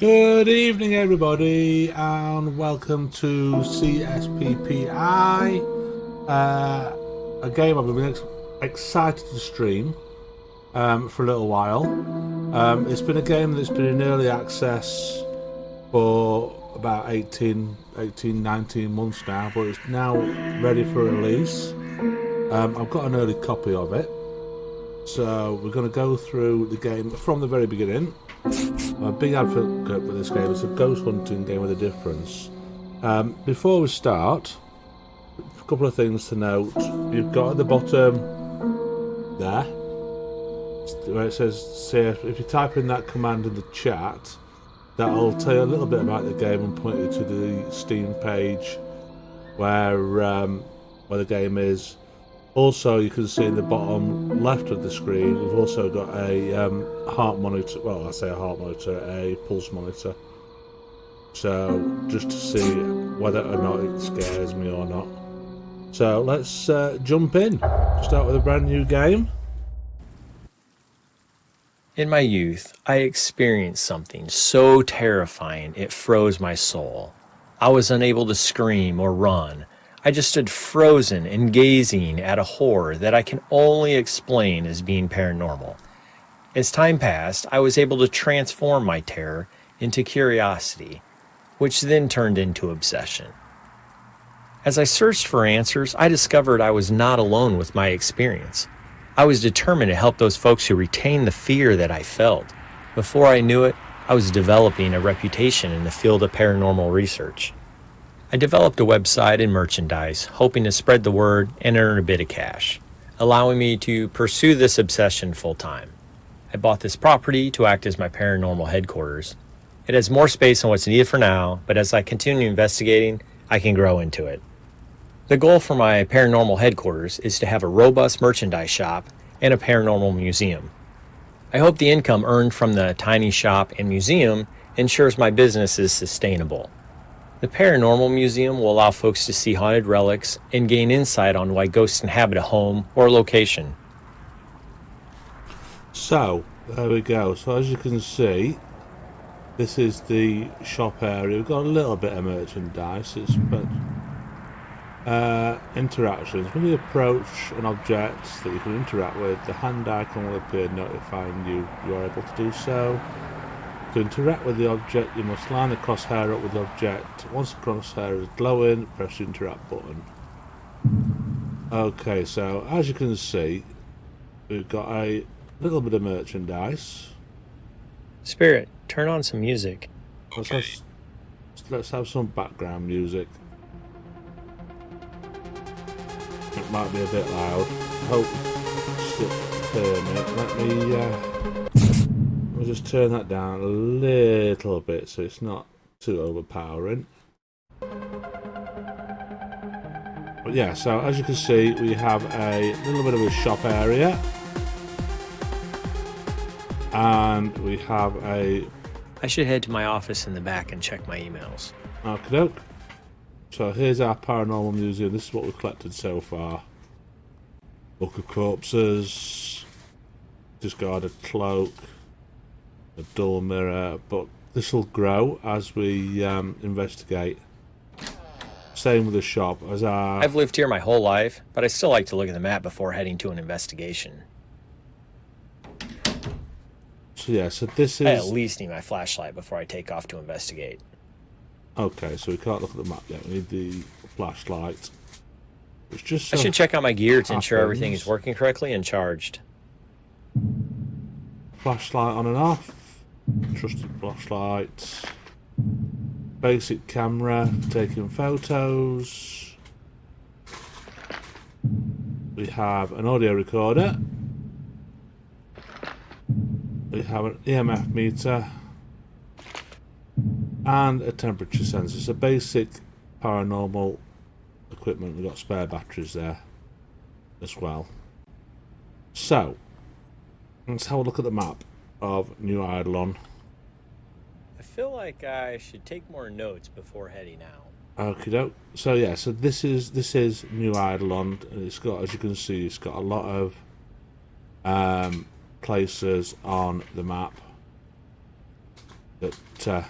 Good evening, everybody, and welcome to CSPPI, a game I've been excited to stream for a little while. It's been a game that's been in early access for about 19 months now, but it's now ready for release. I've got an early copy of it, so we're going to go through the game from the very beginning. I'm a big advocate for this game. It's a ghost hunting game with a difference. Before we start, a couple of things to note. You've got at the bottom there where it says "save." If you type in that command in the chat, that'll tell you a little bit about the game and point you to the Steam page where the game is. Also, you can see in the bottom left of the screen, we've also got a heart monitor. Well, I say a heart monitor, a pulse monitor. So, just to see whether or not it scares me or not. So, let's jump in. Start with a brand new game. In my youth, I experienced something so terrifying it froze my soul. I was unable to scream or run. I just stood frozen and gazing at a horror that I can only explain as being paranormal. As time passed, I was able to transform my terror into curiosity, which then turned into obsession. As I searched for answers, I discovered I was not alone with my experience. I was determined to help those folks who retained the fear that I felt. Before I knew it, I was developing a reputation in the field of paranormal research. I developed a website and merchandise, hoping to spread the word and earn a bit of cash, allowing me to pursue this obsession full time. I bought this property to act as my paranormal headquarters. It has more space than what's needed for now, but as I continue investigating, I can grow into it. The goal for my paranormal headquarters is to have a robust merchandise shop and a paranormal museum. I hope the income earned from the tiny shop and museum ensures my business is sustainable. The Paranormal Museum will allow folks to see haunted relics and gain insight on why ghosts inhabit a home or location. So, there we go. So, as you can see, this is the shop area. We've got a little bit of merchandise. It's interactions. When you approach an object that you can interact with, the hand icon will appear notifying you are able to do so. To interact with the object, you must line the crosshair up with the object. Once the crosshair is glowing, press the interact button. Okay, so as you can see, we've got a little bit of merchandise. Spirit, turn on some music. Let's have some background music. It might be a bit loud. Hope you hear me. Let me just turn that down a little bit so it's not too overpowering. But yeah, so as you can see, we have a little bit of a shop area. And we have a... I should head to my office in the back and check my emails. Okie doke. So here's our paranormal museum. This is what we've collected so far. Book of corpses. Discarded cloak. A dull mirror. But this will grow as we investigate. Same with the shop. I've lived here my whole life, but I still like to look at the map before heading to an investigation. So yeah, so this is... I at least need my flashlight before I take off to investigate. Okay, so we can't look at the map yet. We need the flashlight. It's just I should check out my gear to ensure everything is working correctly and charged. Flashlight on and off. Trusted flashlight. Basic camera for taking photos. We have an audio recorder. We have an EMF meter. And a temperature sensor. So basic paranormal equipment. We've got spare batteries there as well. So, let's have a look at the map of New Eidolon. I feel like I should take more notes before heading out. Okie doke. So yeah, so this is New Eidolon, and it's got, as you can see, it's got a lot of places on the map. that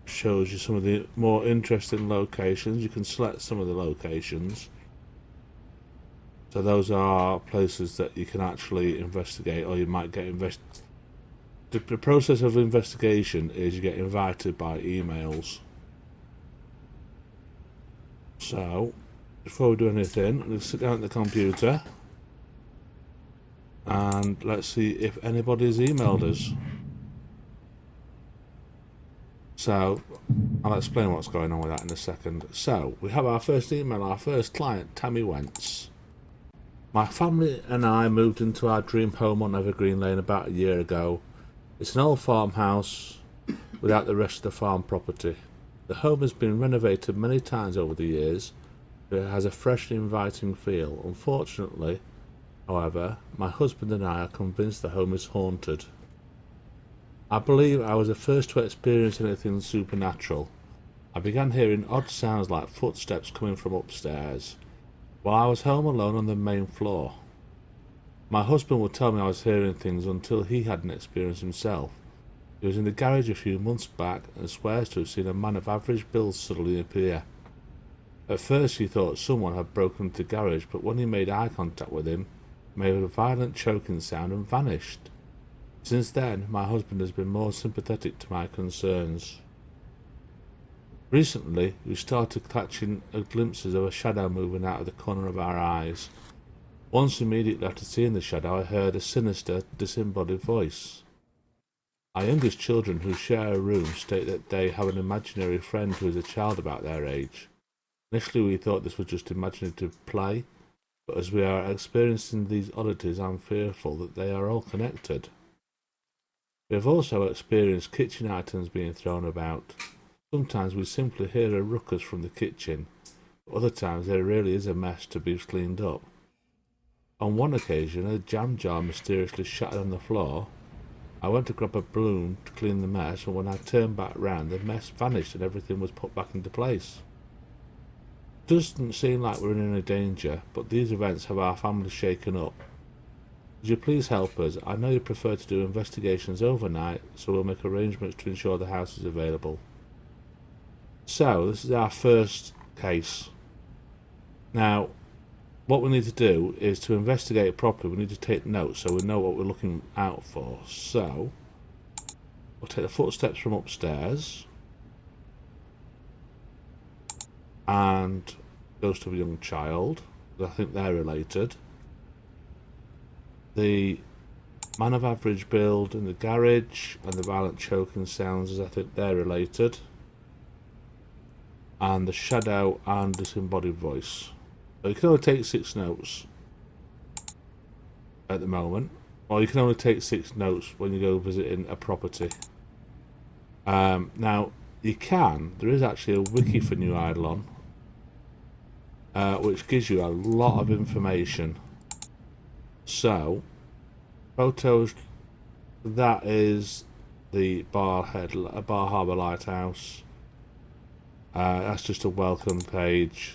shows you some of the more interesting locations. You can select some of the locations. So those are places that you can actually investigate, or you might get The process of investigation is you get invited by emails. So, before we do anything, let's sit down at the computer and let's see if anybody's emailed us. So, I'll explain what's going on with that in a second. So, we have our first email, our first client, Tammy Wentz. My family and I moved into our dream home on Evergreen Lane about a year ago. It's an old farmhouse without the rest of the farm property. The home has been renovated many times over the years, but it has a fresh and inviting feel. Unfortunately, however, my husband and I are convinced the home is haunted. I believe I was the first to experience anything supernatural. I began hearing odd sounds like footsteps coming from upstairs, while I was home alone on the main floor. My husband would tell me I was hearing things until he had an experience himself. He was in the garage a few months back and swears to have seen a man of average build suddenly appear. At first he thought someone had broken into the garage, but when he made eye contact with him, he made a violent choking sound and vanished. Since then, my husband has been more sympathetic to my concerns. Recently, we started catching glimpses of a shadow moving out of the corner of our eyes. Once immediately after seeing the shadow, I heard a sinister, disembodied voice. Our youngest children, who share a room, state that they have an imaginary friend who is a child about their age. Initially we thought this was just imaginative play, but as we are experiencing these oddities, I'm fearful that they are all connected. We have also experienced kitchen items being thrown about. Sometimes we simply hear a ruckus from the kitchen, but other times there really is a mess to be cleaned up. On one occasion, a jam jar mysteriously shattered on the floor. I went to grab a broom to clean the mess, and when I turned back round, the mess vanished and everything was put back into place. It doesn't seem like we're in any danger, but these events have our family shaken up. Would you please help us? I know you prefer to do investigations overnight, so we'll make arrangements to ensure the house is available. So, this is our first case. Now, what we need to do is to investigate it properly. We need to take notes so we know what we're looking out for. So, we'll take the footsteps from upstairs and ghost of a young child. I think they're related. The man of average build in the garage and the violent choking sounds, I think they're related. And the shadow and disembodied voice. So you can only take 6 notes at the moment, or you can only take 6 notes when you go visiting a property. Now there is actually a wiki for New Eidolon, which gives you a lot of information. So, photos, that is the Bar Harbour Lighthouse. That's just a welcome page.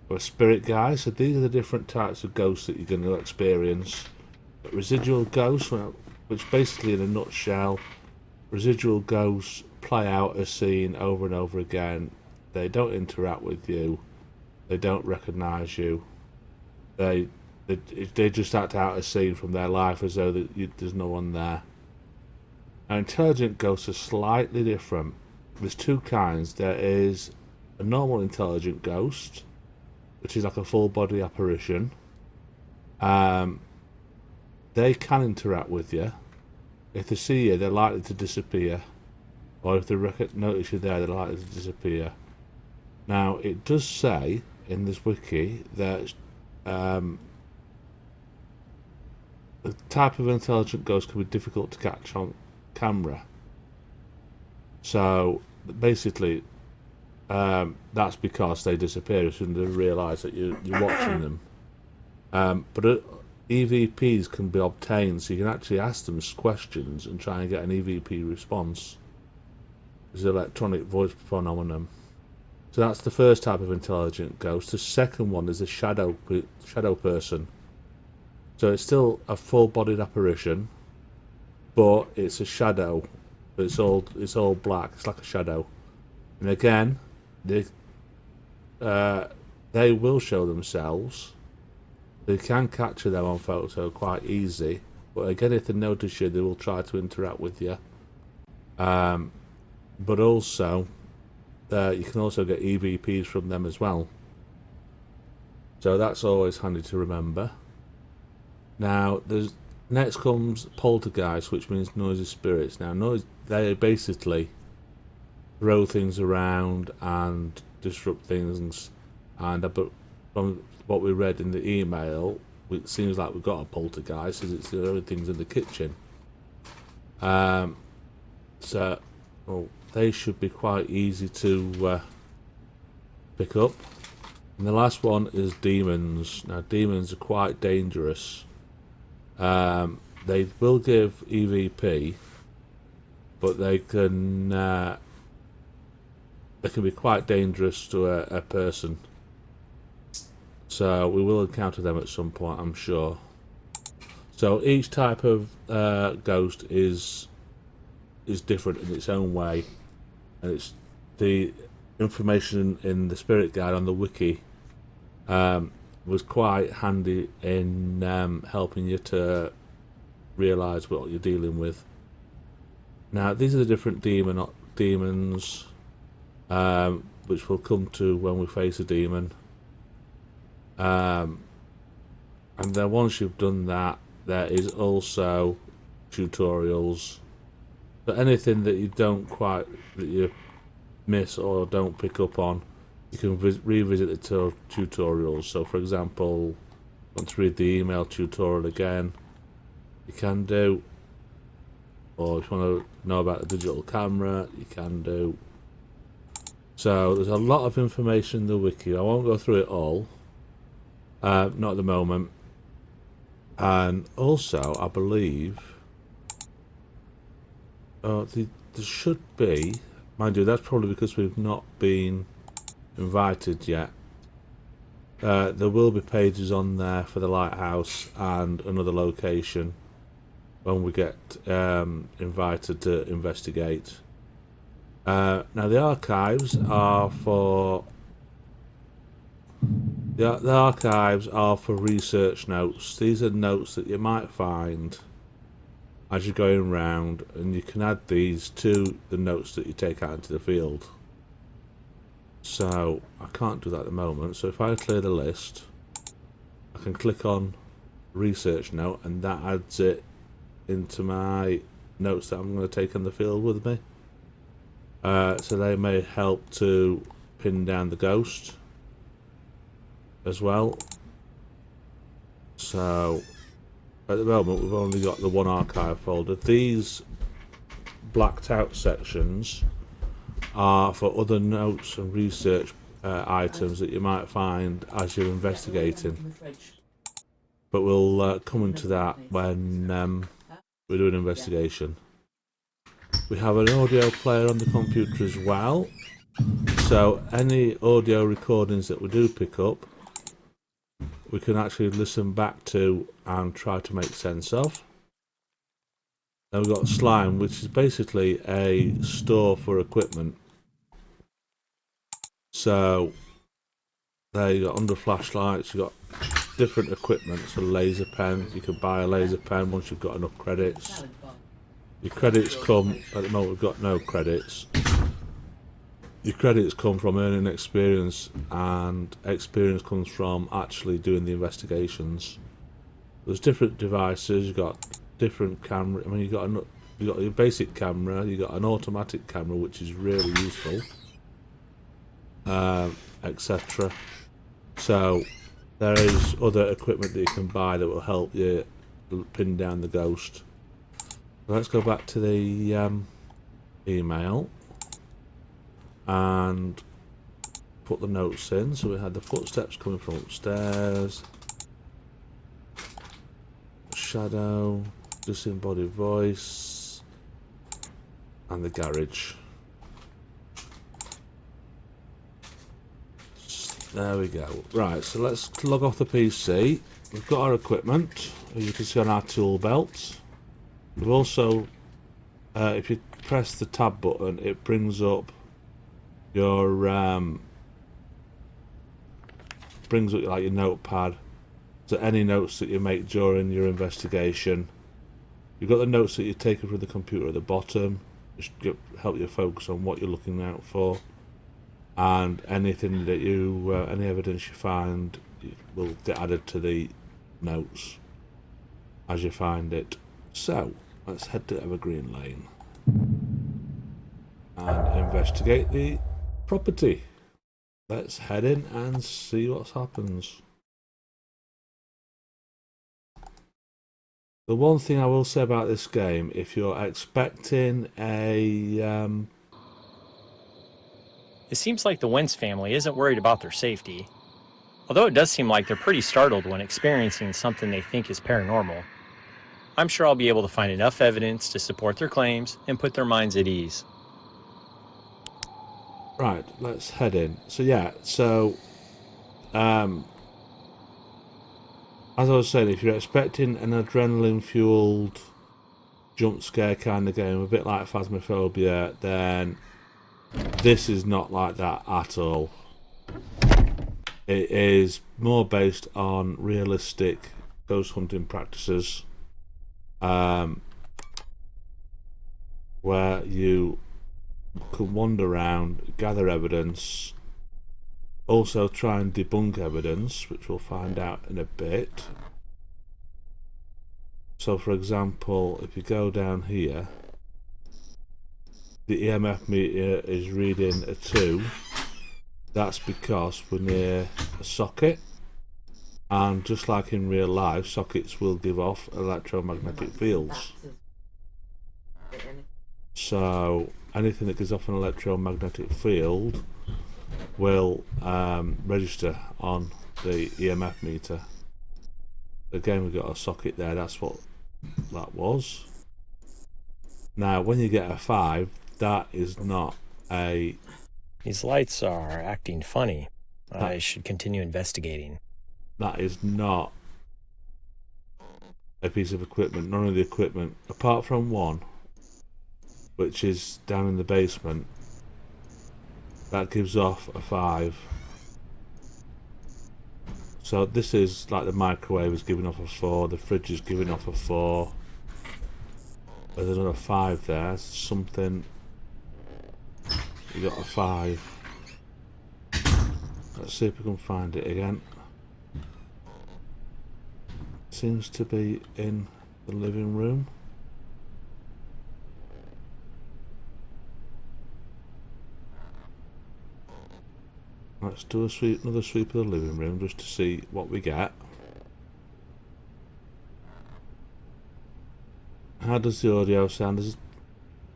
A spirit guide. So these are the different types of ghosts that you're going to experience. But residual ghosts, which basically in a nutshell, residual ghosts play out a scene over and over again. They don't interact with you. They don't recognise you. They just act out a scene from their life as though there's no one there. Now, intelligent ghosts are slightly different. There's 2 kinds. There is a normal intelligent ghost, which is like a full body apparition. They can interact with you. If they see you, they're likely to disappear. Or if they notice you there, they're likely to disappear. Now, it does say in this wiki that the type of intelligent ghost can be difficult to catch on camera. So, basically, that's because they disappear as soon as they realise that you're watching them. But EVPs can be obtained, so you can actually ask them questions and try and get an EVP response. It's an electronic voice phenomenon. So that's the first type of intelligent ghost. The second one is a shadow person. So it's still a full-bodied apparition, but it's a shadow. It's all black. It's like a shadow. And again, they will show themselves. They can capture them on photo quite easy. But again, if they notice you, they will try to interact with you. But also, you can also get EVPs from them as well. So that's always handy to remember. Now, next comes poltergeist, which means noisy spirits. Now, they basically throw things around and disrupt things. And from what we read in the email, it seems like we've got a poltergeist, as it's everything's in the kitchen. So, well, they should be quite easy to pick up. And the last one is demons. Now, demons are quite dangerous. They will give EVP, but they can be quite dangerous to a person. So we will encounter them at some point, I'm sure. So each type of ghost is different in its own way, and it's the information in the spirit guide on the wiki was quite handy in helping you to realise what you're dealing with. Now, these are the different demons, which we'll come to when we face a demon. And then once you've done that, there is also tutorials. So anything that you miss or don't pick up on, you can revisit the tutorials. So, for example, want to read the email tutorial again, you can do. Or if you want to know about the digital camera, you can do. So there's a lot of information in the wiki. I won't go through it all, not at the moment. And also, I believe there should be, mind you, that's probably because we've not been invited yet. There will be pages on there for the lighthouse and another location when we get invited to investigate. Now the archives are for research notes. These are notes that you might find as you're going around, and you can add these to the notes that you take out into the field. So I can't do that at the moment, so if I clear the list, I can click on research note, and that adds it into my notes that I'm going to take in the field with me. So they may help to pin down the ghost as well. So at the moment we've only got the one archive folder. These blacked out sections are for other notes and research items that you might find as you're investigating. But we'll come into that when we do an investigation. We have an audio player on the computer as well, so any audio recordings that we do pick up, we can actually listen back to and try to make sense of. Then we've got Slime, which is basically a store for equipment. So there you got under flashlights, you've got different equipment, so laser pen, you can buy a laser pen once you've got enough credits. Your credits come, at the moment we've got no credits. Your credits come from earning experience, and experience comes from actually doing the investigations. There's different devices, you've got different camera, I mean you've got your basic camera, you've got an automatic camera which is really useful, etc. So there is other equipment that you can buy that will help you pin down the ghost. Let's go back to the email and put the notes in. So we had the footsteps coming from upstairs, shadow, disembodied voice, and the garage. There we go. Right, so let's log off the PC. We've got our equipment, as you can see on our tool belt. We've also, if you press the tab button, it brings up your like your notepad. So any notes that you make during your investigation. You've got the notes that you've taken from the computer at the bottom, which help you focus on what you're looking out for, and anything that any evidence you find will get added to the notes as you find it. So let's head to Evergreen Lane and investigate the property. Let's head in and see what happens. The one thing I will say about this game, if you're expecting a... It seems like the Wentz family isn't worried about their safety. Although it does seem like they're pretty startled when experiencing something they think is paranormal. I'm sure I'll be able to find enough evidence to support their claims and put their minds at ease. Right, let's head in. So yeah, as I was saying, if you're expecting an adrenaline-fueled jump scare kind of game, a bit like Phasmophobia, then this is not like that at all. It is more based on realistic ghost hunting practices, where you can wander around, gather evidence, also try and debunk evidence, which we'll find out in a bit. So for example, if you go down here, the EMF meter is reading a 2. That's because we're near a socket, and just like in real life, sockets will give off electromagnetic fields. So anything that gives off an electromagnetic field will register on the EMF meter. Again, we've got a socket there, that's what that was. Now when you get a 5, that is not a... These lights are acting funny. I should continue investigating. That is not a piece of equipment. None of the equipment, apart from one, which is down in the basement, that gives off a 5. So this is like the microwave is giving off a 4, the fridge is giving off a 4. There's another 5 there, something... You got a 5. Let's see if we can find it again. Seems to be in the living room. Let's do another sweep of the living room just to see what we get. How does the audio sound? Is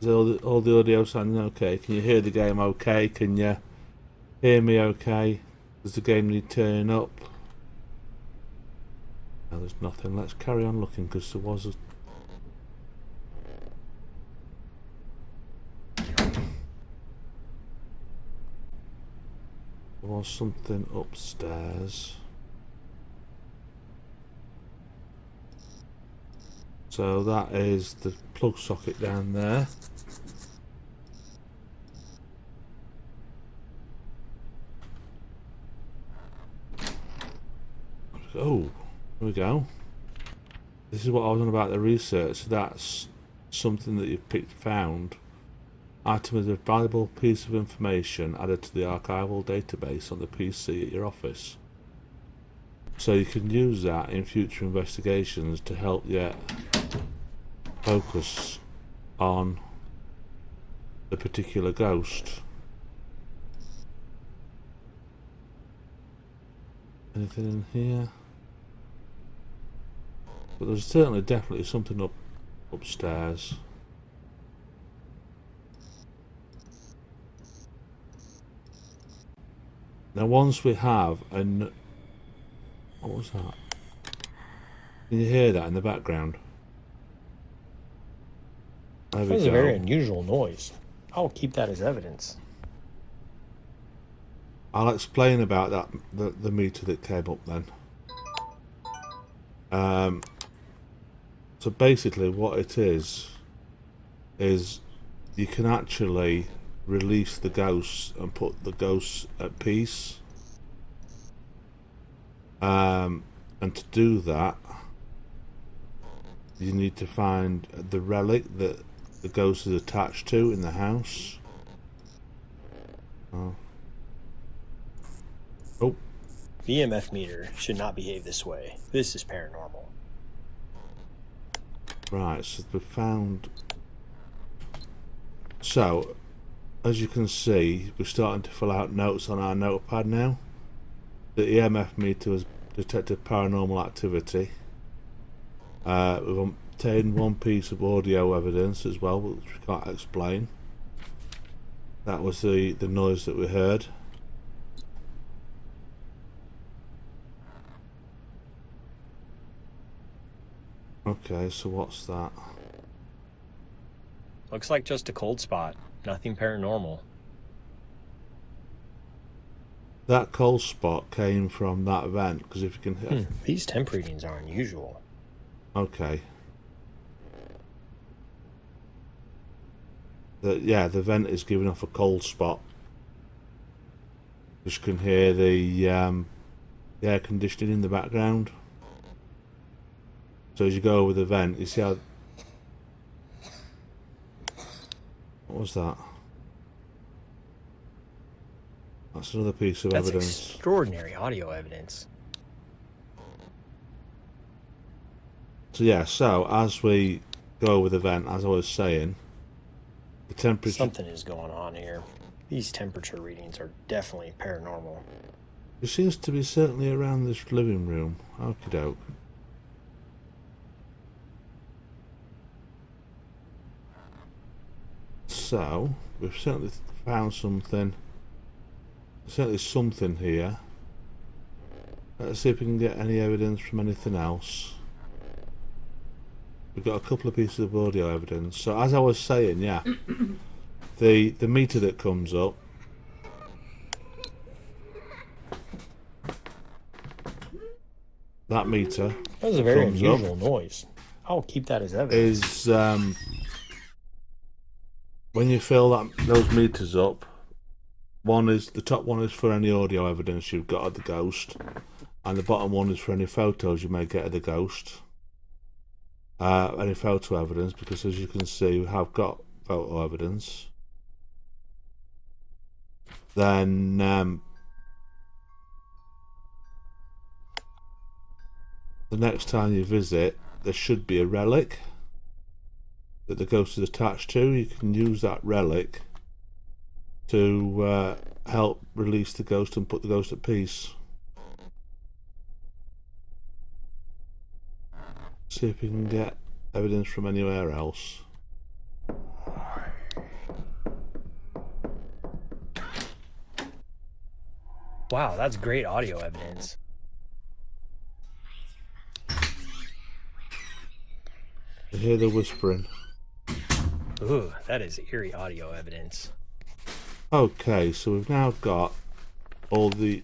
all the audio sounding okay? Can you hear the game okay? Can you hear me okay? Does the game need turning up? No, there's nothing. Let's carry on looking because there was something upstairs. So that is the plug socket down there. Oh, here we go. This is what I was on about the research. That's something that you've found. Item is a valuable piece of information added to the archival database on the PC at your office. So you can use that in future investigations to help you focus on the particular ghost. Anything in here? But there's certainly definitely something upstairs. Now once we have what was that? Can you hear that in the background? There we That was go. a very unusual noise. I'll keep that as evidence. I'll explain about that the meter that came up then. So basically what it is you can actually release the ghosts and put the ghosts at peace. And to do that, you need to find the relic that the ghost is attached to in the house. Oh. Oh. The EMF meter should not behave this way. This is paranormal. Right, so we found... So, as you can see, we're starting to fill out notes on our notepad now. The EMF meter has detected paranormal activity. We've obtained one piece of audio evidence as well, which we can't explain. That was the noise that we heard. Okay, so what's that? Looks like just a cold spot. Nothing paranormal. That cold spot came from that vent, because if you can... These temp readings are unusual. Okay. Yeah, the vent is giving off a cold spot. You can hear the air conditioning in the background. So as you go over the vent, you see how... What was that? That's another piece of evidence. That's extraordinary audio evidence. So yeah, so as we go over the vent, as I was saying, the temperature... Something is going on here. These temperature readings are definitely paranormal. It seems to be certainly around this living room. Okie doke. So, we've certainly found something. Certainly something here. Let's see if we can get any evidence from anything else. We've got a couple of pieces of audio evidence. So as I was saying, yeah, the meter that comes up, that meter That was a very unusual noise. I'll keep that as evidence. is when you fill those meters up, the top one is for any audio evidence you've got of the ghost, and the bottom one is for any photos you may get of the ghost. Any photo evidence, because as you can see, we have got photo evidence. Then the next time you visit, there should be a relic that the ghost is attached to. You can use that relic to help release the ghost and put the ghost at peace. See if we can get evidence from anywhere else. Wow, that's great audio evidence. I hear the whispering. Ooh, that is eerie audio evidence. Okay, so we've now got all the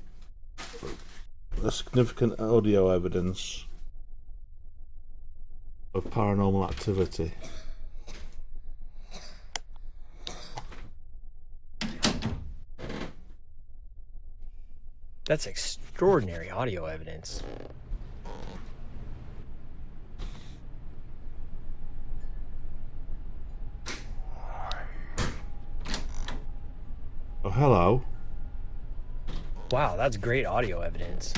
significant audio evidence of paranormal activity. That's extraordinary audio evidence. Oh, hello. Wow, that's great audio evidence.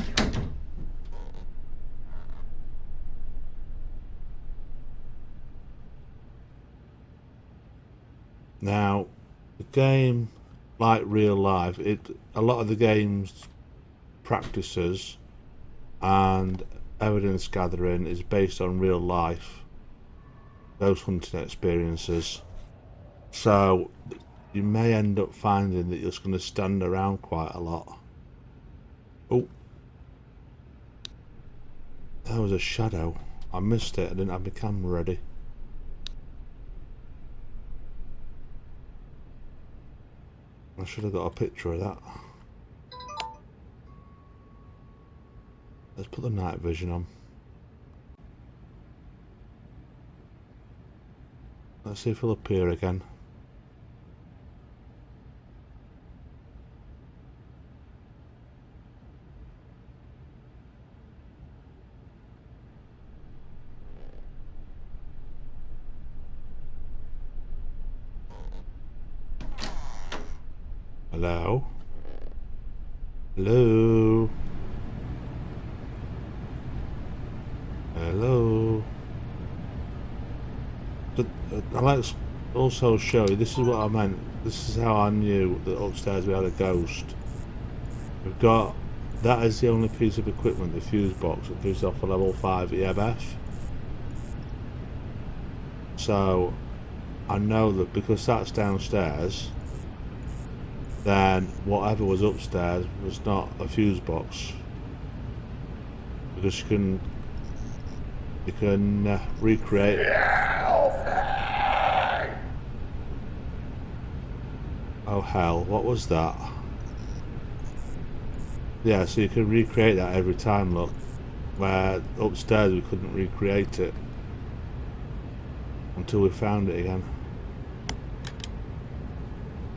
Now, the game, like real life, a lot of the game's practices and evidence gathering is based on real life, those hunting experiences. So you may end up finding that you're just going to stand around quite a lot. Oh, there was a shadow. I missed it. I didn't have my camera ready. I should have got a picture of that. Let's put the night vision on. Let's see if he'll appear again. Hello? Hello? Hello? I like to also show you, this is what I meant, this is how I knew that upstairs we had a ghost. We've got, that is the only piece of equipment, the fuse box that gives off a level 5 EMF. So, I know that because that's downstairs, then whatever was upstairs was not a fuse box, because you can recreate. Oh hell, what was that? Yeah, so you can recreate that every time, look, where upstairs we couldn't recreate it until we found it again.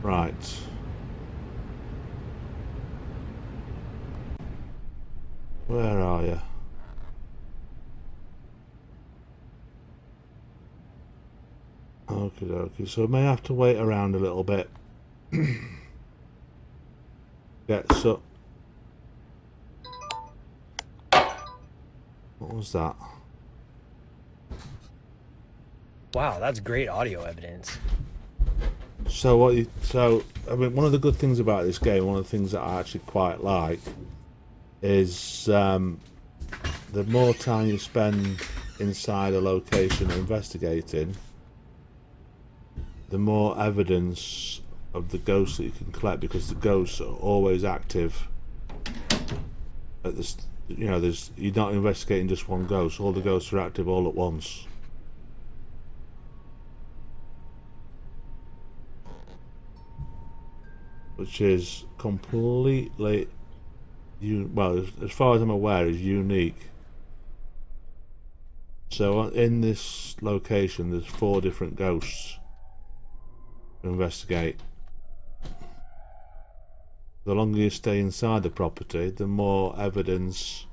Right. Where are you? Okie dokie, so we may have to wait around a little bit. Get so. What was that? Wow, that's great audio evidence. So I mean, one of the good things about this game, one of the things that I actually quite like, is the more time you spend inside a location investigating, the more evidence of the ghosts that you can collect, because the ghosts are always active. At this, you know, you're not investigating just one ghost. All the ghosts are active all at once. Which is completely, well, as far as I'm aware, is unique. So in this location, there's 4 different ghosts to investigate. The longer you stay inside the property, the more evidence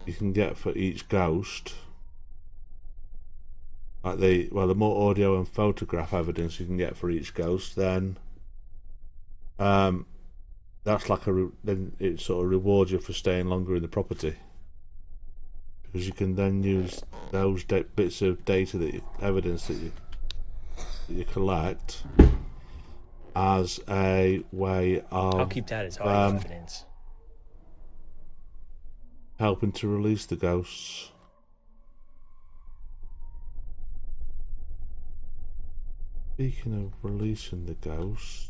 you can get for each ghost. Like the more audio and photograph evidence you can get for each ghost, then that's like then it sort of rewards you for staying longer in the property, because you can then use those bits of data evidence that you collect as a way of. I'll keep that as audio evidence. Helping to release the ghosts. Speaking of releasing the ghosts,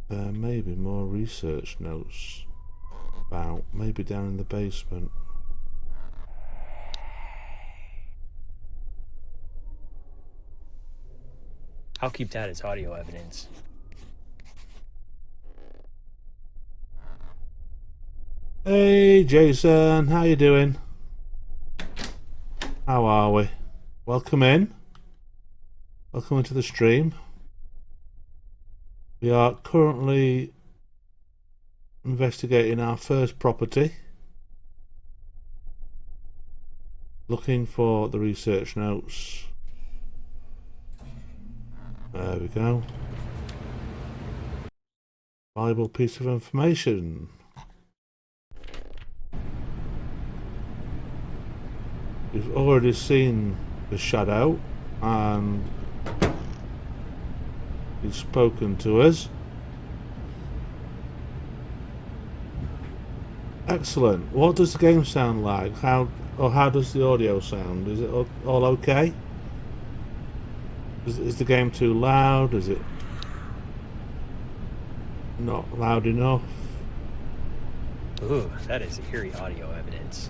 there may be more research notes about, maybe down in the basement. I'll keep that as audio evidence. Hey Jason, how you doing? How are we? Welcome in. Welcome into the stream. We are currently investigating our first property, looking for the research notes. There we go. Valuable piece of information. We've already seen the shadow and he's spoken to us. Excellent. What does the game sound like? How does the audio sound? Is it all okay? Is the game too loud? Is it not loud enough? Ooh, that is eerie audio evidence.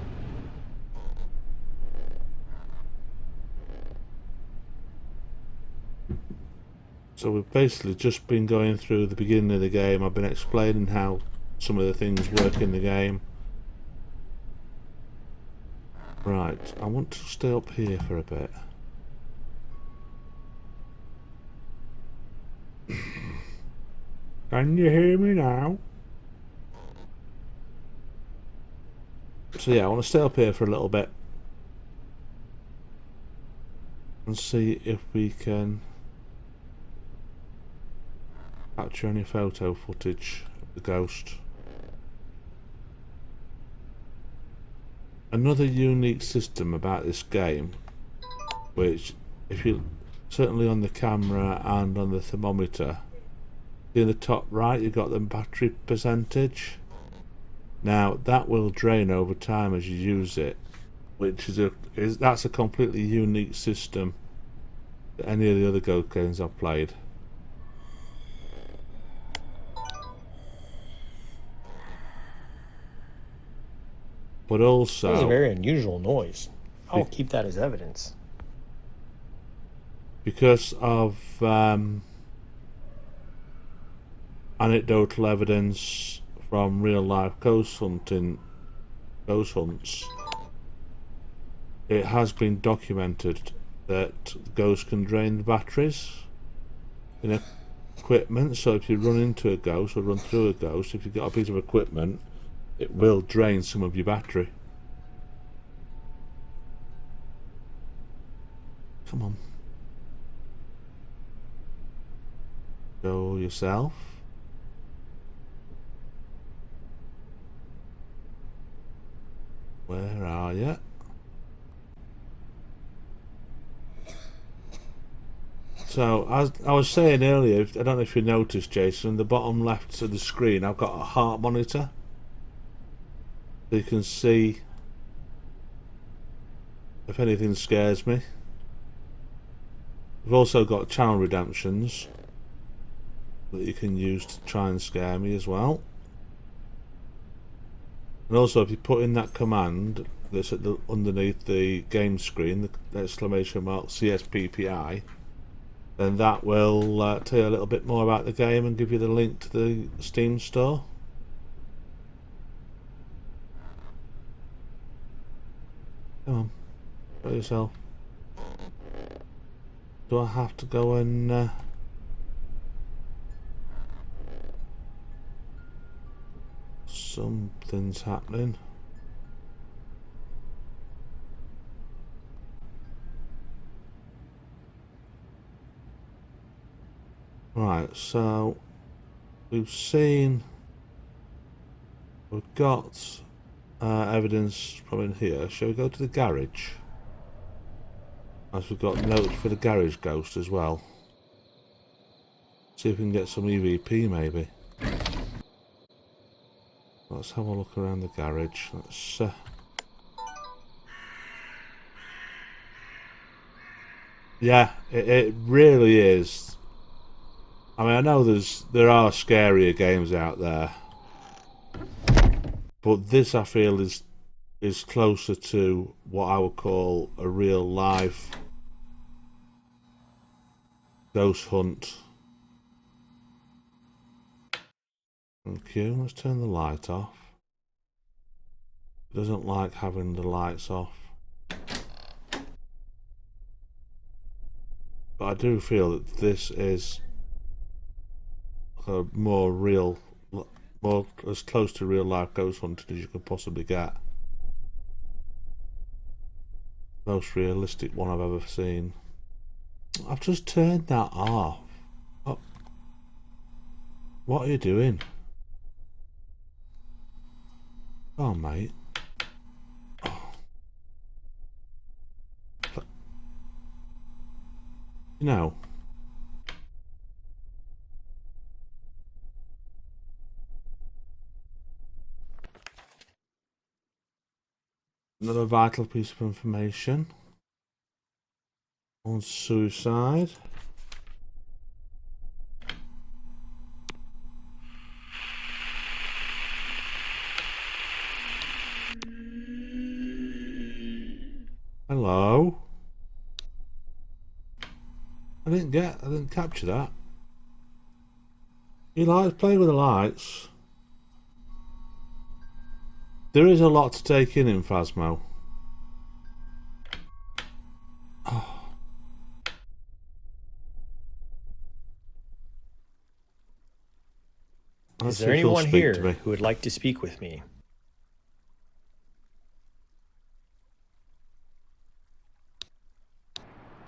So we've basically just been going through the beginning of the game. I've been explaining how some of the things work in the game. Right, I want to stay up here for a bit. Can you hear me now? So yeah, I want to stay up here for a little bit and see if we can capture any photo footage of the ghost. Another unique system about this game, which if you certainly on the camera and on the thermometer, in the top right you've got the battery percentage. Now that will drain over time as you use it, which that's a completely unique system to any of the other ghost games I've played. But also, That was a very unusual noise. I'll keep that as evidence. Because of anecdotal evidence from real life ghost hunts, it has been documented that ghosts can drain the batteries in equipment. So if you run into a ghost or run through a ghost, if you've got a piece of equipment, it will drain some of your battery. Come on. Go yourself. Where are you? So, as I was saying earlier, I don't know if you noticed, Jason, the bottom left of the screen, I've got a heart monitor. So you can see if anything scares me. We've also got channel redemptions that you can use to try and scare me as well. And also, if you put in that command that's at underneath the game screen, the exclamation mark CSPPI, then that will tell you a little bit more about the game and give you the link to the Steam store. Come on, show yourself. Do I have to go and something's happening. Right, so we've got evidence from in here. Shall we go to the garage? As we've got notes for the garage ghost as well. See if we can get some EVP maybe. Let's have a look around the garage. Let's yeah, it really is. I mean, I know there are scarier games out there, but this I feel is closer to what I would call a real life ghost hunt. Thank you. Let's turn the light off. It doesn't like having the lights off. But I do feel that this is a more real, more as close to real life ghost hunting as you can possibly get. Most realistic one I've ever seen. I've just turned that off. Oh. What are you doing? Oh, mate. Oh. You know. Another vital piece of information on suicide. Hello. I didn't capture that. You like to play with the lights. There is a lot to take in Phasmo. Let's Is see there if he'll anyone speak to here me. who would like to speak with me?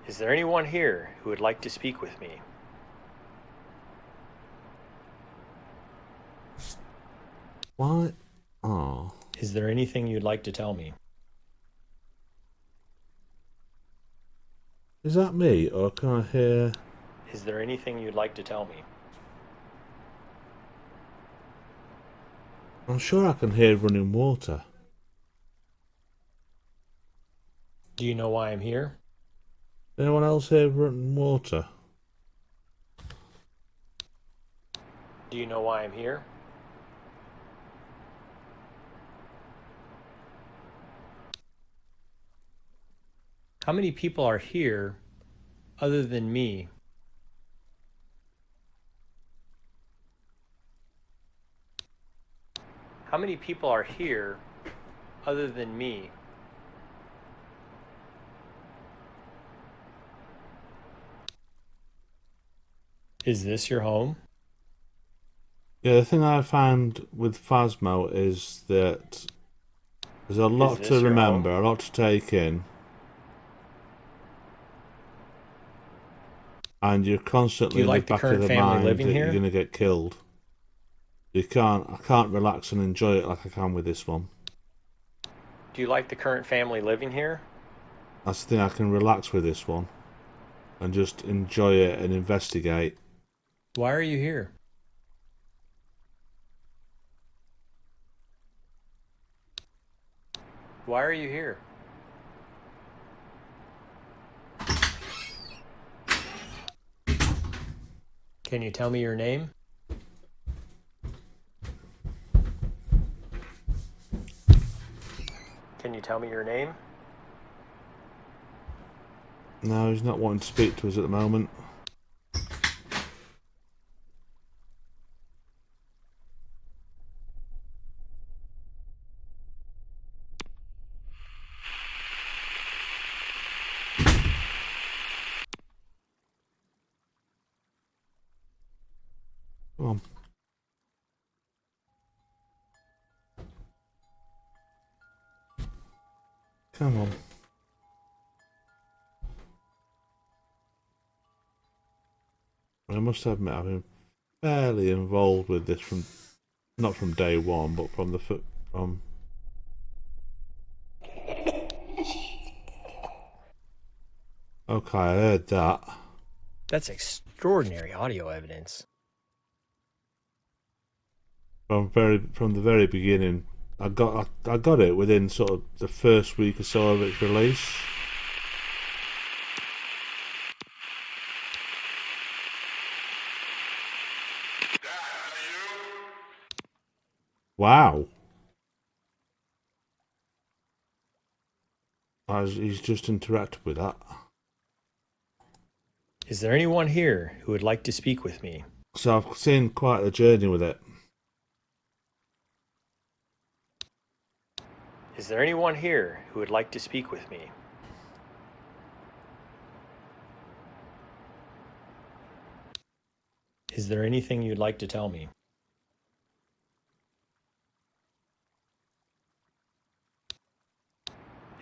Is there anyone here who would like to speak with me? Why? Oh. Is there anything you'd like to tell me? Is that me, or can I hear... Is there anything you'd like to tell me? I'm sure I can hear running water. Do you know why I'm here? Anyone else hear running water? Do you know why I'm here? How many people are here other than me? How many people are here other than me? Is this your home? Yeah, the thing I find with Phasmo is that there's a lot this to your remember, home? a lot to take in. And you're Do constantly you in the like the back of current the family mind living that you're here? going to get killed. I can't relax and enjoy it like I can with this one. Do you like the current family living here? That's the thing, I can relax with this one. And just enjoy it and investigate. Why are you here? Why are you here? Can you tell me your name? Can you tell me your name? No, he's not wanting to speak to us at the moment. Come on. Come on. I must admit, I've been fairly involved with this from, not from day one, but from from. Okay, I heard that. That's extraordinary audio evidence. From the very beginning. I got it within sort of the first week or so of its release. Wow. He's just interacted with that. Is there anyone here who would like to speak with me? So I've seen quite a journey with it. Is there anyone here who would like to speak with me? Is there anything you'd like to tell me?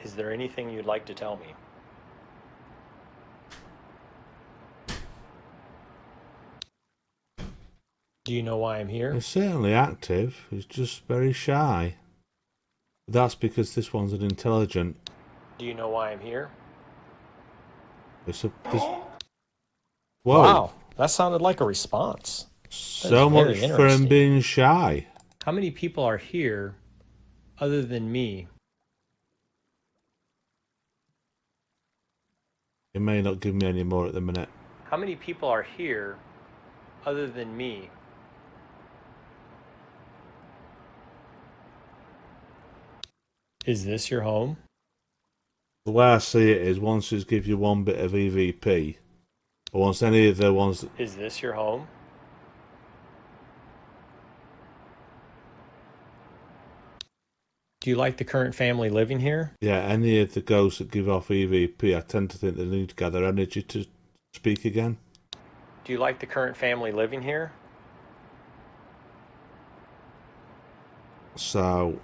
Is there anything you'd like to tell me? Do you know why I'm here? He's certainly active. He's just very shy. That's because this one's an intelligent. Do you know why I'm here? It's a. This, whoa. Wow, that sounded like a response. So much for him being shy. How many people are here other than me? He may not give me any more at the minute. How many people are here other than me? Is this your home? The way I see it is once he's give you one bit of EVP, or once any of the ones... Is this your home? Do you like the current family living here? Yeah, any of the ghosts that give off EVP, I tend to think they need to gather energy to speak again. Do you like the current family living here? So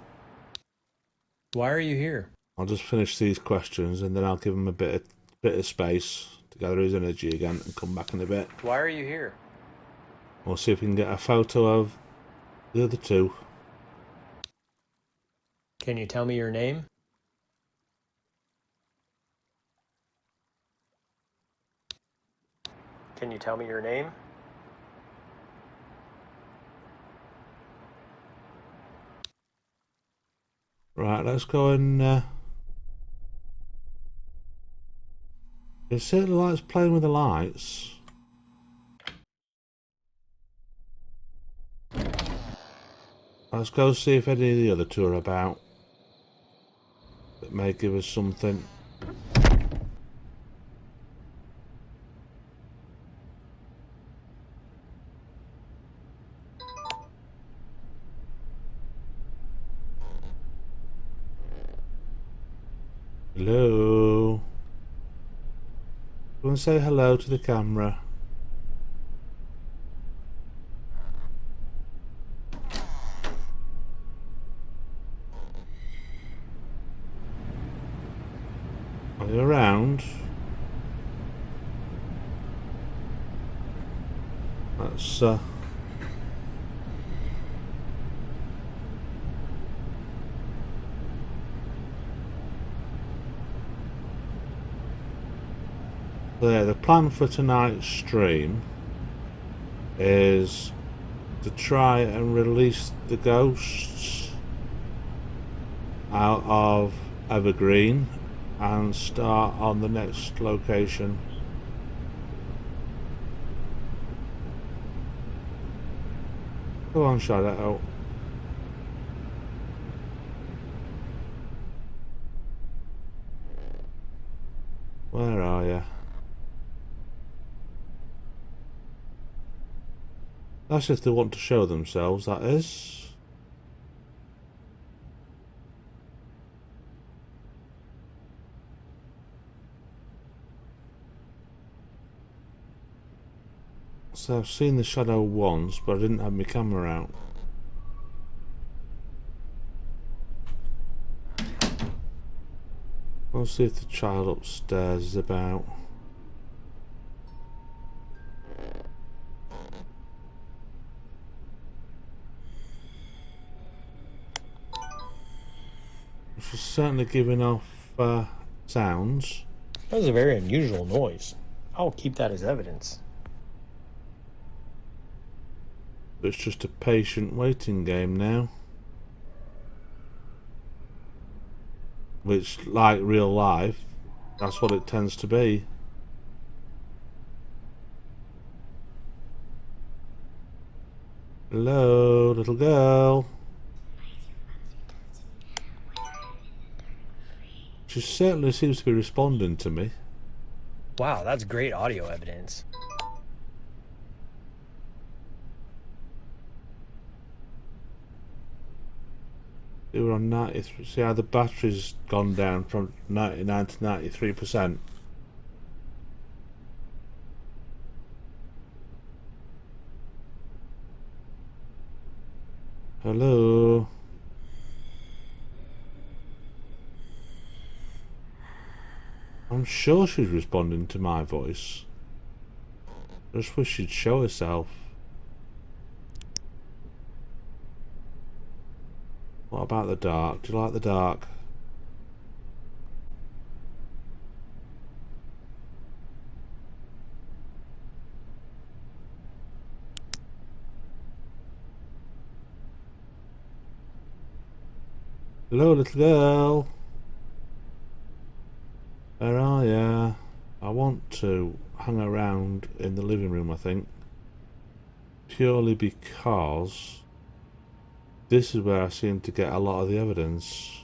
Why are you here? I'll just finish these questions and then I'll give him a bit of space to gather his energy again and come back in a bit. Why are you here? We'll see if we can get a photo of the other two. Can you tell me your name? Can you tell me your name? Right, let's go and it certainly likes playing with the lights. Let's go see if any of the other two are about. That may give us something. Hello. Go and say hello to the camera. Are you around? Let's there, the plan for tonight's stream is to try and release the ghosts out of Evergreen and start on the next location. Go on, Shadow. Where are you? That's if they want to show themselves, that is. So I've seen the shadow once, but I didn't have my camera out. We'll see if the child upstairs is about. She's certainly giving off sounds. That was a very unusual noise. I'll keep that as evidence. It's just a patient waiting game now. Which, like real life, that's what it tends to be. Hello, little girl. She certainly seems to be responding to me. Wow, that's great audio evidence. We were on 93. See how the battery's gone down from 99 to 93%. Hello. I'm sure she's responding to my voice. I just wish she'd show herself. What about the dark? Do you like the dark? Hello, little girl. Where are ya? I want to hang around in the living room, I think. Purely because this is where I seem to get a lot of the evidence.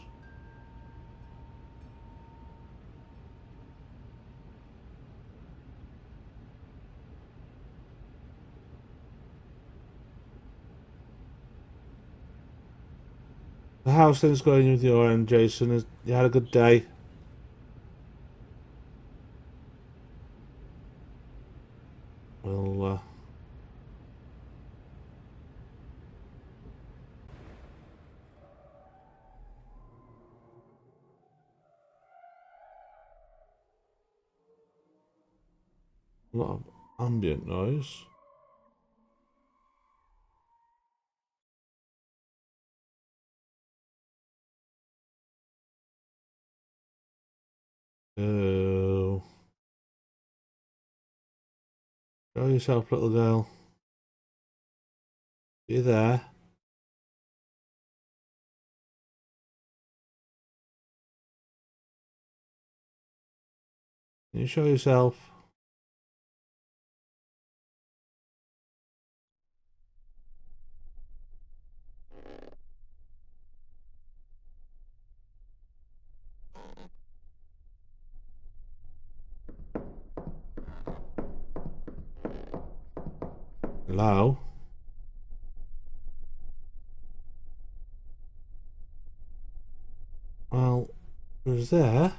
How's things going with your end, Jason? You had a good day? Well, A lot of ambient noise. Oh. Show yourself, little girl. You there? Can you show yourself? Hello? Well, it was there.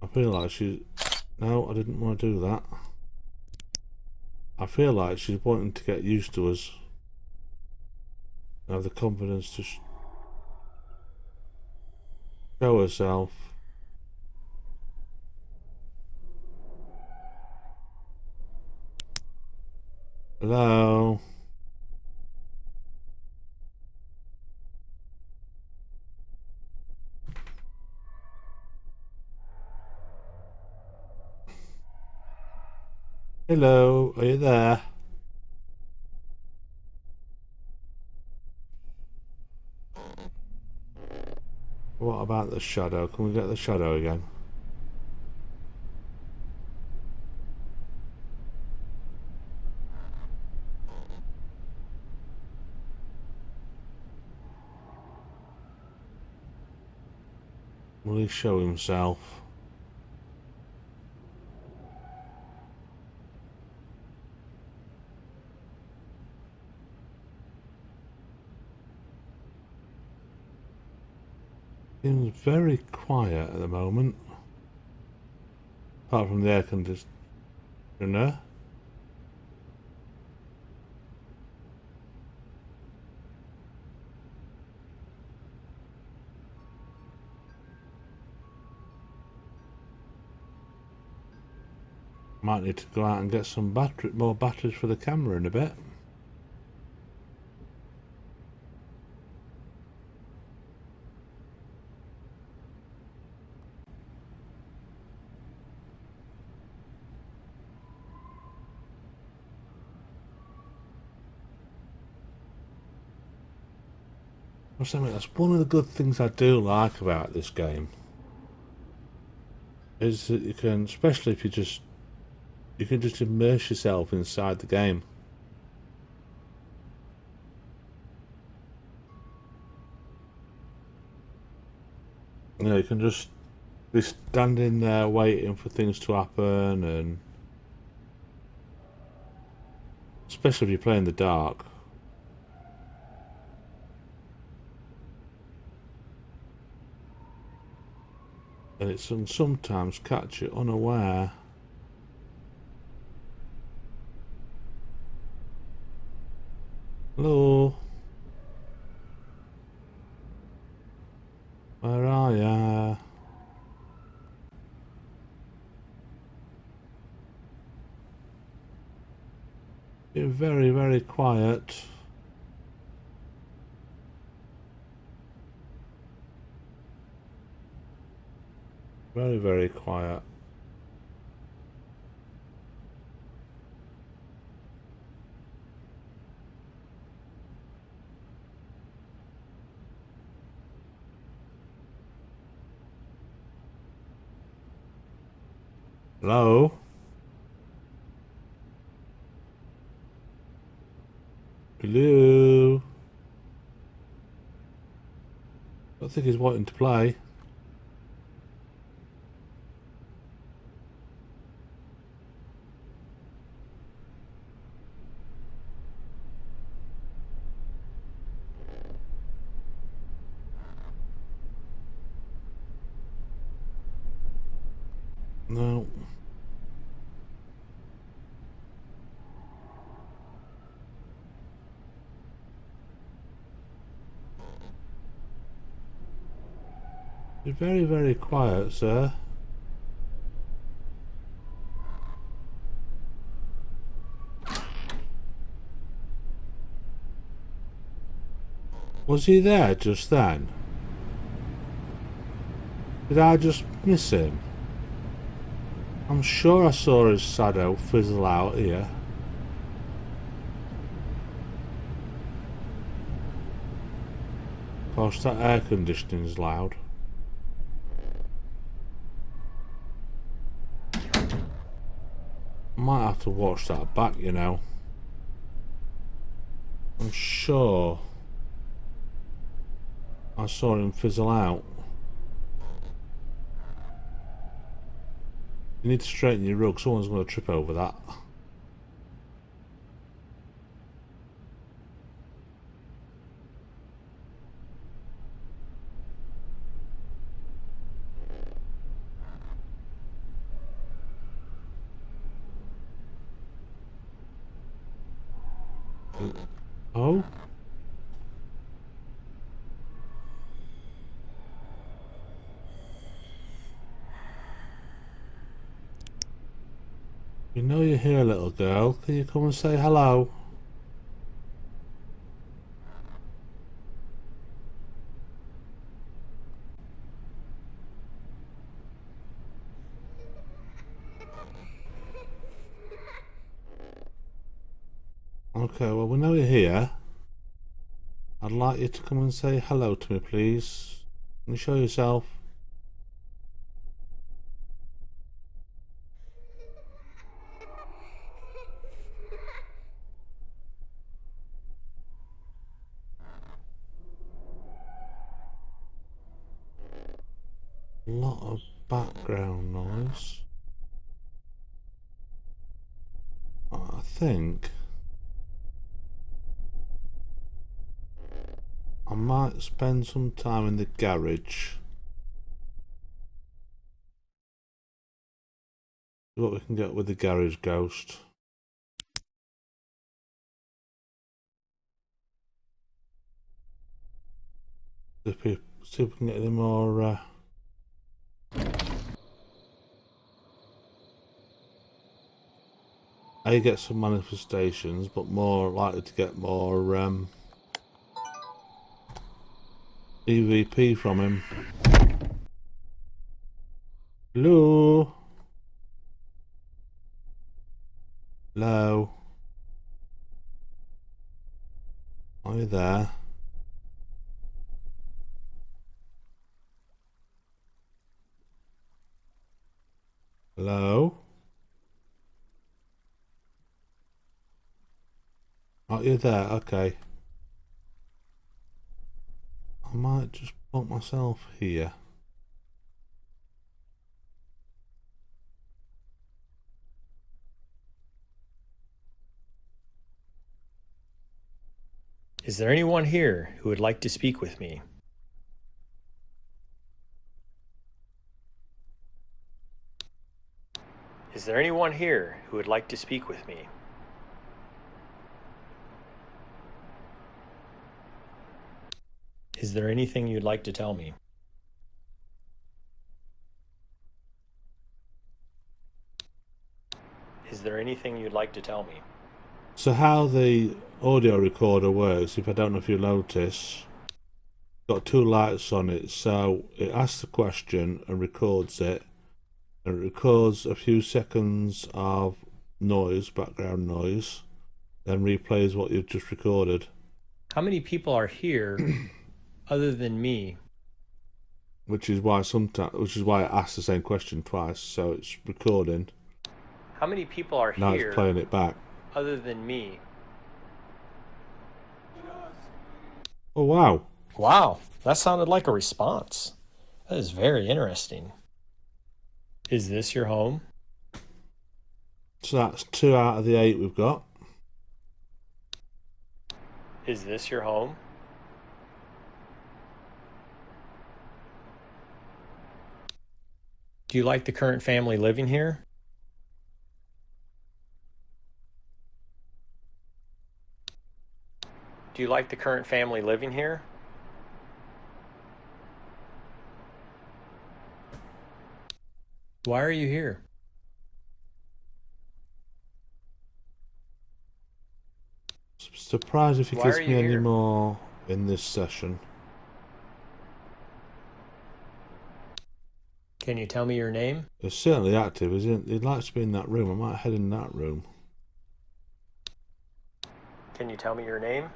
I feel like she... No, I didn't want to do that. I feel like she's wanting to get used to us. Have the confidence to show herself. Hello? Hello? Are you there? What about the shadow? Can we get the shadow again? Will he show himself? Seems very quiet at the moment. Apart from the air conditioner. Might need to go out and get some more batteries for the camera in a bit. That's one of the good things I do like about this game. Is that you can, especially if you can just immerse yourself inside the game. You know, you can just be standing there waiting for things to happen, and especially if you play in the dark. And it can sometimes catch you unaware. Hello? Where are ya? You're very, very quiet. Very, very quiet. Hello? Hello? I don't think he's wanting to play. No. Be very, very quiet, sir. Was he there just then? Did I just miss him? I'm sure I saw his shadow fizzle out here. Of course, that air conditioning's loud. Might have to watch that back, you know. I'm sure I saw him fizzle out. You need to straighten your rug, someone's going to trip over that. Oh? You know you're here, little girl. Can you come and say hello? Okay, well, we know you're here. I'd like you to come and say hello to me, please. Can you show yourself? A lot of background noise. I think I might spend some time in the garage. See what we can get with the garage ghost. See if we can get any more. I get some manifestations, but more likely to get more EVP from him. Hello? Hello? Are you there? Hello? Are you there? Okay. I might just put myself here. Is there anyone here who would like to speak with me? Is there anyone here who would like to speak with me? Is there anything you'd like to tell me? Is there anything you'd like to tell me? So how the audio recorder works, if I don't know if you notice, got two lights on it, so it asks the question and records it, and it records a few seconds of noise, background noise, then replays what you've just recorded. How many people are here other than me? Which is why it asks the same question twice, so it's recording. How many people are Now here it's playing it back. other than me? Oh wow. Wow, that sounded like a response. That is very interesting. Is this your home? So that's 2 out of the 8 we've got. Is this your home? Do you like the current family living here? Do you like the current family living here? Why are you here? Surprised if he Why are gives me you any here? more in this session. Can you tell me your name? He's certainly active. He likes to be in that room. I might head in that room. Can you tell me your name?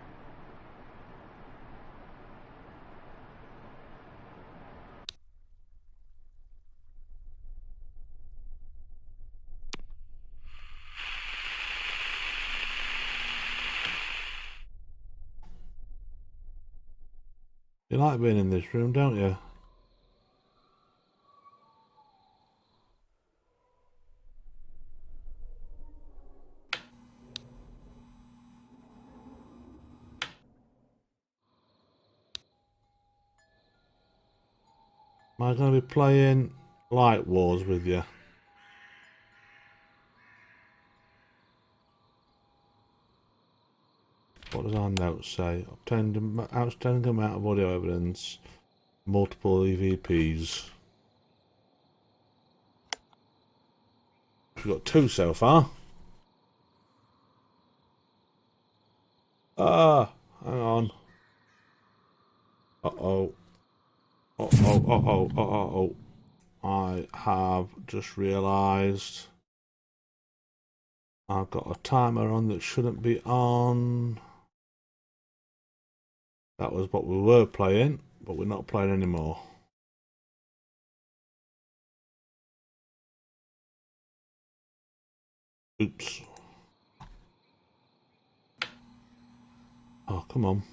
You like being in this room, don't you? Am I going to be playing Light Wars with you? What does our note say? Obtained an outstanding amount of audio evidence, multiple EVPs. We've got 2 so far. Ah, hang on. Uh-oh. Uh-oh, uh-oh, uh-oh. I have just realised I've got a timer on that shouldn't be on. That was what we were playing, but we're not playing anymore. Oops. Oh, come on.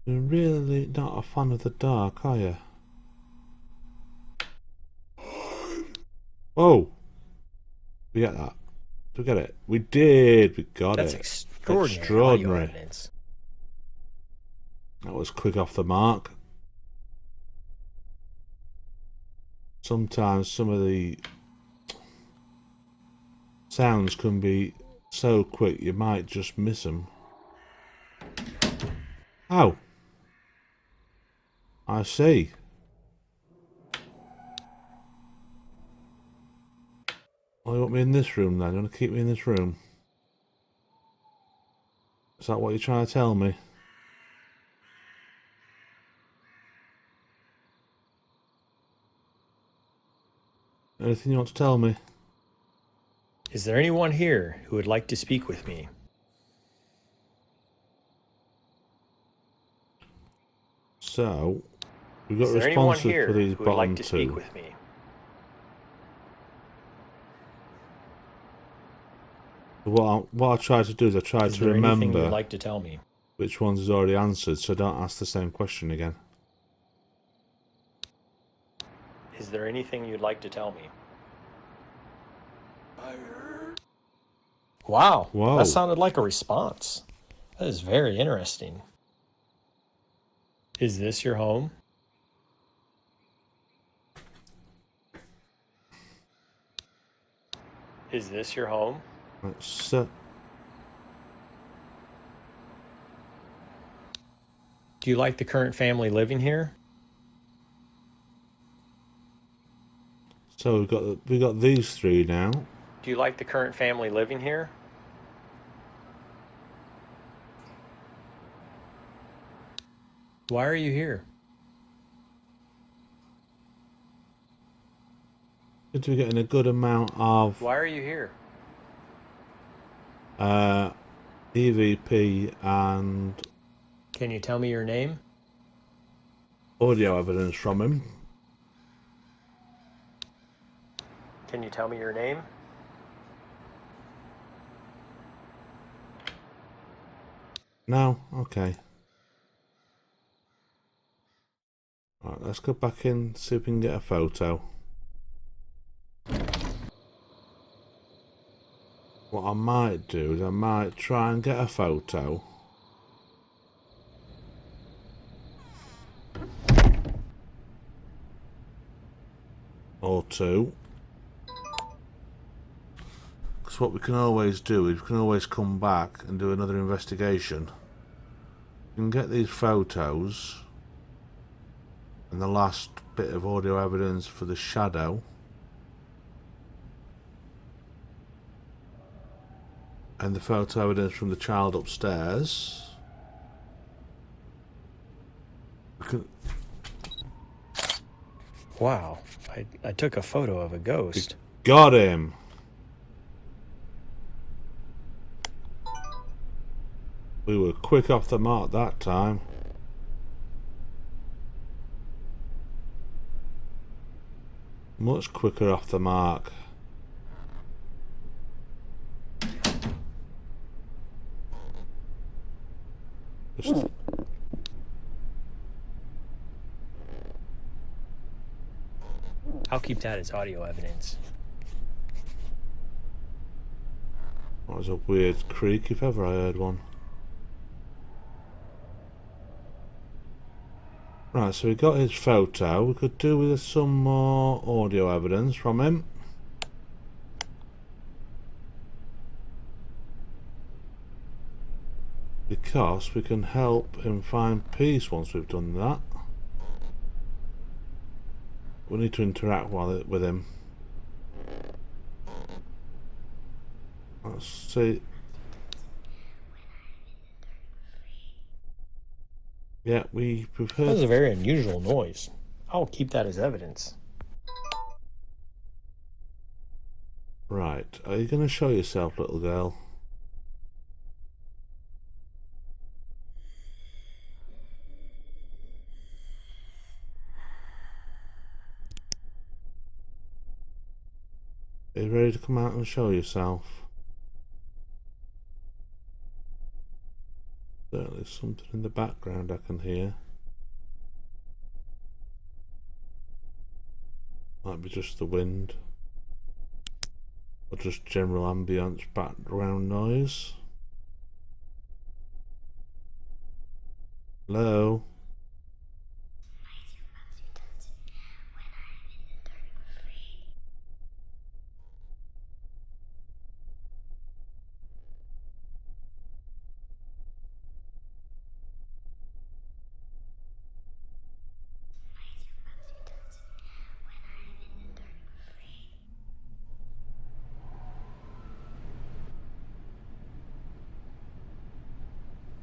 You're really not a fan of the dark, are you? Oh! We get that. Did we get it? We did! We got That's it. extraordinary audio Extraordinary. evidence. That was quick off the mark. Sometimes some of the sounds can be so quick you might just miss them. Oh! I see. Well, you want me in this room then? You want to keep me in this room? Is that what you're trying to tell me? Anything you want to tell me? Is there anyone here who would like to speak with me? So, we've got Is there anyone responses for here these who would like bottom to speak 2. with me? What I try to do is I try Is to there anything you'd remember like to tell me? which ones is already answered, so don't ask the same question again. Is there anything you'd like to tell me? Wow, Whoa. that sounded like a response. That is very interesting. Is this your home? Is this your home? So Do you like the current family living here? we got these 3 now. Do you like the current family living here? Why are you here? Seem to be getting a good amount of Why are you here? EVP and Can you tell me your name? audio evidence from him. Can you tell me your name? No? Okay. Right, let's go back in, see if we can get a photo. What I might do is I might try and get a photo. or two. Because what we can always do is we can always come back and do another investigation. We can get these photos and the last bit of audio evidence for the shadow. And the photo evidence from the child upstairs. We can... Wow, I took a photo of a ghost. Got him! We were quick off the mark that time. Much quicker off the mark. Just... I'll keep that as audio evidence. That was a weird creak if ever I heard one. Right, so we got his photo. We could do with some more audio evidence from him. Because we can help him find peace once we've done that. We need to interact with him. Let's see. Yeah, we've That heard... was a very unusual noise. I'll keep that as evidence. Right, are you going to show yourself, little girl? Are you ready to come out and show yourself? There's something in the background I can hear. Might be just the wind. Or just general ambience background noise. Hello?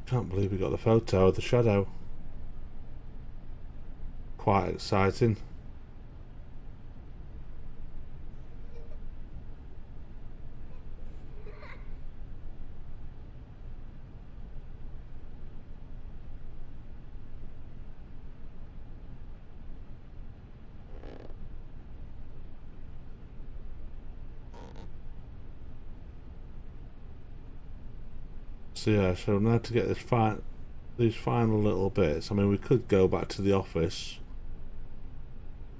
Can't believe we got the photo of the shadow. Quite exciting. So yeah, so now to get these final little bits, I mean we could go back to the office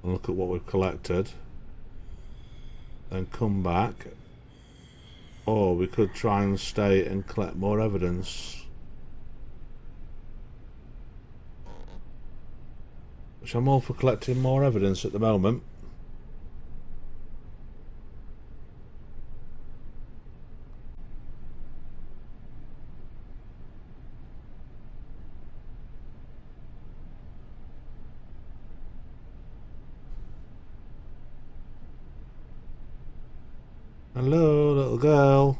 and look at what we've collected and come back, or we could try and stay and collect more evidence, which I'm all for collecting more evidence at the moment. Hello, little girl.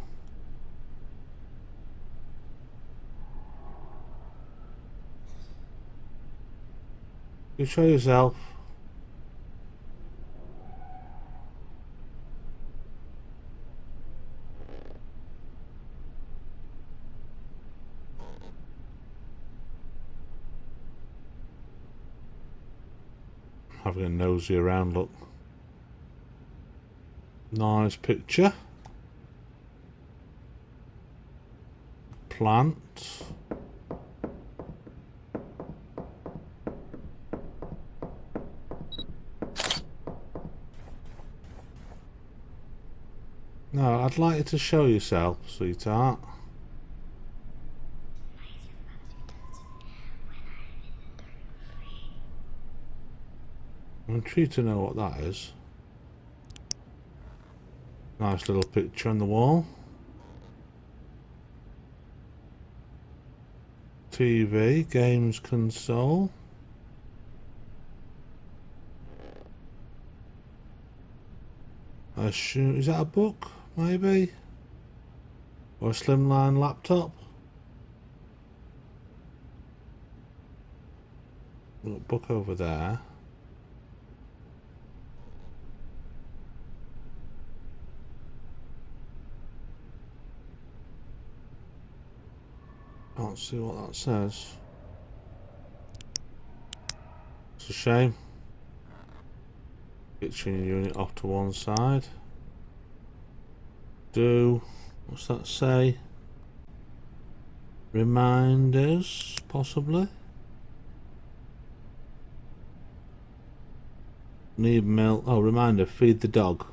You show yourself. Having a nosy around, look. Nice picture. Plant. No, I'd like you to show yourself, sweetheart. I'm intrigued to know what that is. Nice little picture on the wall. TV, games console. I assume, is that a book, maybe? Or a slimline laptop? Got a book over there. Can't see what that says. It's a shame. Kitchen unit off to one side. What's that say? Reminders, possibly? Need milk. Oh, reminder, feed the dog.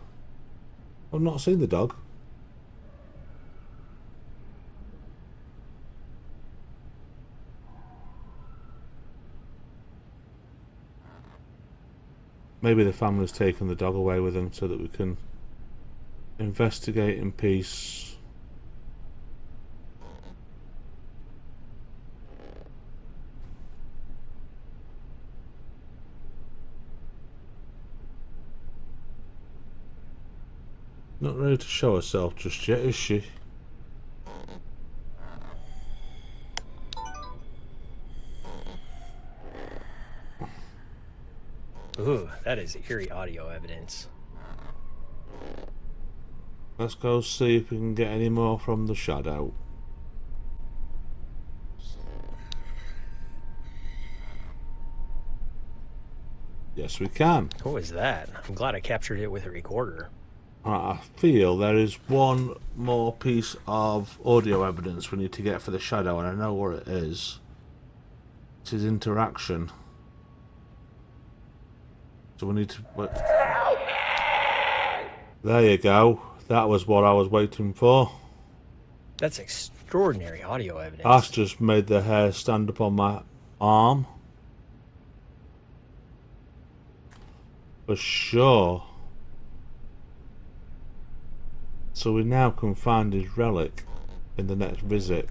I've not seen the dog. Maybe the family's taken the dog away with them so that we can investigate in peace. Not ready to show herself just yet, is she? Ooh, that is eerie audio evidence. Let's go see if we can get any more from the shadow. Yes, we can. What was that? I'm glad I captured it with a recorder. I feel there is one more piece of audio evidence we need to get for the shadow, and I know what it is. It is interaction. So we need to... There you go. That was what I was waiting for. That's extraordinary audio evidence. That's just made the hair stand up on my arm. For sure. So we now can find his relic in the next visit.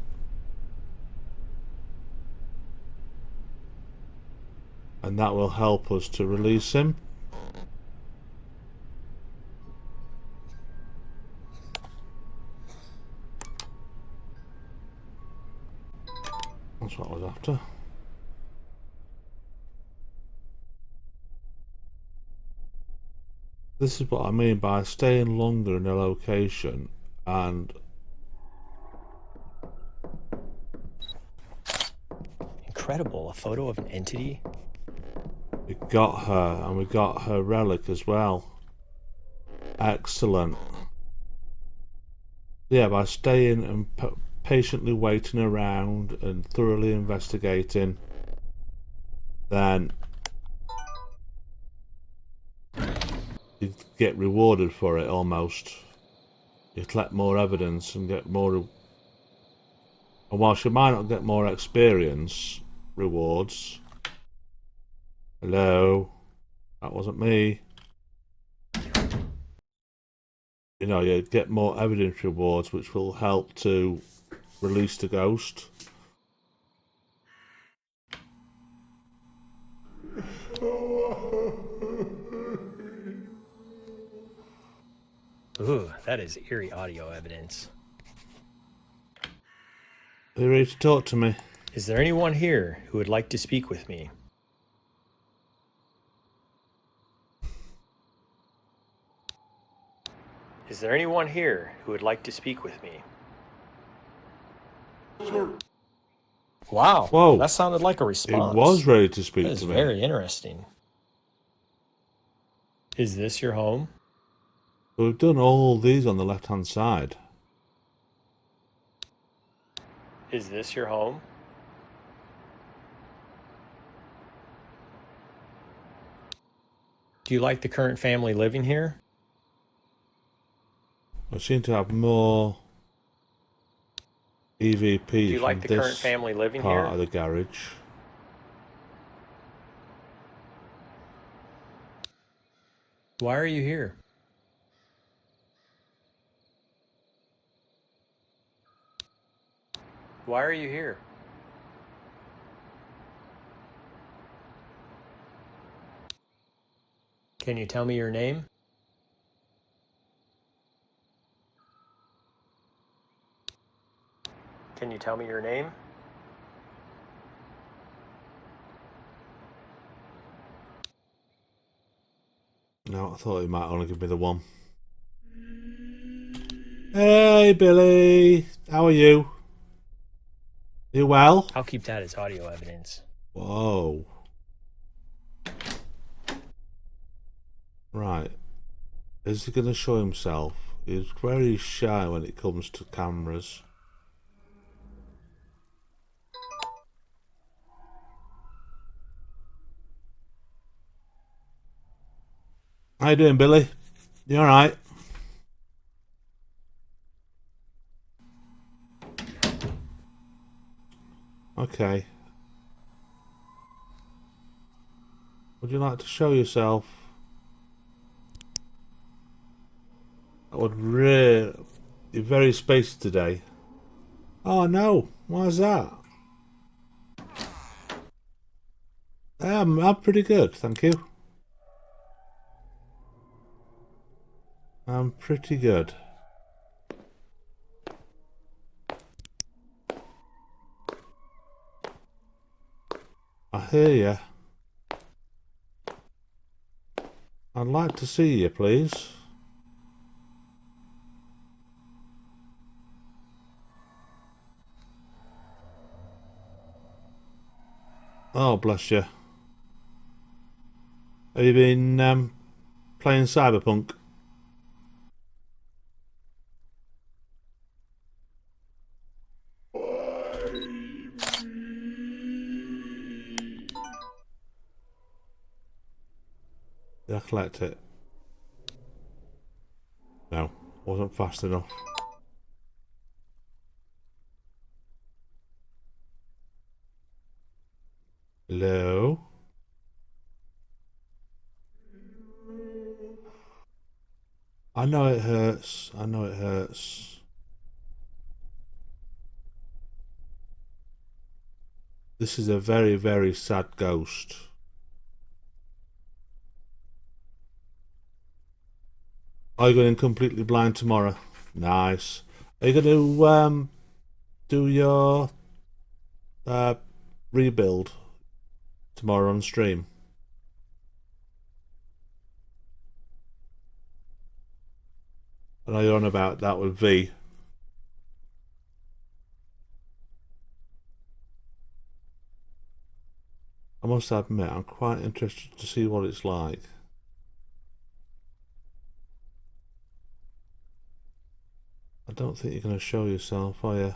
And that will help us to release him. That's what I was after. This is what I mean by staying longer in a location and... Incredible, a photo of an entity? We got her, and we got her relic as well. Excellent. Yeah, by staying and patiently waiting around and thoroughly investigating, then you get rewarded for it almost. You collect more evidence and get more... And whilst you might not get more experience rewards... Hello? That wasn't me. You know, you get more evidence rewards which will help to release the ghost. Ooh, that is eerie audio evidence. Are you ready to talk to me? Is there anyone here who would like to speak with me? Is there anyone here who would like to speak with me? Wow, Whoa. that sounded like a He response. was ready to speak That is to me. very interesting. Is this your home? We've done all these on the left hand side. Is this your home? Do you like the current family living here? I seem to have more EVPs Do you from like the this current family living part here? of the garage. Why are you here? Why are you here? Can you tell me your name? Can you tell me your name? No, I thought he might only give me the one. Hey, Billy. How are you? You well? I'll keep that as audio evidence. Whoa. Right. Is he going to show himself? He's very shy when it comes to cameras. How you doing, Billy? You alright? Okay. Would you like to show yourself? I would really... You're very spacey today. Oh no, why's that? I'm pretty good, thank you. I'm pretty good. I hear you. I'd like to see you, please. Oh, bless you. Have you been playing Cyberpunk? Did I collect it? No, wasn't fast enough. Hello? I know it hurts. I know it hurts. This is a very, very sad ghost. Are you going completely blind tomorrow? Nice. Are you going to do your uh, rebuild tomorrow on stream? I know you're on about that with V. I must admit, I'm quite interested to see what it's like. I don't think you're going to show yourself, are you?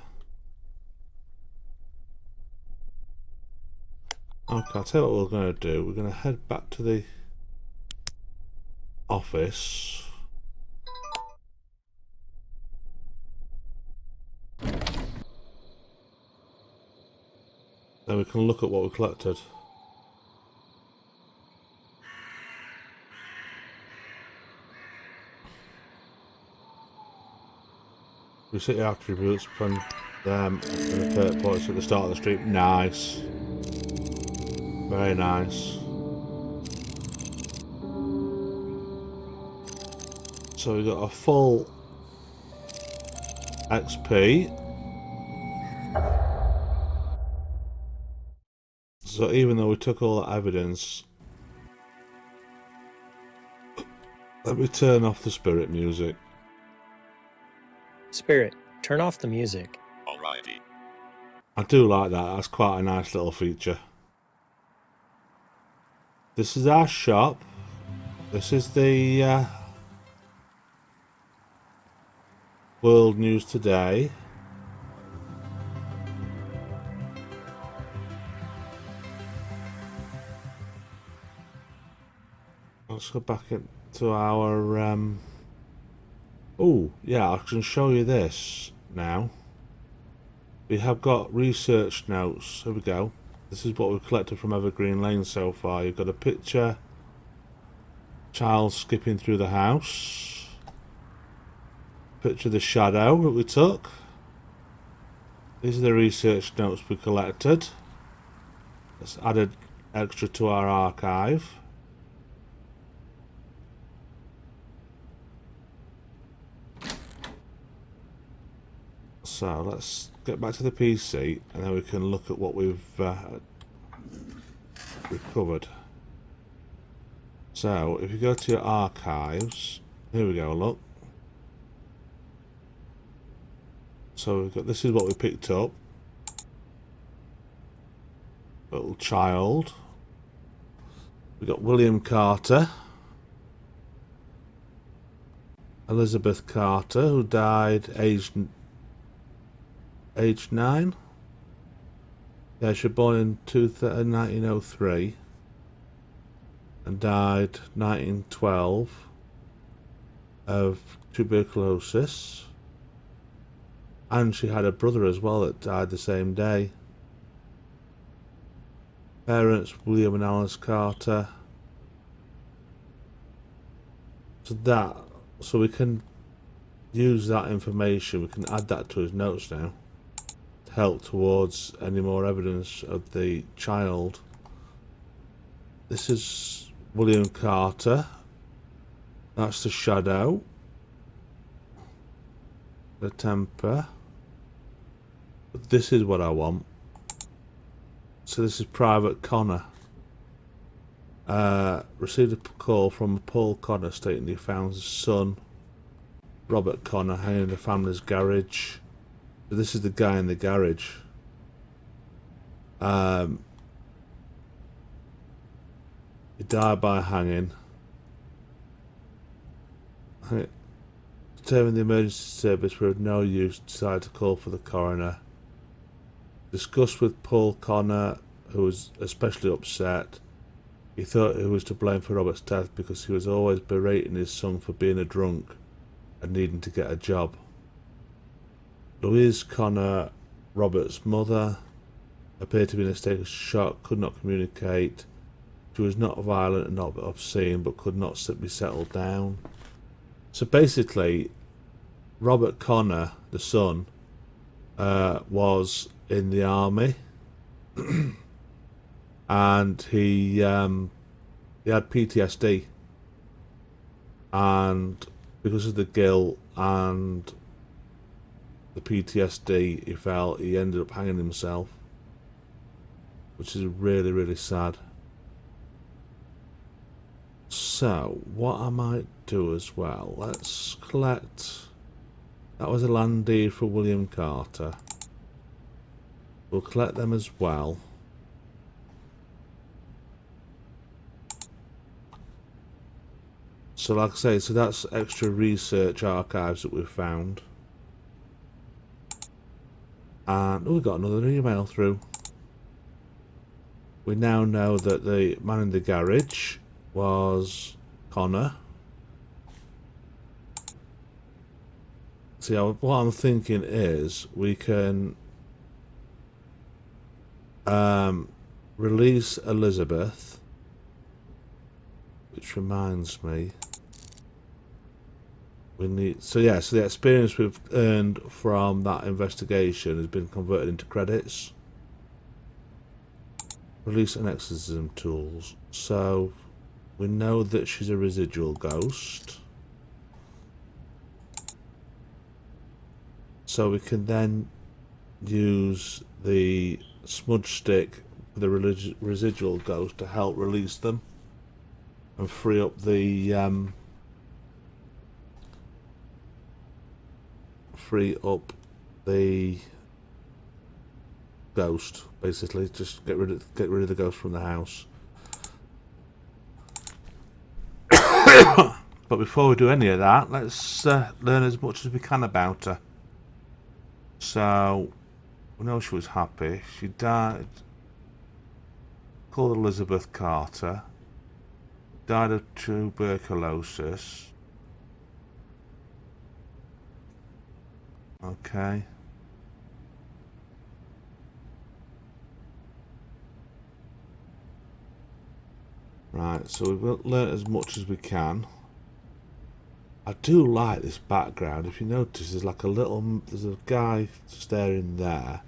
Okay, I'll tell you what we're going to do. We're going to head back to the office. Then we can look at what we collected. Reset your attributes from them and the third points at the start of the stream. Nice. Very nice. So we got a full XP. So even though we took all that evidence, let me turn off the spirit music. Spirit, turn off the music. Alrighty. I do like that. That's quite a nice little feature. This is our shop. This is the World News Today. Let's go back into our... Oh, yeah, I can show you this now. We have got research notes. Here we go. This is what we've collected from Evergreen Lane so far. You've got a picture. Child skipping through the house. Picture of the shadow that we took. These are the research notes we collected. Let's add an extra to our archive. So let's get back to the PC and then we can look at what we've recovered. So if you go to your archives, here we go, look. So we've got, this is what we picked up. Little child. We've got William Carter. Elizabeth Carter, who died aged 9. Yeah, she was born in 1903 and died 1912 of tuberculosis. And she had a brother as well that died the same day. Parents, William and Alice Carter. So we can use that information, we can add that to his notes now to help towards any more evidence of the child. This is William Carter. That's the shadow. The temper. But this is what I want. So this is Private Connor. Received a call from Paul Connor stating he found his son Robert Connor hanging in the family's garage. So this is the guy in the garage. He died by hanging. Determined the emergency service were of no use, decided to call for the coroner. Discussed with Paul Connor, who was especially upset. He thought he was to blame for Robert's death because he was always berating his son for being a drunk and needing to get a job. Louise Connor, Robert's mother, appeared to be in a state of shock, could not communicate. She was not violent and not obscene, but could not be settled down. So basically, Robert Connor, the son, was in the army. And he had PTSD, and because of the guilt and the PTSD he felt, he ended up hanging himself, which is really, really sad. So what I might do as well, let's collect, that was a land deed for William Carter, we'll collect them as well. So like I say, so that's extra research archives that we've found. And we got another email through. We now know that the man in the garage was Connor. See, what I'm thinking is we can release Elizabeth, which reminds me, we need, so yeah, so the experience we've earned from that investigation has been converted into credits. Release and exorcism tools. So we know that she's a residual ghost. So we can then use the smudge stick for the residual ghost to help release them and free up the ghost, basically. Just get rid of the ghost from the house. But before we do any of that, let's learn as much as we can about her. So we know she was happy. She died, called Elizabeth Carter, died of tuberculosis. Okay. Right, so we've learnt as much as we can. I do like this background. If you notice, there's like there's a guy staring there,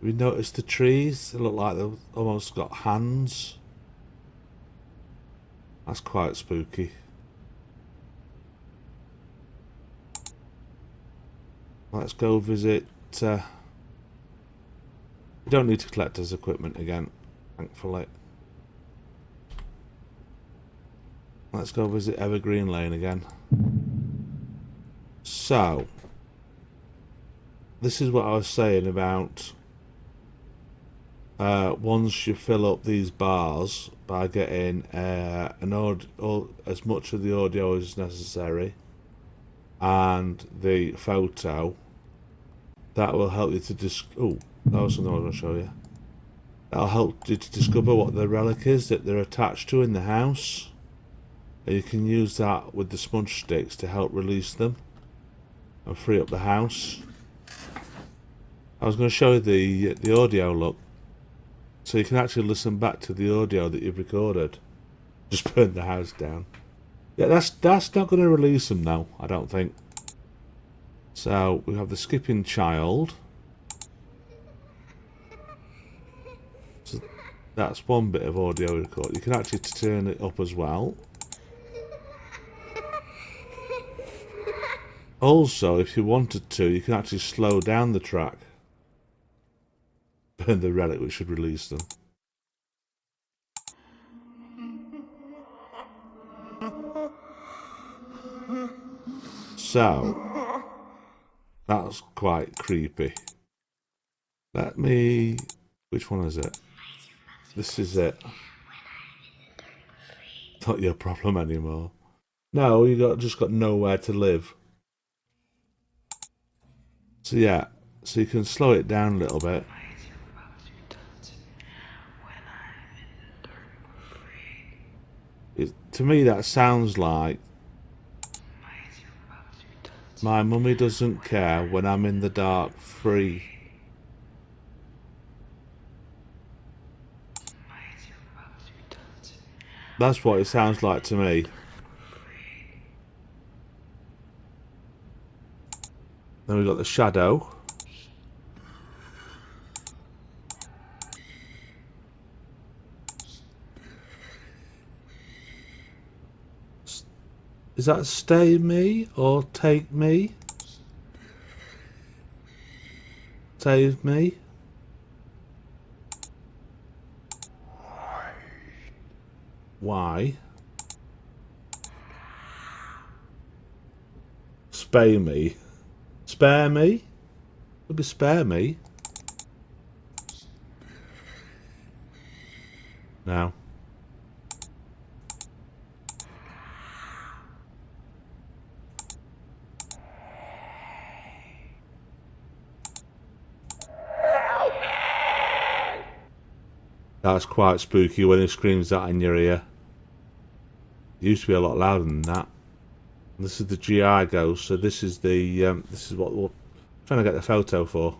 We noticed the trees. They look like they've almost got hands. That's quite spooky. Let's go visit. We don't need to collect his equipment again, thankfully. Let's go visit Evergreen Lane again. So, this is what I was saying about once you fill up these bars by getting as much of the audio as necessary and the photo, that will help you to that was something I was going to show you. That'll help you to discover what the relic is that they're attached to in the house. And you can use that with the smudge sticks to help release them and free up the house. I was going to show you the audio, look. So you can actually listen back to the audio that you've recorded. Just burn the house down. Yeah, that's not going to release them now, I don't think. So we have the skipping child. So that's one bit of audio record. You can actually turn it up as well. Also, if you wanted to, you can actually slow down the track. Burn the relic, which should release them. So, that's quite creepy. Let me... Which one is it? This is it. Not your problem anymore. No, just got nowhere to live. So yeah, so you can slow it down a little bit. To me that sounds like my mummy doesn't care when I'm in the dark free. That's what it sounds like to me. Then we've got the shadow. Is that stay me or take me? Save me? Why? Spay me? Spare me? Would be spare me. No. That's quite spooky when he screams that in your ear. It used to be a lot louder than that. This is the GI ghost, so this is this is what we're trying to get the photo for.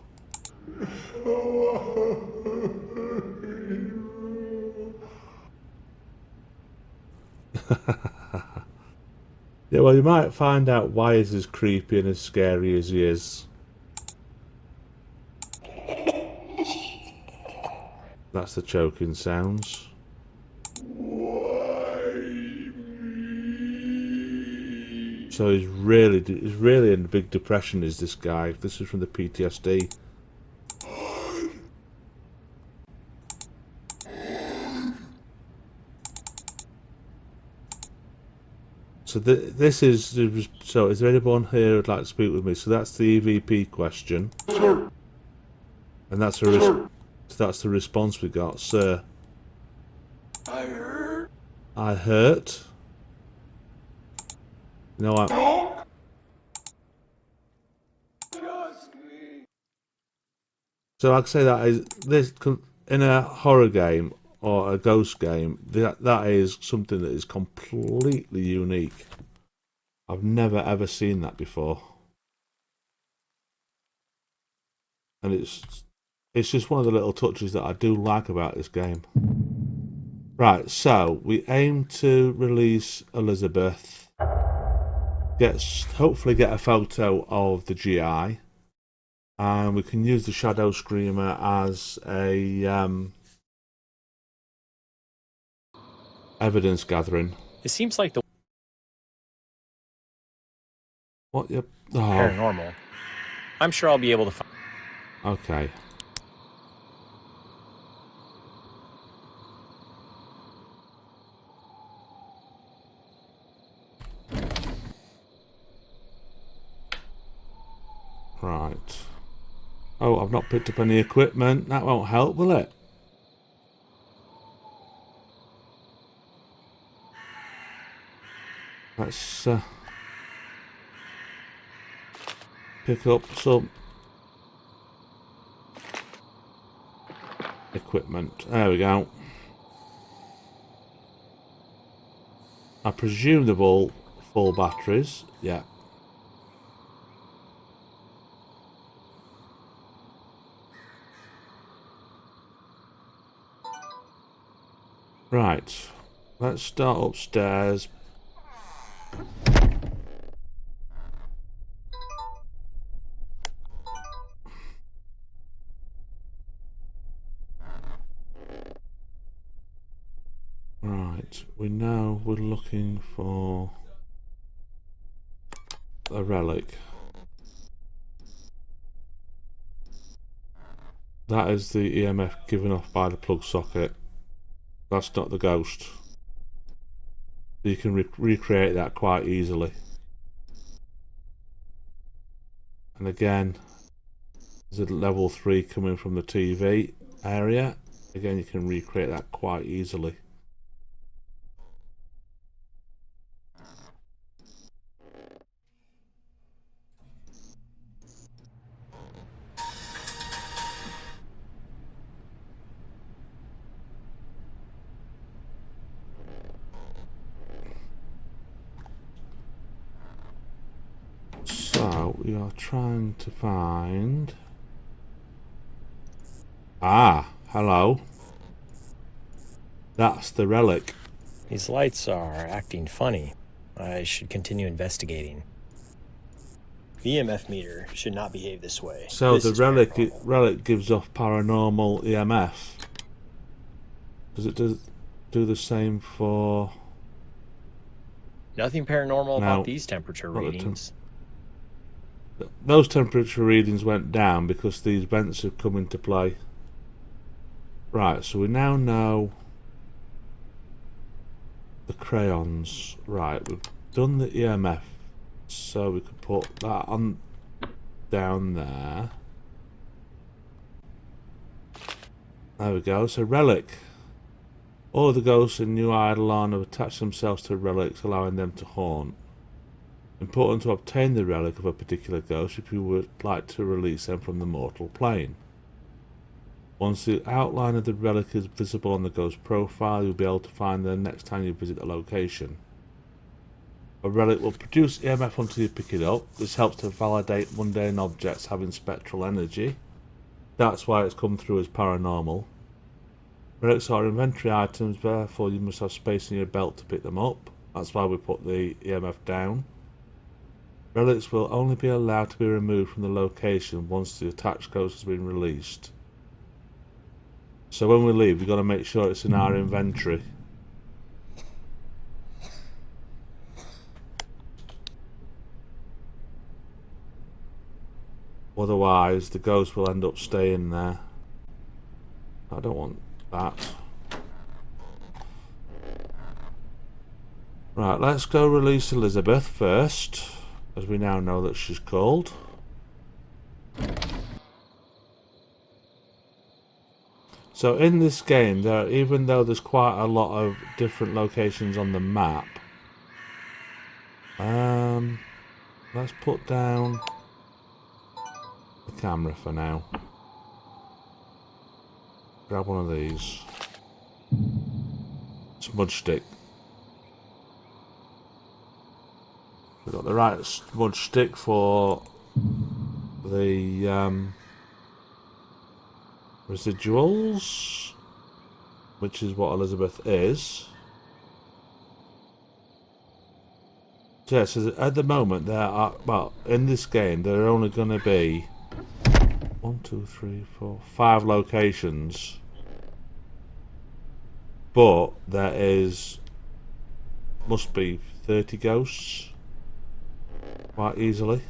Yeah, well, you might find out why he's as creepy and as scary as he is. That's the choking sounds. So he's really in a big depression, is this guy. This is from the PTSD. So this is... So is there anyone here who'd like to speak with me? So that's the EVP question. And that's that's the response we got. Sir. I hurt. I hurt. No, So I'd say that is this in a horror game or a ghost game. That is something that is completely unique. I've never ever seen that before, and it's just one of the little touches that I do like about this game. Right, so we aim to release Elizabeth. Hopefully get a photo of the GI. And we can use the Shadow Screamer as a evidence gathering. It seems like the What? Yep. Oh, paranormal. I'm sure I'll be able to find. okay. Right. Oh, I've not picked up any equipment. That won't help, will it? Let's pick up some equipment. There we go. I presume they're all full batteries. Yeah. Right. Let's start upstairs. Right. We know we're looking for a relic. That is the EMF given off by the plug socket. That's not the ghost. You can recreate that quite easily. And again, there's a level 3 coming from the TV area. Again, you can recreate that quite easily. So, we are trying to find... Ah, hello. That's the relic. These lights are acting funny. I should continue investigating. The EMF meter should not behave this way. So This the is relic paranormal. relic gives off paranormal EMF. Does it do the same for... Nothing paranormal No, about these temperature not the readings. Those temperature readings went down because these vents have come into play. Right, so we now know the crayons. Right, we've done the EMF, so we could put that on down there. There we go. So relic. All of the ghosts in New Eidolon have attached themselves to relics, allowing them to haunt. Important to obtain the relic of a particular ghost if you would like to release them from the mortal plane. Once the outline of the relic is visible on the ghost profile, you'll be able to find them next time you visit the location. A relic will produce EMF until you pick it up. This helps to validate mundane objects having spectral energy. That's why it's come through as paranormal. Relics are inventory items, therefore you must have space in your belt to pick them up. That's why we put the EMF down. Relics will only be allowed to be removed from the location once the attached ghost has been released. So when we leave, we've got to make sure it's in our inventory. Otherwise, the ghost will end up staying there. I don't want that. Right, let's go release Elizabeth first, as we now know that she's called. So in this game, even though there's quite a lot of different locations on the map, let's put down the camera for now. Grab one of these. Smudge stick. We've got the right smudge stick for the residuals, which is what Elizabeth is. So yeah, so at the moment there are, well, in this game there are only going to be 1, 2, 3, 4, 5 locations. But there must be 30 ghosts quite easily.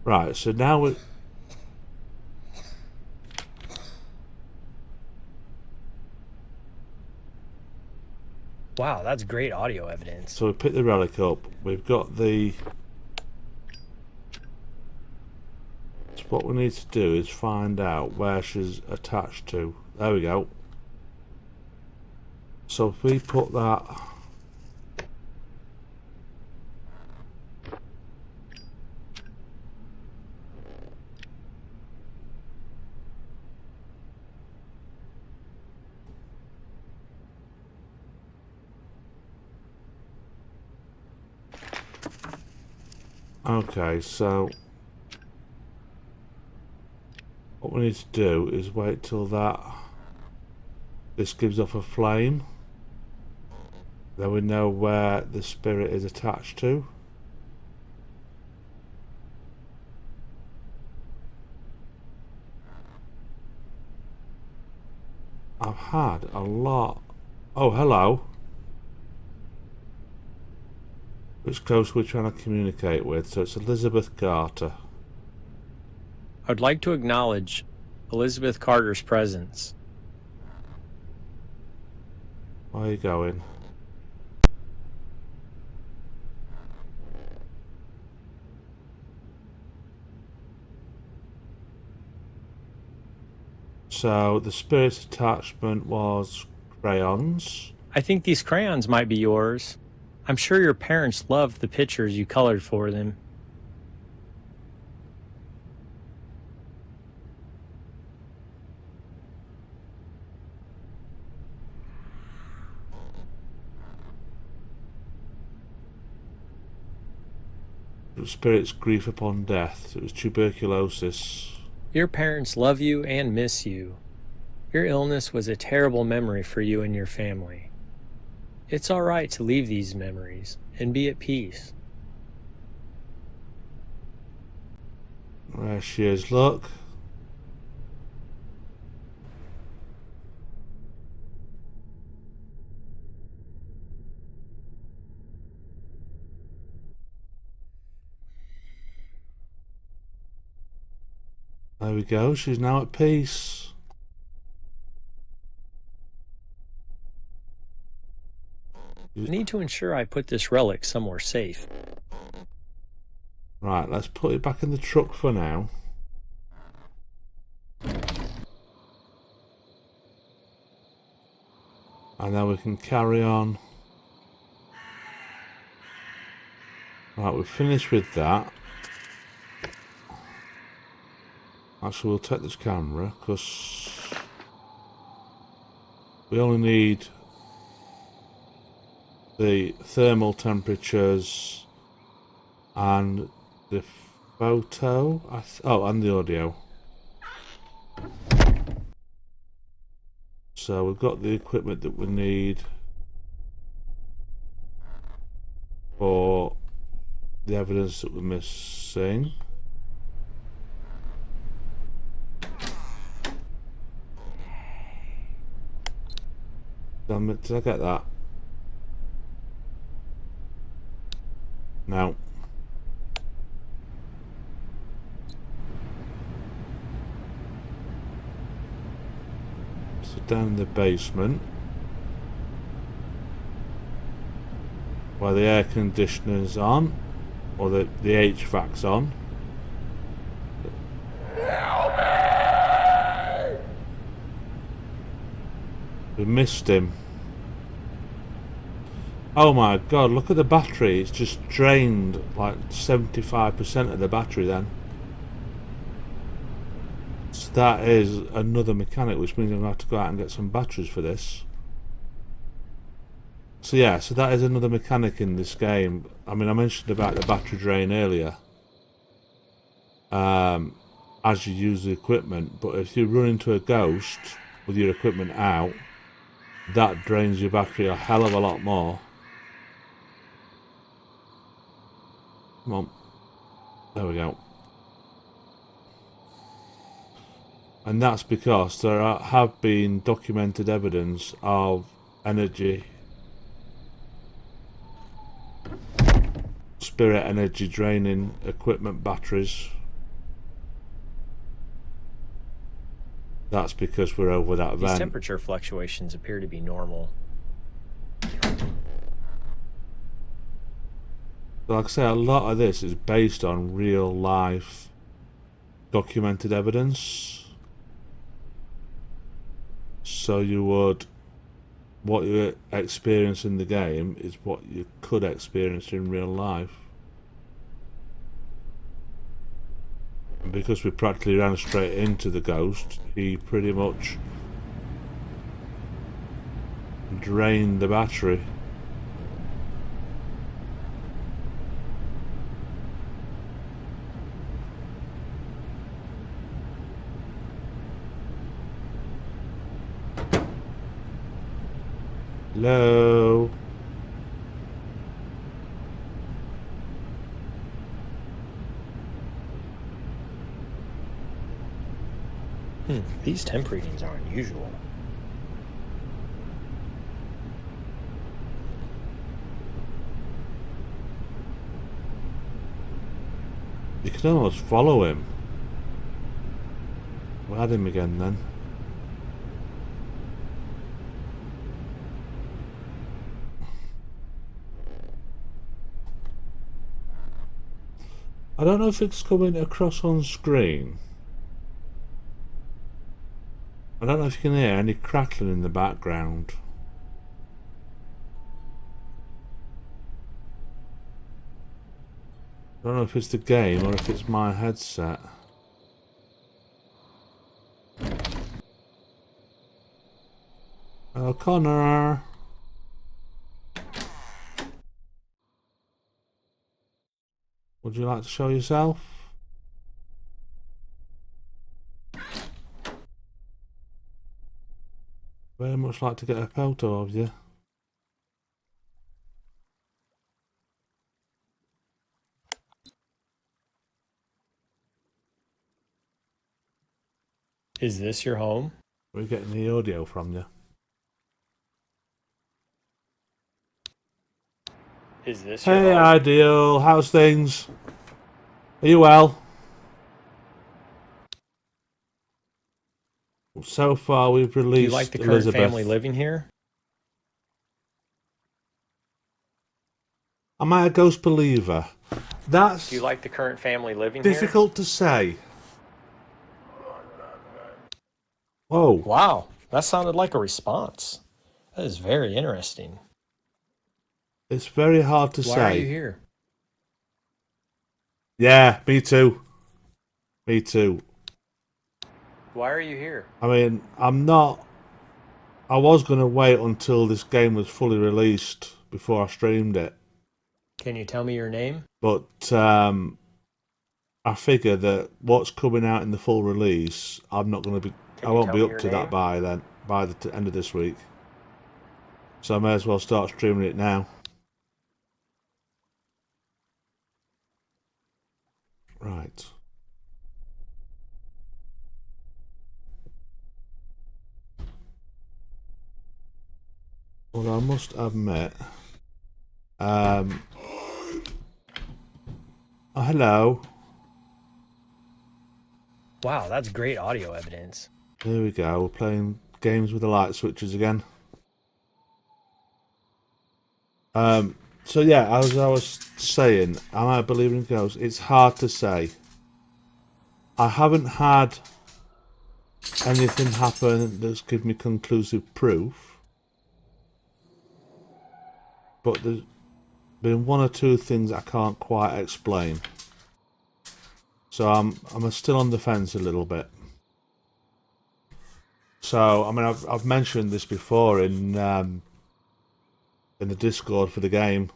Right, so now we... Wow, that's great audio evidence. So we pick the relic up. We've got the... So what we need to do is find out where she's attached to. There we go. So if we put that... Okay, so what we need to do is wait till this gives off a flame. Then we know where the spirit is attached to. I've had a lot... Oh, hello. Which ghost we're trying to communicate with? So it's Elizabeth Carter. I would like to acknowledge Elizabeth Carter's presence. Where are you going? So the spirit's attachment was crayons. I think these crayons might be yours. I'm sure your parents loved the pictures you colored for them. The spirit's grief upon death. It was tuberculosis. Your parents love you and miss you. Your illness was a terrible memory for you and your family. It's all right to leave these memories and be at peace. There she is, look. There we go, she's now at peace. I need to ensure I put this relic somewhere safe. Right, let's put it back in the truck for now. And then we can carry on. Right, we've finished with that. Actually, we'll take this camera, because we only need the thermal temperatures and the photo. And the audio. So we've got the equipment that we need for the evidence that we're missing. Damn it, did I get that? No. So down in the basement, where the air conditioner's on, or the HVAC's on. We missed him. Oh my god, look at the battery. It's just drained like 75% of the battery then. So that is another mechanic, which means I'm going to have to go out and get some batteries for this. So yeah, so that is another mechanic in this game. I mean, I mentioned about the battery drain earlier. As you use the equipment, but if you run into a ghost with your equipment out, that drains your battery a hell of a lot more. Come on. There we go. And that's because have been documented evidence of energy, spirit energy draining equipment batteries. That's because we're over that These vent. temperature fluctuations appear to be normal. So like I say, a lot of this is based on real life documented evidence. So what you experience in the game is what you could experience in real life. And because we practically ran straight into the ghost, he pretty much drained the battery. Hello? These temp readings are unusual. You can almost follow him. We'll add him again then. I don't know if it's coming across on screen. I don't know if you can hear any crackling in the background. I don't know if it's the game or if it's my headset. Oh, Connor! Would you like to show yourself? Very much like to get a photo of you. Is this your home? We're getting the audio from you. Is this your Hey, home? Ideal. How's things? Are you well? So far, we've Do you released like the current Elizabeth. family living here? Am I a ghost believer? That's Do you like the current family living here? difficult to say. Whoa. Wow, that sounded like a response. That is very interesting. It's very hard to Why are you say. here? Yeah, me too. Me too. Why are you here? I mean, I was going to wait until this game was fully released before I streamed it. Can you tell me your name? But I figure that what's coming out in the full release, I'm not going to be. Can I you won't tell be me up your to that name? by the end of this week. So I may as well start streaming it now. Right. Well, I must admit. Oh, hello. Wow, that's great audio evidence. Here we go. We're playing games with the light switches again. So yeah, as I was saying, am I a believer in ghosts? It's hard to say. I haven't had anything happen that's given me conclusive proof, but there's been one or two things I can't quite explain. So I'm still on the fence a little bit. So I mean I've mentioned this before in the Discord for the game,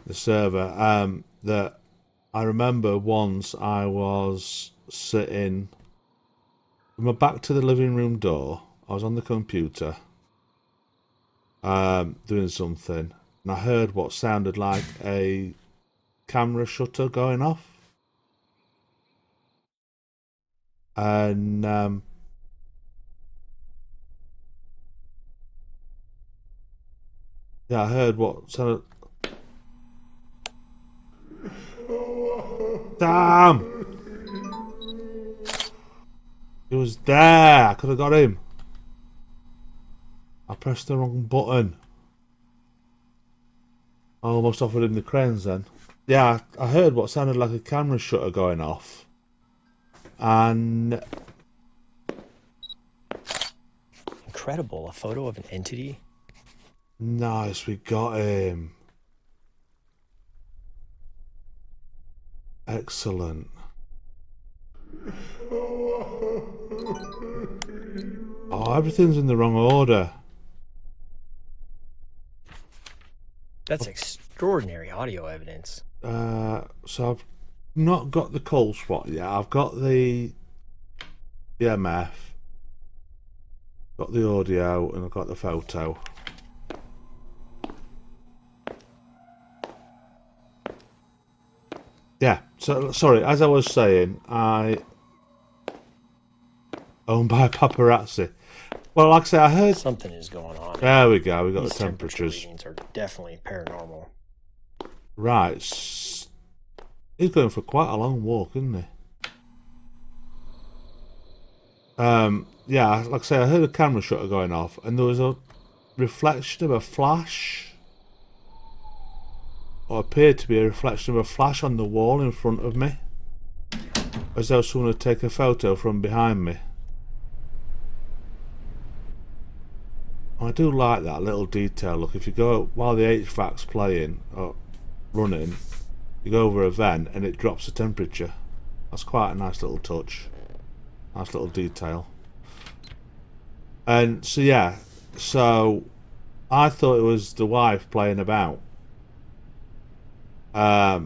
the server, that I remember once I was sitting with my back to the living room door. I was on the computer doing something, and I heard what sounded like a camera shutter going off. And yeah, I heard what sounded. Damn! He was there. I could have got him. I pressed the wrong button. I almost offered him the cranes then. Yeah, I heard what sounded like a camera shutter going off. And Incredible. A photo of an entity? nice, we got him. Excellent. Oh, everything's in the wrong order. That's extraordinary audio evidence. So I've not got the cold spot yet. I've got the EMF, got the audio, and I've got the photo. Yeah, so sorry, as I was saying, I owned by paparazzi. Well, like I say, I heard Something is going on. there we go, we got These the temperature temperatures. readings are definitely paranormal. Right. He's going for quite a long walk, isn't he? Yeah, like I say, I heard a camera shutter going off, and there was a reflection of a flash, or appeared to be a reflection of a flash on the wall in front of me, as though someone had taken a photo from behind me. I do like that little detail. Look, if you go while the HVAC's playing or running, you go over a vent and it drops the temperature. That's quite a nice little touch. Nice little detail. And so yeah, so I thought it was the wife playing about. But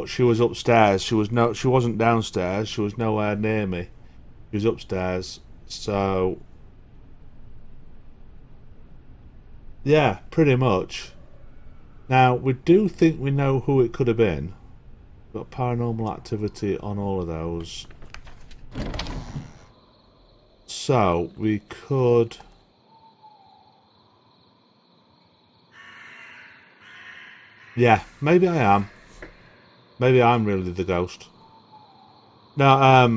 she was upstairs. She wasn't downstairs. She was nowhere near me. She was upstairs. So yeah, pretty much. Now we do think we know who it could have been. Got paranormal activity on all of those. So we could. Yeah, maybe I am. Maybe I'm really the ghost. Now,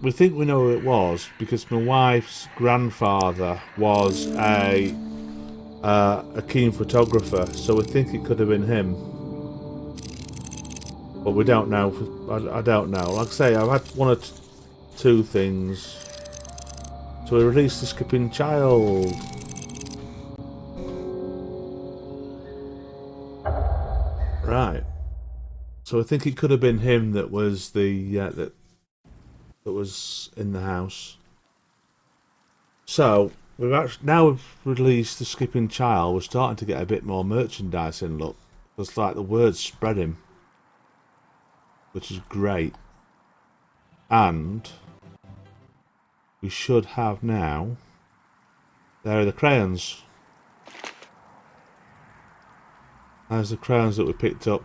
we think we know who it was because my wife's grandfather was a keen photographer, so we think it could have been him. But we don't know. I don't know. Like I say, I've had one or two things. So we released the skipping child. Right. So I think it could have been him that was the that was in the house. So we've released the skipping child. We're starting to get a bit more merchandise in. Look, it's like the word's spreading, which is great. And we should have now. There are the crayons. There's the crayons that we picked up.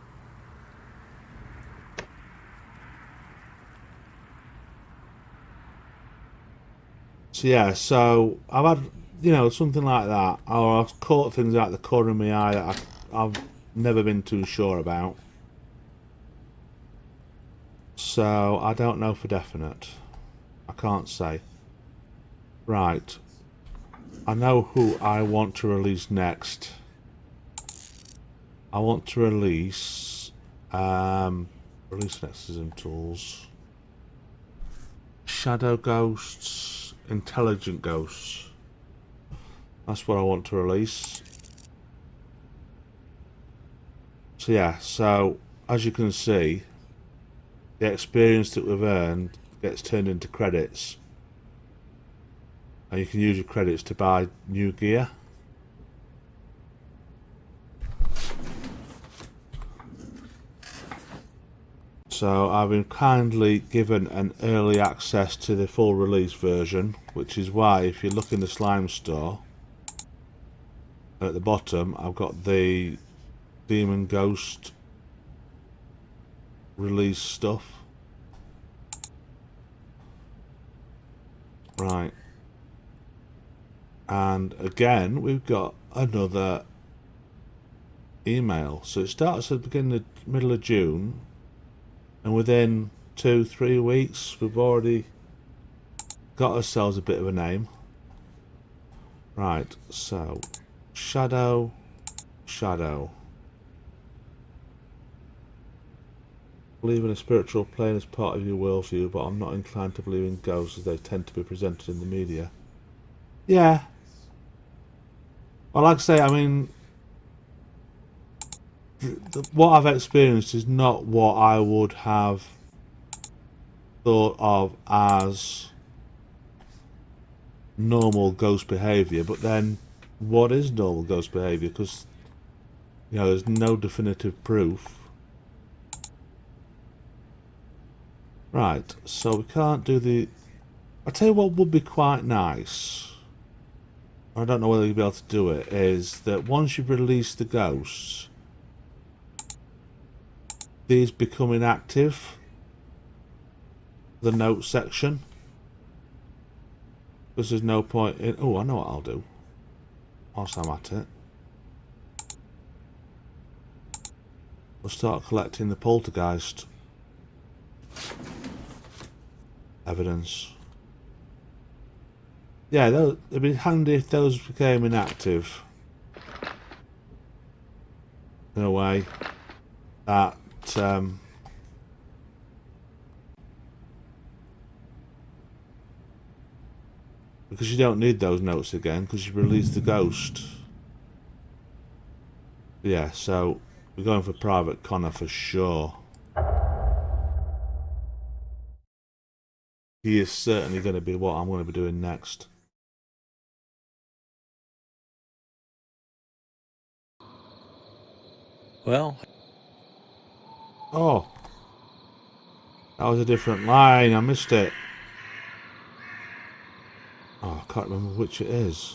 So yeah, so I've had, something like that, or I've caught things out the corner of my eye that I've never been too sure about. So I don't know for definite. I can't say. Right. I know who I want to release next. I want to release exorcism tools. Shadow ghosts, intelligent ghosts. That's what I want to release. So yeah, so as you can see, the experience that we've earned gets turned into credits. And you can use your credits to buy new gear. So I've been kindly given an early access to the full release version, which is why if you look in the slime store, at the bottom I've got the demon ghost release stuff. Right. And again, we've got another email. So it starts at the beginning of middle of June, and within 2-3 weeks we've already got ourselves a bit of a name. Right, so shadow. Believe in a spiritual plane as part of your worldview, but I'm not inclined to believe in ghosts as they tend to be presented in the media. Yeah. Well, like I say, I mean, what I've experienced is not what I would have thought of as normal ghost behaviour. But then, what is normal ghost behaviour? Because, you know, there's no definitive proof. Right, so we can't do the... I'll tell you what would be quite nice. I don't know whether you'll be able to do it. Is that once you've released the ghosts, these become inactive. The note section. Because there's no point in... Oh, I know what I'll do. Whilst I'm at it. We'll start collecting the poltergeist evidence. Yeah, it'd be handy if those became inactive. In a way that because you don't need those notes again because you released the ghost. Yeah, so we're going for Private Connor for sure. He is certainly going to be what I'm going to be doing next. Well, Oh, that was a different line. I missed it. Oh, I can't remember which it is.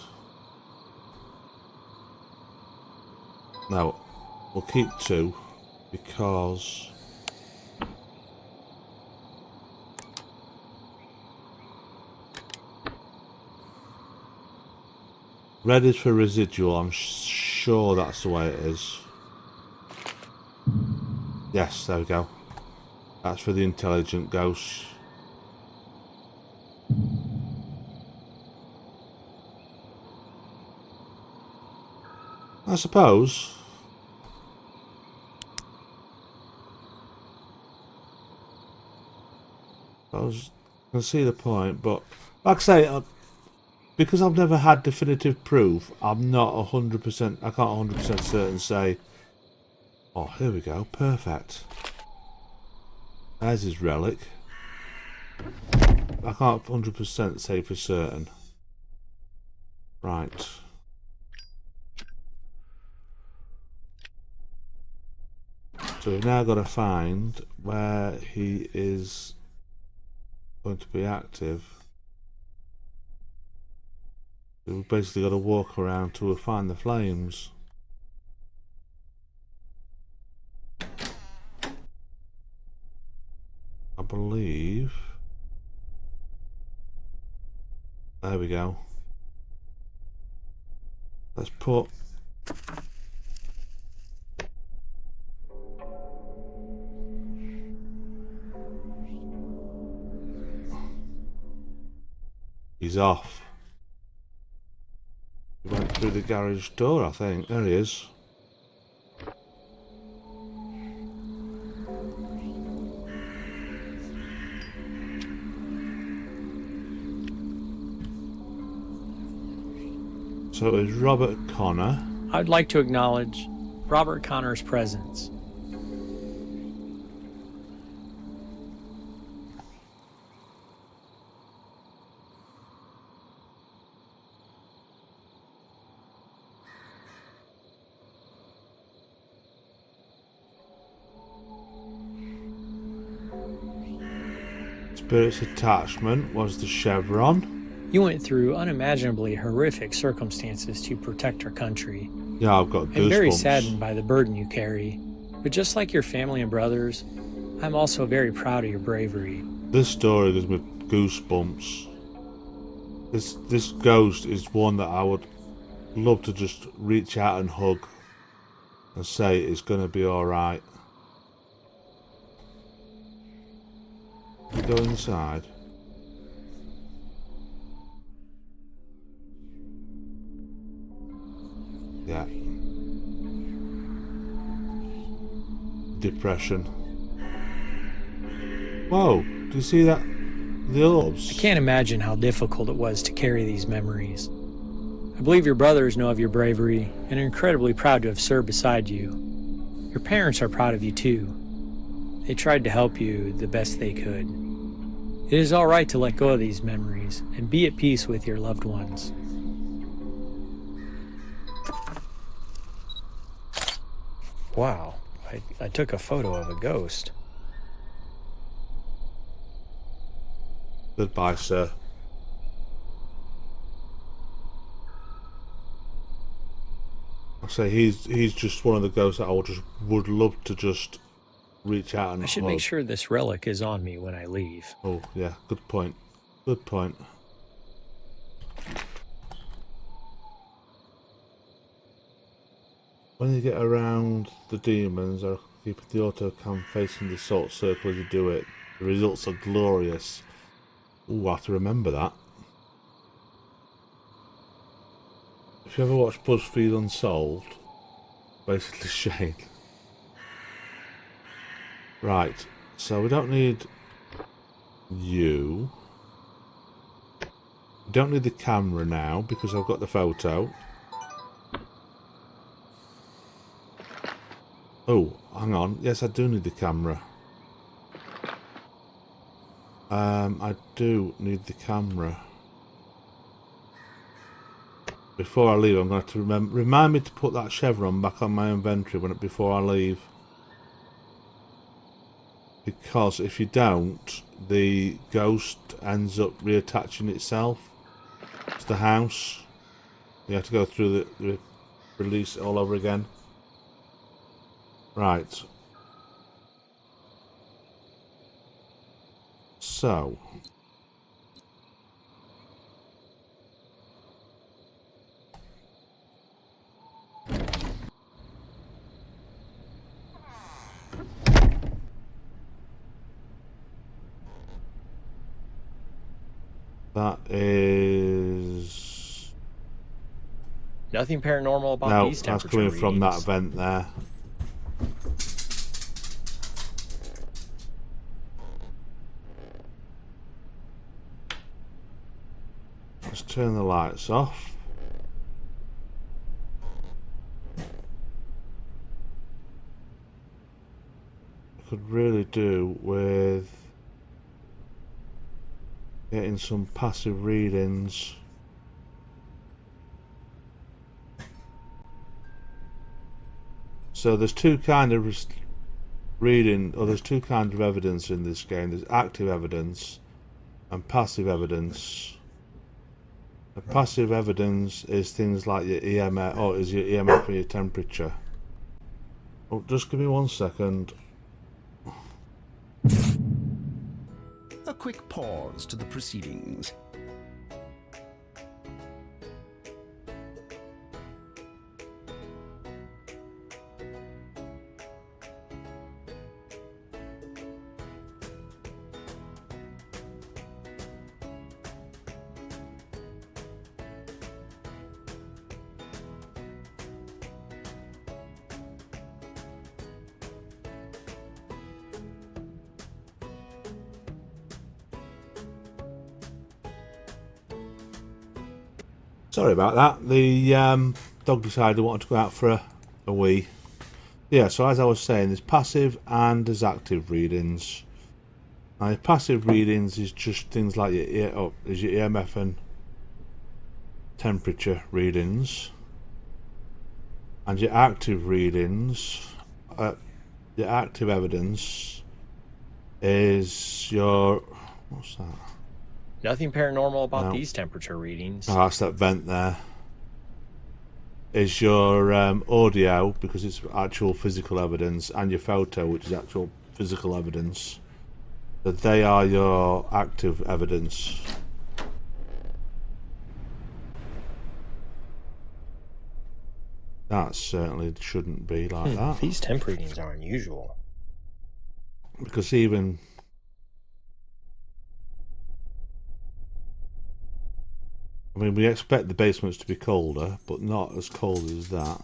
No, we'll keep 2 because red is for residual. I'm sure that's the way it is. Yes, there we go. That's for the intelligent ghosts. I suppose. I can see the point, but like I say, because I've never had definitive proof, I'm not 100%. I can't 100% certain say. Oh, here we go. Perfect. There's his relic. I can't 100% say for certain. Right. So we've now got to find where he is going to be active. We've basically got to walk around till we find the flames. I believe. There we go. Let's put he's off. He went through the garage door, I think. There he is. So it was Robert Connor. I'd like to acknowledge Robert Connor's presence. Spirit's attachment was the chevron. You went through unimaginably horrific circumstances to protect our country. Yeah, I've got goosebumps. I'm very saddened by the burden you carry. But just like your family and brothers, I'm also very proud of your bravery. This story gives me goosebumps. This ghost is one that I would love to just reach out and hug and say it's going to be alright. Go inside. Yeah. Depression. Whoa, do you see that? The orbs. I can't imagine how difficult it was to carry these memories. I believe your brothers know of your bravery and are incredibly proud to have served beside you. Your parents are proud of you too. They tried to help you the best they could. It is all right to let go of these memories and be at peace with your loved ones. Wow, I took a photo of a ghost. Goodbye, sir. I say he's just one of the ghosts that I would love to just reach out and I should hug. make sure this relic is on me when I leave. Oh yeah, good point. Good point. When you get around the demons, or keep the auto cam facing the salt circle as you do it, the results are glorious. Ooh, I have to remember that. If you ever watch BuzzFeed Unsolved, basically Shane. Right, so we don't need you. We don't need the camera now because I've got the photo. Oh, hang on. Yes, I do need the camera. I do need the camera. Before I leave, I'm going to have to remind me to put that chevron back on my inventory before I leave. Because if you don't, the ghost ends up reattaching itself to the house. You have to go through the release all over again. Right. So. That is... Nothing paranormal about these temperature that's coming from that readings. vent there. Let's turn the lights off. I could really do with getting some passive readings. So there's two kind of there's two kinds of evidence in this game. There's active evidence and passive evidence. The passive evidence is things like your EMF, is your EMF and your temperature. Oh, just give me 1 second. A quick pause to the proceedings. Sorry about that. The dog decided he wanted to go out for a wee. Yeah, so as I was saying, there's passive and there's active readings. Now, your passive readings is just things like your EMF and temperature readings. And your active readings, your active evidence is your... What's that? Nothing paranormal about No. these temperature readings. Oh, that's that vent there. Is your audio, because it's actual physical evidence, and your photo, which is actual physical evidence. That they are your active evidence. That certainly shouldn't be like that. These temp readings are unusual. Because even... I mean, we expect the basements to be colder, but not as cold as that.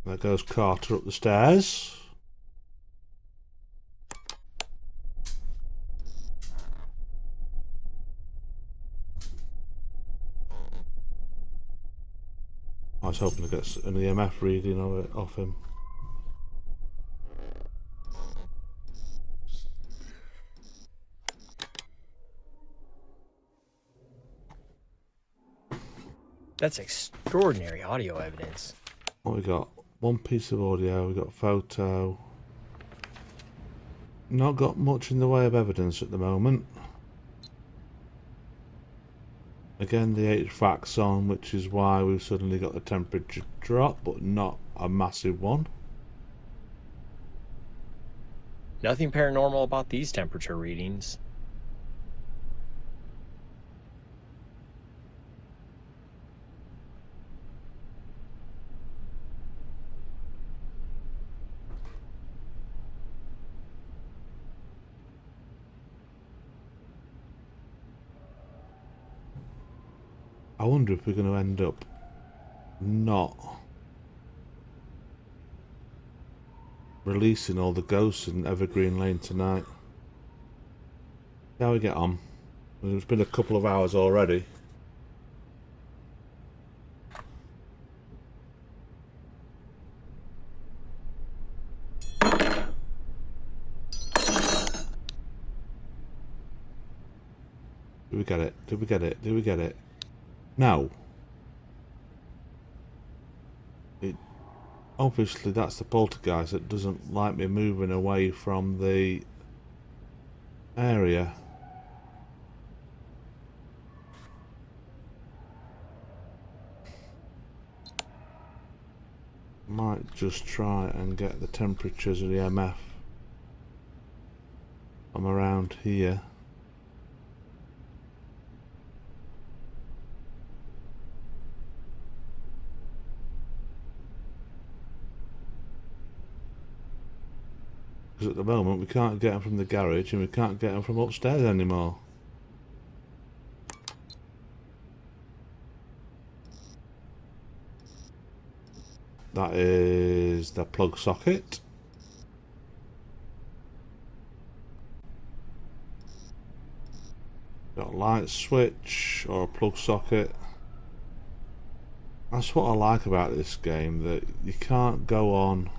There goes Carter up the stairs. I was hoping to get an EMF reading of it off him. That's extraordinary audio evidence. What we got? One piece of audio, we got photo. Not got much in the way of evidence at the moment. Again, the HVAC's on, which is why we've suddenly got the temperature drop, but not a massive one. Nothing paranormal about these temperature readings. I wonder if we're going to end up not releasing all the ghosts in Evergreen Lane tonight. See how we get on. It's been a couple of hours already. Did we get it? Did we get it? Did we get it? No. Obviously that's the poltergeist that doesn't like me moving away from the area. Might just try and get the temperatures of the EMF from around here. Because at the moment we can't get them from the garage and we can't get them from upstairs anymore. That is the plug socket. Got a light switch or a plug socket. That's what I like about this game, that you can't go on,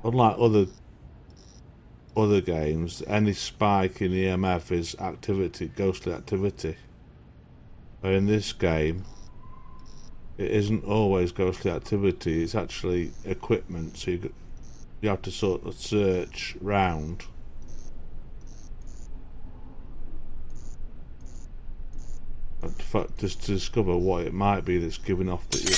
unlike other games, any spike in EMF is activity, ghostly activity. But in this game, it isn't always ghostly activity, it's actually equipment, so you have to sort of search round. Just to discover what it might be that's giving off that you...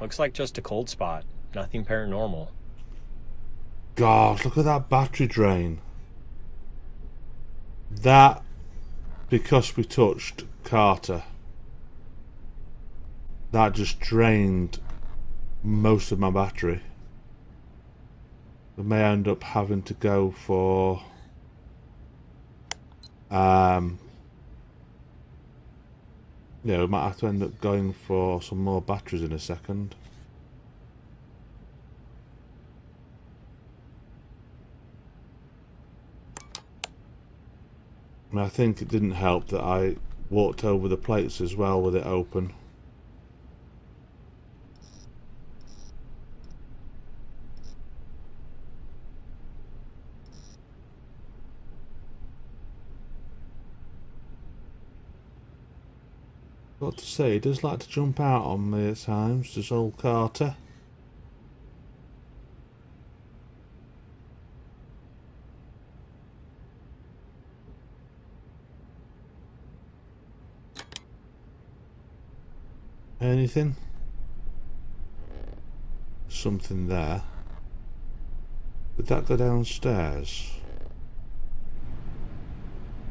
Looks like just a cold spot. Nothing paranormal. Gosh, look at that battery drain. That, because we touched Carter, that just drained most of my battery. We may end up having to go for yeah, we might have to end up going for some more batteries in a second. And I think it didn't help that I walked over the plates as well with it open. What to say, he does like to jump out on me at times, does old Carter. Anything? Something there. Did that go downstairs?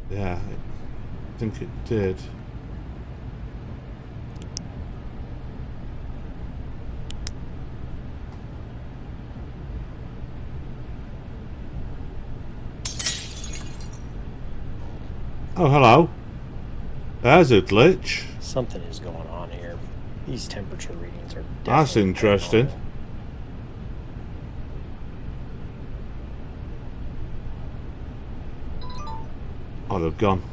Yeah, I think it did. Oh, hello. There's a glitch. Something is going on here. These temperature readings are definitely That's interesting. paranormal. Oh, they've gone.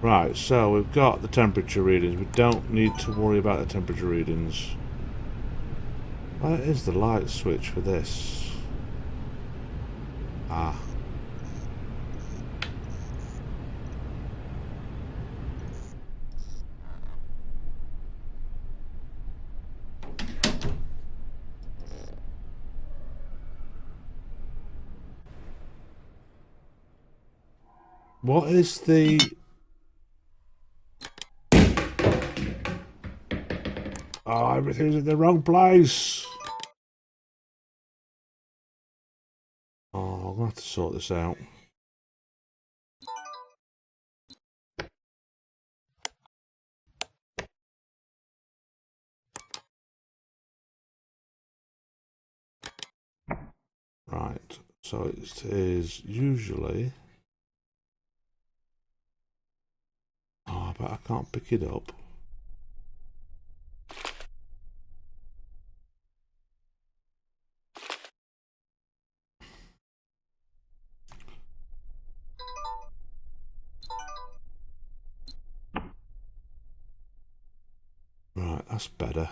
Right, so we've got the temperature readings. We don't need to worry about the temperature readings. Where is the light switch for this? Ah. What is the... Oh, everything's in the wrong place. Oh, I'm going to have to sort this out. Right, so it is usually... Oh, but I can't pick it up. Right, that's better.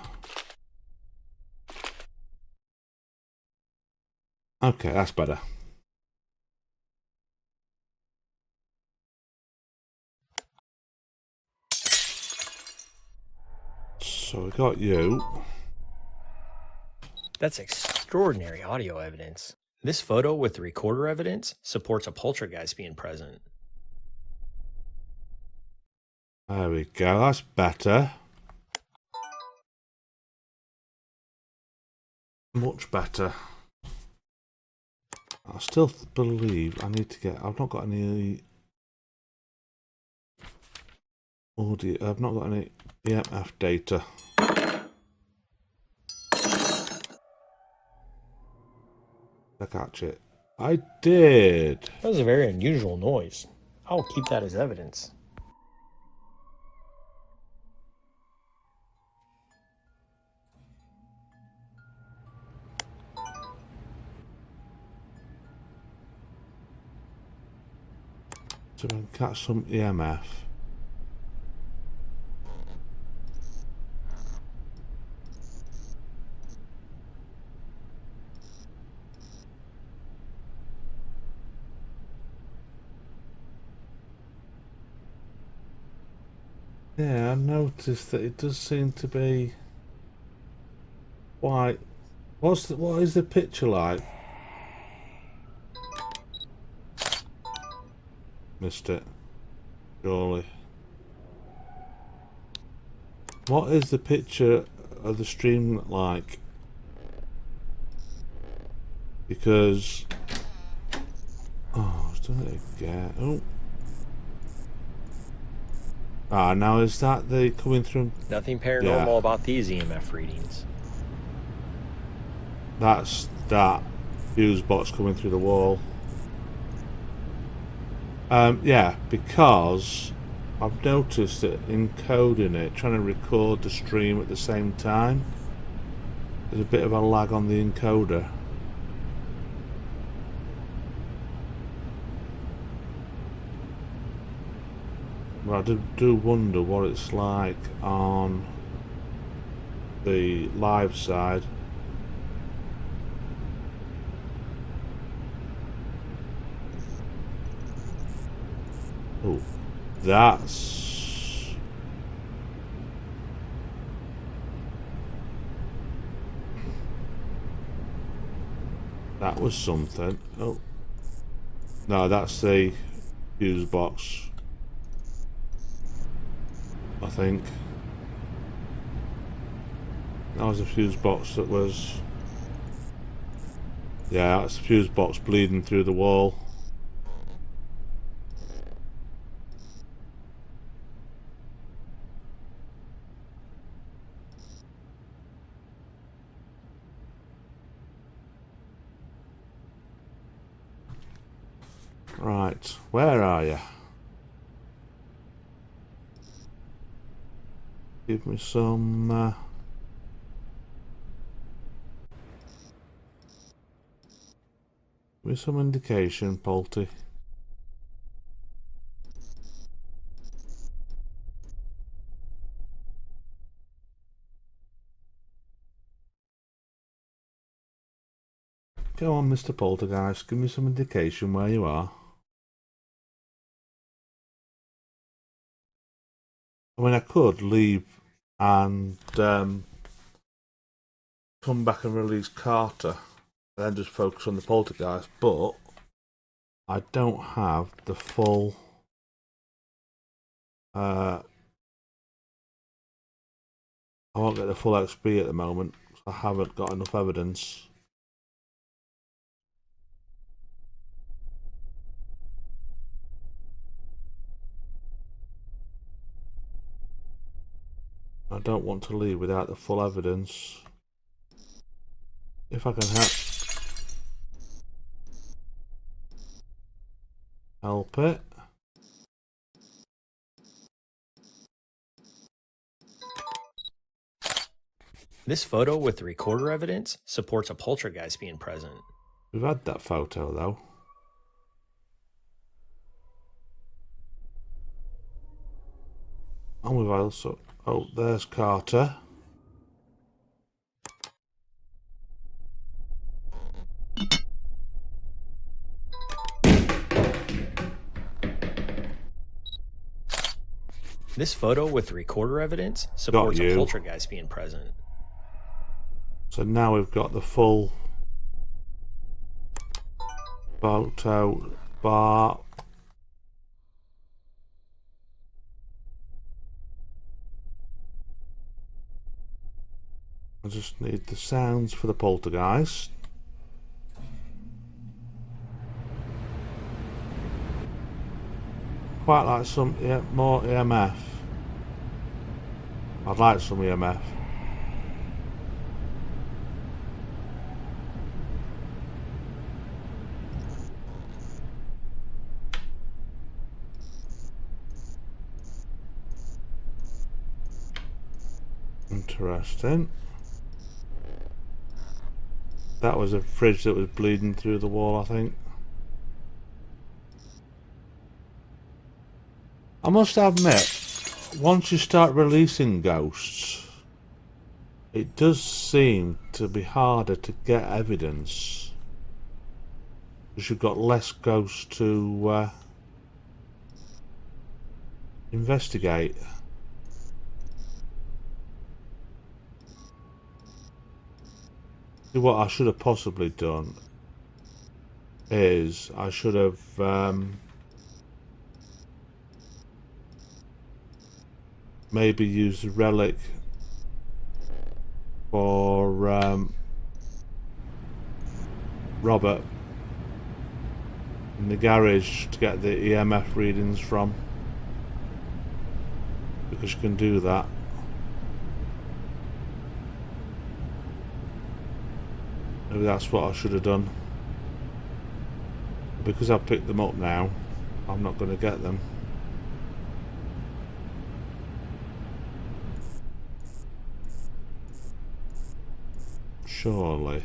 Okay, that's better. So we got you. That's extraordinary audio evidence. This photo with the recorder evidence supports a poltergeist being present. There we go, that's better. Much better. I still believe I need to get... I've not got any audio... I've not got any EMF data. I catch it. I did. That was a very unusual noise. I'll keep that as evidence. So we can catch some EMF. Yeah, I noticed that it does seem to be quite... what is the picture like? Missed it. Surely. What is the picture of the stream like? Because... oh, I've done it again. Oh. Ah, now is that the coming through? Nothing paranormal about these EMF readings. That's that fuse box coming through the wall. Yeah, because I've noticed that encoding it, trying to record the stream at the same time, there's a bit of a lag on the encoder. But I do wonder what it's like on the live side. Oh, that's... That was something. Oh. No, that's the fuse box. I think. That was a fuse box that was... Yeah, that's the fuse box bleeding through the wall. Right, where are you? Give me some... give me some indication, Polty. Go on, Mr. Poltergeist, give me some indication where you are. I mean, I could leave and come back and release Carter, and then just focus on the Poltergeist, but I don't have the full... I won't get the full XP at the moment, so I haven't got enough evidence. I don't want to leave without the full evidence. If I can help it. This photo with the recorder evidence supports a poltergeist being present. We've had that photo though. And we've also... Oh, there's Carter. This photo with the recorder evidence supports a poltergeist being present. So now we've got the full photo bar. I just need the sounds for the poltergeist. Quite like some more EMF. I'd like some EMF. Interesting. That was a fridge that was bleeding through the wall, I think. I must admit, once you start releasing ghosts, it does seem to be harder to get evidence. Because you've got less ghosts to investigate. See, what I should have possibly done is I should have maybe used the relic for Robert in the garage to get the EMF readings from, because you can do that. Maybe that's what I should have done. Because I've picked them up now, I'm not going to get them. Surely.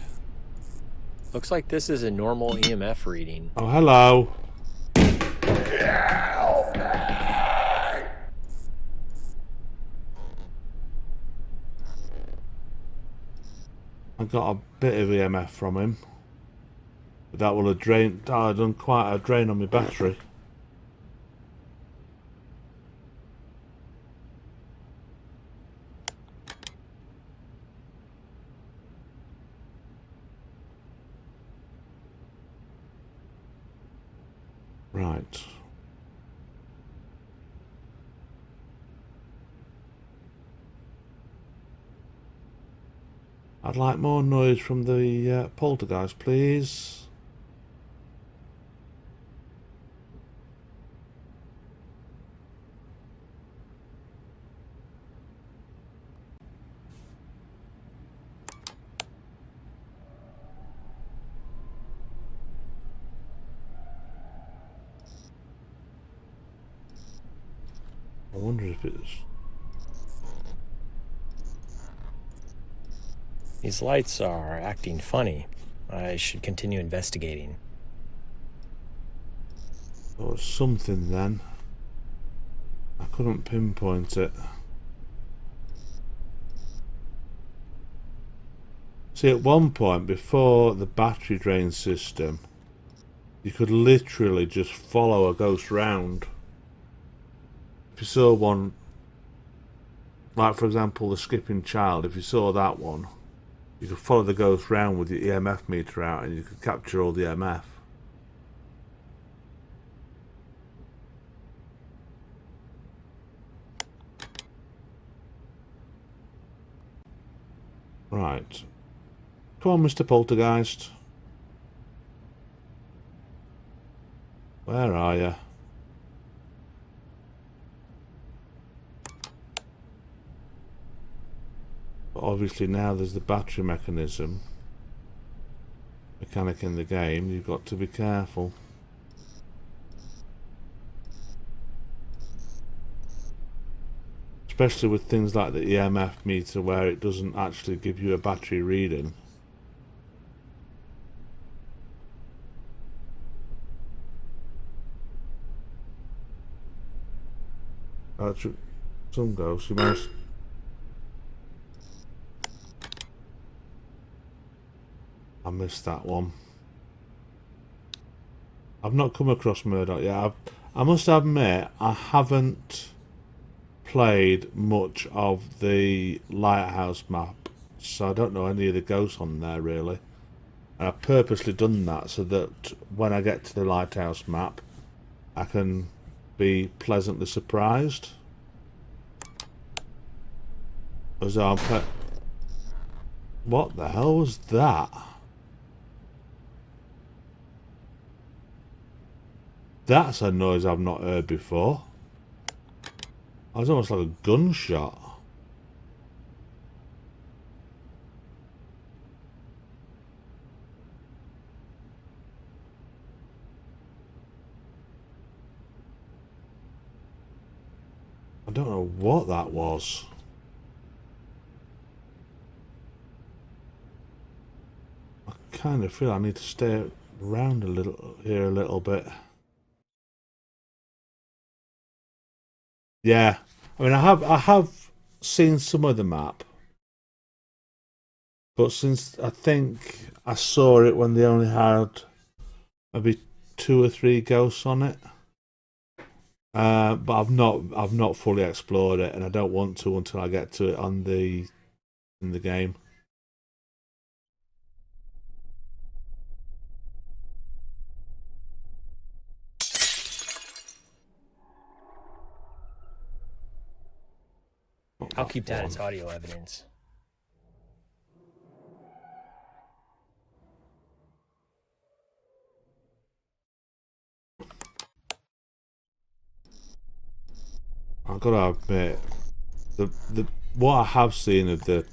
Looks like this is a normal EMF reading. Oh, hello. I got a bit of EMF from him. But that will have drained... I've done quite a drain on my battery. Right. I'd like more noise from the poltergeist, please. I wonder if it's... These lights are acting funny. I should continue investigating. Or something then. I couldn't pinpoint it. See, at one point, before the battery drain system, you could literally just follow a ghost round. If you saw one, like for example the skipping child, if you saw that one, you could follow the ghost round with your EMF meter out and you could capture all the EMF. Right. Come on, Mr. Poltergeist. Where are you? But obviously now there's the battery mechanic in the game. You've got to be careful. Especially with things like the EMF meter where it doesn't actually give you a battery reading. Some ghosts, you must... I missed that one. I've not come across Murdoch yet. I must admit, I haven't played much of the Lighthouse map, so I don't know any of the ghosts on there really. And I've purposely done that so that when I get to the Lighthouse map, I can be pleasantly surprised. As I'm what the hell was that? That's a noise I've not heard before. It was almost like a gunshot. I don't know what that was. I kind of feel I need to stay around a little bit. Yeah, I mean, I have seen some of the map, but since I think I saw it when they only had maybe 2 or 3 ghosts on it, but I've not fully explored it, and I don't want to until I get to it in the game. I'll keep that as audio evidence. I've got to admit, the what I have seen of the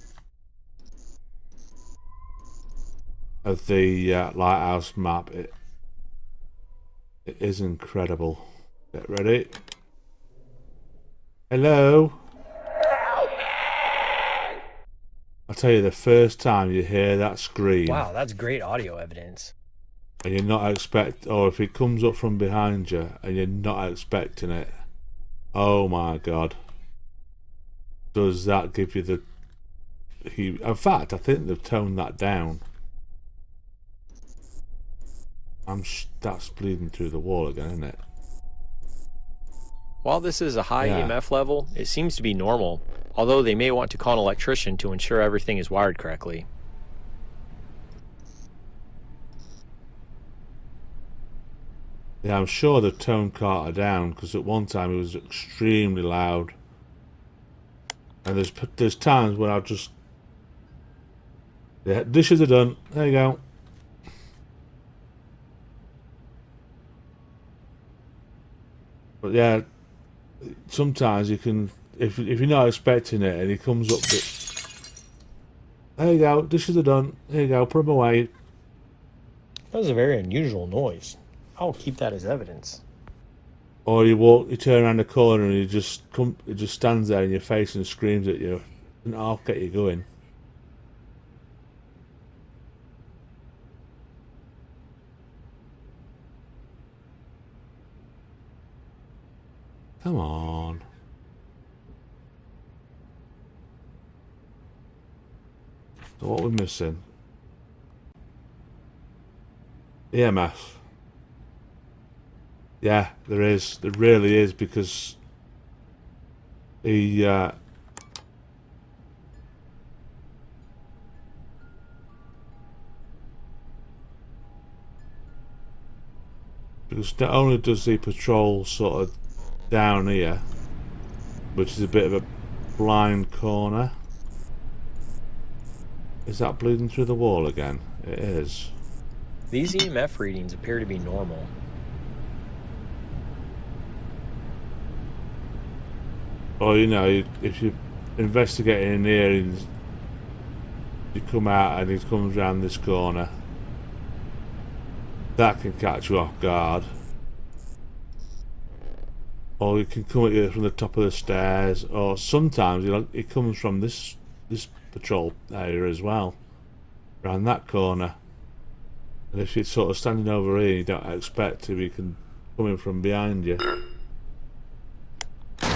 Lighthouse map, it is incredible. Get ready. Hello. I tell you, the first time you hear that scream, Wow, that's great audio evidence. and you're not or if it comes up from behind you and you're not expecting it, oh my god, does that give you the... In fact, I think they've toned that down. That's bleeding through the wall again, isn't it? While this is a high EMF level, it seems to be normal, although they may want to call an electrician to ensure everything is wired correctly. Yeah, I'm sure the tone caught her down because at one time it was extremely loud. And there's times when I'll just... Yeah, dishes are done. There you go. But yeah, sometimes you can... If you're not expecting it and he comes up... There you go. Dishes are done. There you go. Put them away. That was a very unusual noise. I'll keep that as evidence. Or you turn around the corner and it just stands there in your face and screams at you. And I'll get you going. Come on. So what we're missing? EMF. Yeah, there is. There really is, because he because not only does he patrol sort of down here, which is a bit of a blind corner. Is that bleeding through the wall again? It is. These EMF readings appear to be normal. Or, you know, if you're investigating in here and you come out and he comes around this corner, that can catch you off guard. Or he can come at you from the top of the stairs, or sometimes he comes from this patrol area as well, around that corner. And if you're sort of standing over here and you don't expect him, he can come in from behind you. Did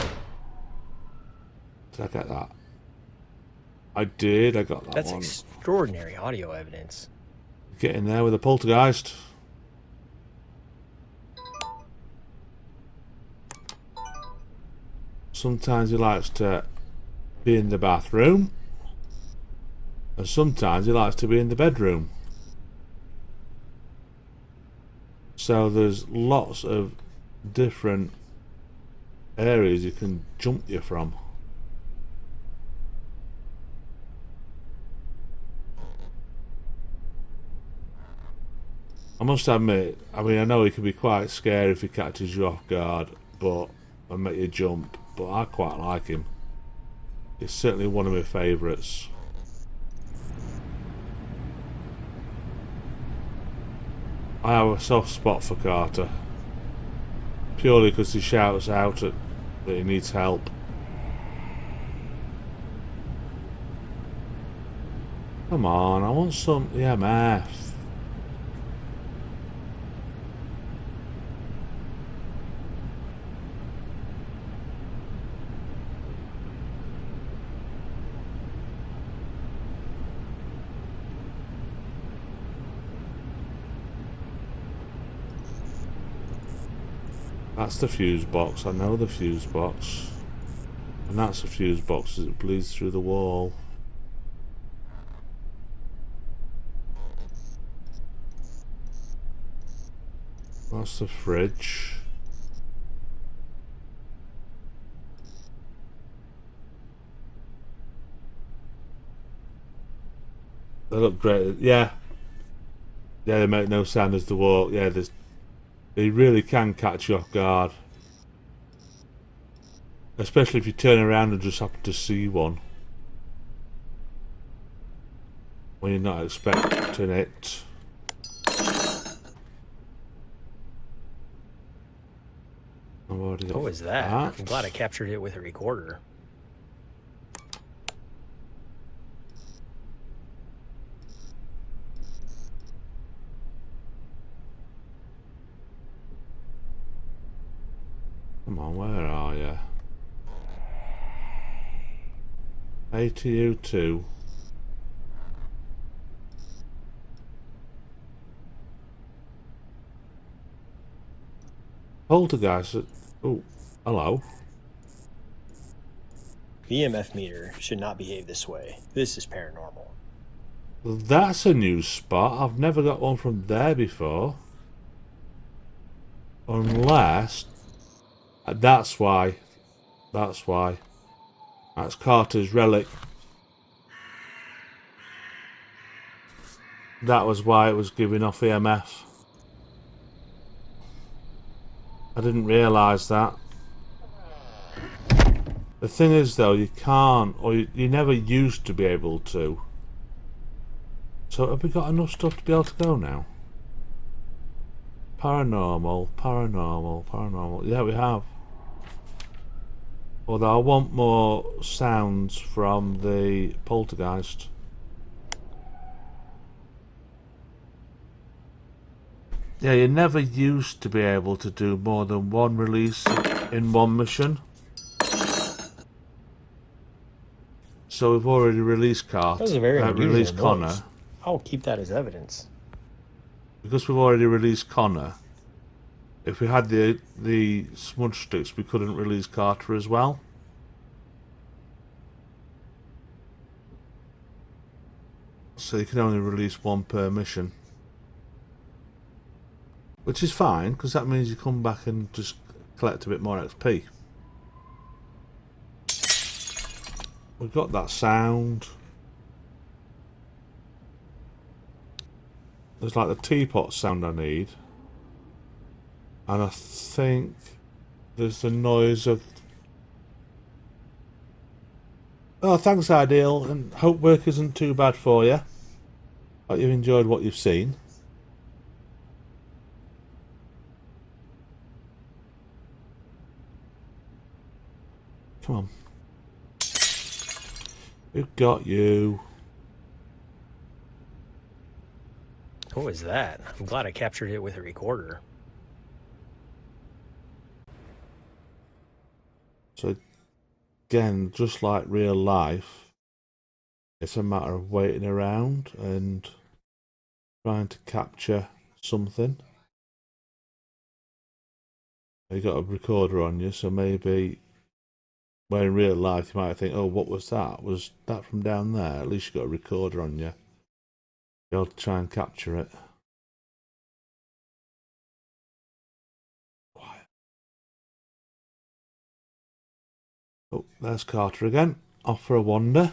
I get that? I did, I got that That's one. extraordinary audio evidence. Get in there with a poltergeist. Sometimes he likes to be in the bathroom, and sometimes he likes to be in the bedroom. So there's lots of different areas you can jump you from. I must admit, I mean, I know he can be quite scary if he catches you off guard, and make you jump, but I quite like him. He's certainly one of my favourites. I have a soft spot for Carter, purely because he shouts out that he needs help. Come on, I want some EMF. That's the fuse box, I know the fuse box. And that's the fuse box as it bleeds through the wall. That's the fridge. They look great, yeah. Yeah, they make no sound as they walk, yeah, they really can catch you off guard. Especially if you turn around and just happen to see one. When you're not expecting it. What was that? I'm glad I captured it with a recorder. Come on, where are you? ATU2. Poltergeist. Oh, hello. The EMF meter should not behave this way. This is paranormal. That's a new spot. I've never got one from there before. Unless... That's why. That's why. That's Carter's relic. That was why it was giving off EMF. I didn't realise that. The thing is though, you can't, or you never used to be able to. So have we got enough stuff to be able to go now? Paranormal, paranormal, paranormal. Yeah, we have. Although I want more sounds from the poltergeist. Yeah, you never used to be able to do more than one release in one mission. So we've already released That was a very unusual Connor. noise. I'll keep that as evidence. Because we've already released Connor, if we had the smudge sticks, we couldn't release Carter as well. So you can only release one per mission. Which is fine, because that means you come back and just collect a bit more XP. We've got that sound. There's like the teapot sound I need. And I think there's the noise of... Oh, thanks, Ideal, and hope work isn't too bad for you. Hope you've enjoyed what you've seen. Come on. We've got you. What was that? I'm glad I captured it with a recorder. So, again, just like real life, it's a matter of waiting around and trying to capture something. You got a recorder on you, so maybe where in real life you might think, oh, what was that? Was that from down there? At least you got a recorder on you. You'll try and capture it. Oh, there's Carter again. Off for a wander.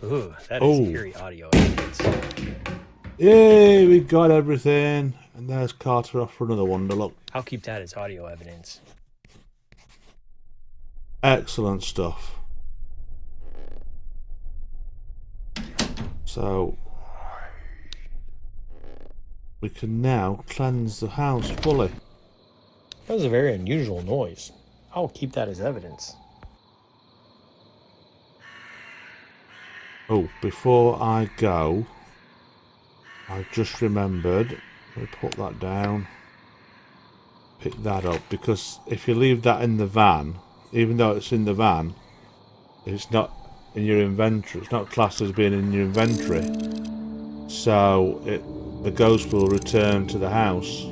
Ooh, that is eerie audio evidence. Yay, we got everything. And there's Carter off for another wander. Look. I'll keep that as audio evidence. Excellent stuff. So we can now cleanse the house fully. That was a very unusual noise. I'll keep that as evidence. Oh, before I go, I just remembered, let me put that down, pick that up, because if you leave that in the van, even though it's in the van, it's not in your inventory, it's not classed as being in your inventory, so the ghost will return to the house.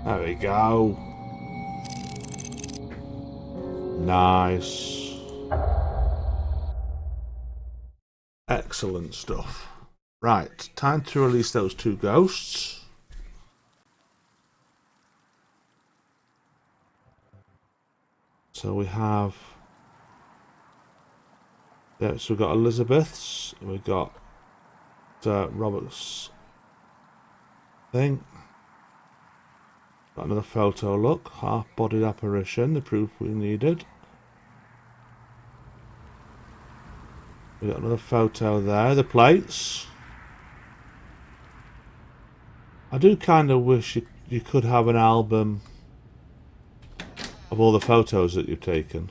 There we go. Nice. Excellent stuff. Right, time to release those two ghosts. So we have... Yeah, so we've got Elizabeth's, and we've got Robert's thing. Got another photo, look. Half-bodied apparition, the proof we needed. We got another photo there, the plates. I do kind of wish you could have an album of all the photos that you've taken.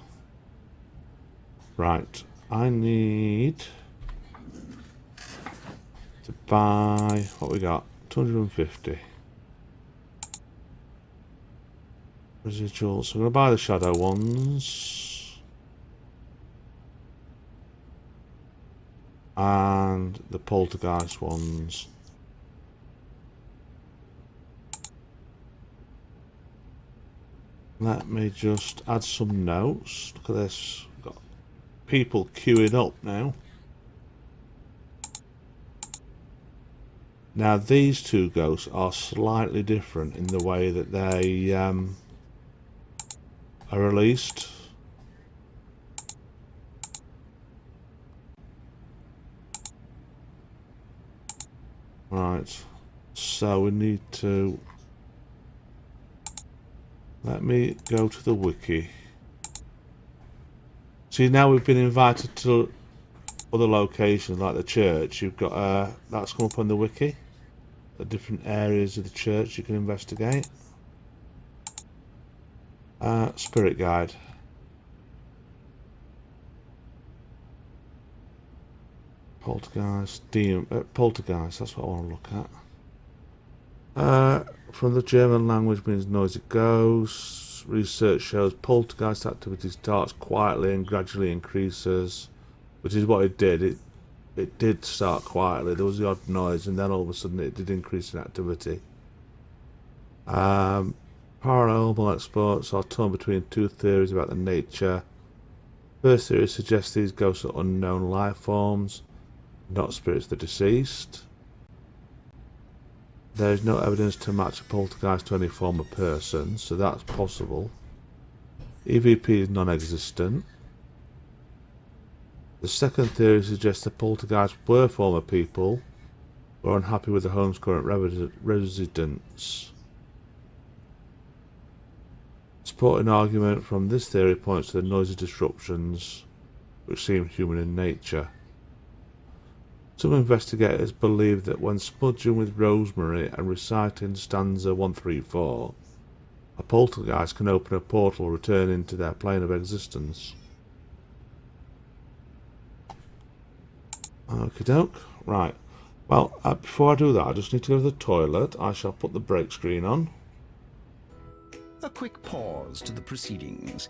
Right, I need to buy, what we got? 250. Residuals. So I'm going to buy the shadow ones. and the poltergeist ones. Let me just add some notes. Look at this. We've got people queuing up now. Now these two ghosts are slightly different in the way that they are released. Right, so we need to... Let me go to the wiki. See, now we've been invited to other locations like the church. You've got that's come up on the wiki. The different areas of the church you can investigate. Spirit guide. Poltergeist, poltergeist, that's what I want to look at. From the German language means noisy ghosts. Research shows poltergeist activity starts quietly and gradually increases, which is what it did. It did start quietly. There was the odd noise, and then all of a sudden it did increase in activity. Paranormal experts are torn between two theories about the nature. First theory suggests these ghosts are unknown life forms, not spirits of the deceased. There is no evidence to match a poltergeist to any former person, so that's possible. EVP is non-existent. The second theory suggests the poltergeists were former people who are unhappy with the home's current residents. Supporting argument from this theory points to the noisy disruptions which seem human in nature. Some investigators believe that when smudging with rosemary and reciting stanza 134, a poltergeist can open a portal returning to their plane of existence. Okie doke. Right. Well, before I do that, I just need to go to the toilet. I shall put the break screen on. A quick pause to the proceedings.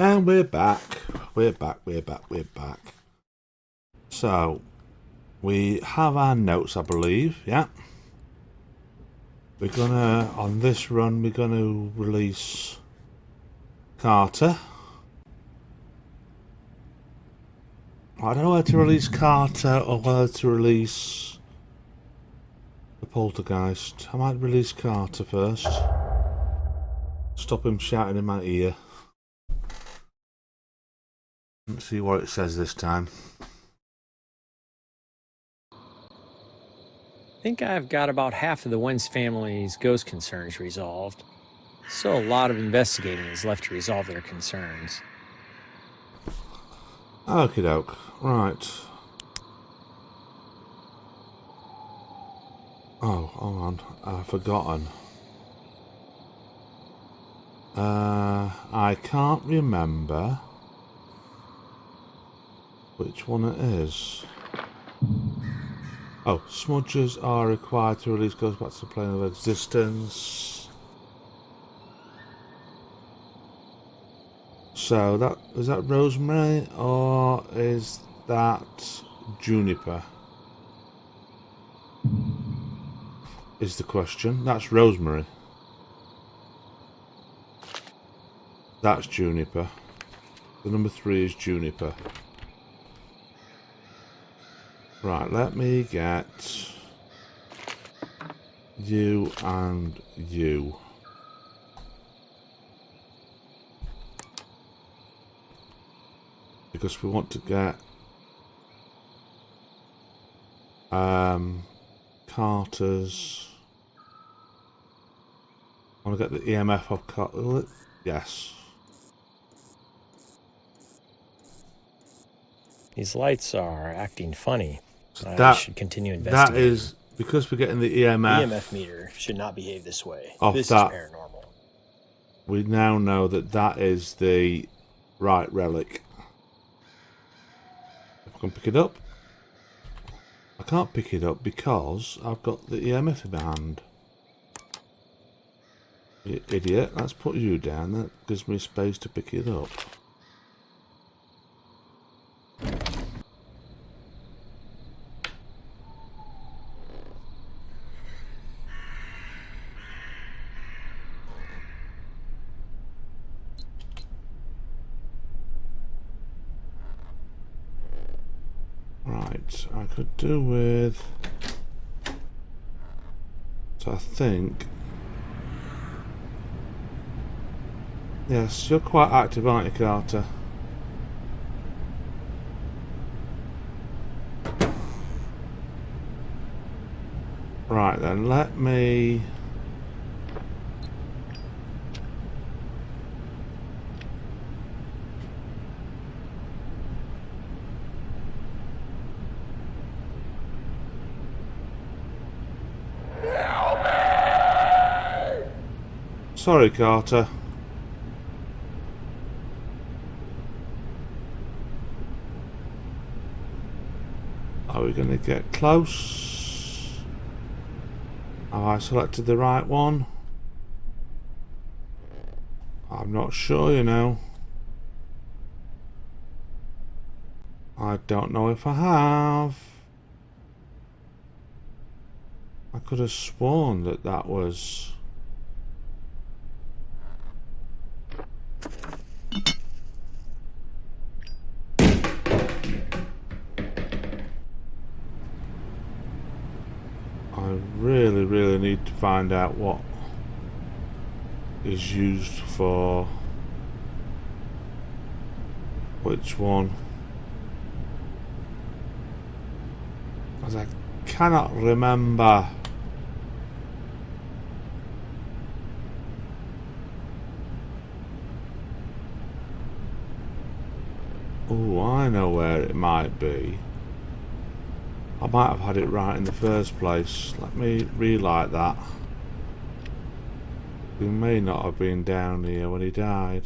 And we're back. We're back. So, we have our notes, I believe, yeah. We're gonna, on this run, we're gonna release Carter. I don't know whether to release Carter or whether to release the poltergeist. I might release Carter first. Stop him shouting in my ear. Let's see what it says this time. I think I've got about half of the Wentz family's ghost concerns resolved. Still a lot of investigating is left to resolve their concerns. Okie doke. Right. Oh, hold on. I've forgotten. I can't remember which one it is. Oh, smudges are required to release goes back to the plane of existence. So that is that rosemary or is that juniper? Is the question. That's rosemary. That's juniper. The number 3 is juniper. Right, let me get you and you. Because we want to get Carter's. I want to get the EMF of Carter. Yes. These lights are acting funny. So I should continue investigating. That is because we're getting the EMF. EMF meter should not behave this way. Of This that, is paranormal. We now know that that is the right relic. If I can pick it up. I can't pick it up because I've got the EMF in my hand. You idiot. Let's put you down. That gives me space to pick it up. Right, I could do with... So I think... Yes, you're quite active, aren't you, Carter? Right then, let me... Sorry, Carter. Are we going to get close? Have I selected the right one? I'm not sure, you know. I don't know if I have. I could have sworn that that was... I really need to find out what is used for which one, as I cannot remember. Oh, I know where it might be. I might have had it right in the first place. Let me relight that. He may not have been down here when he died.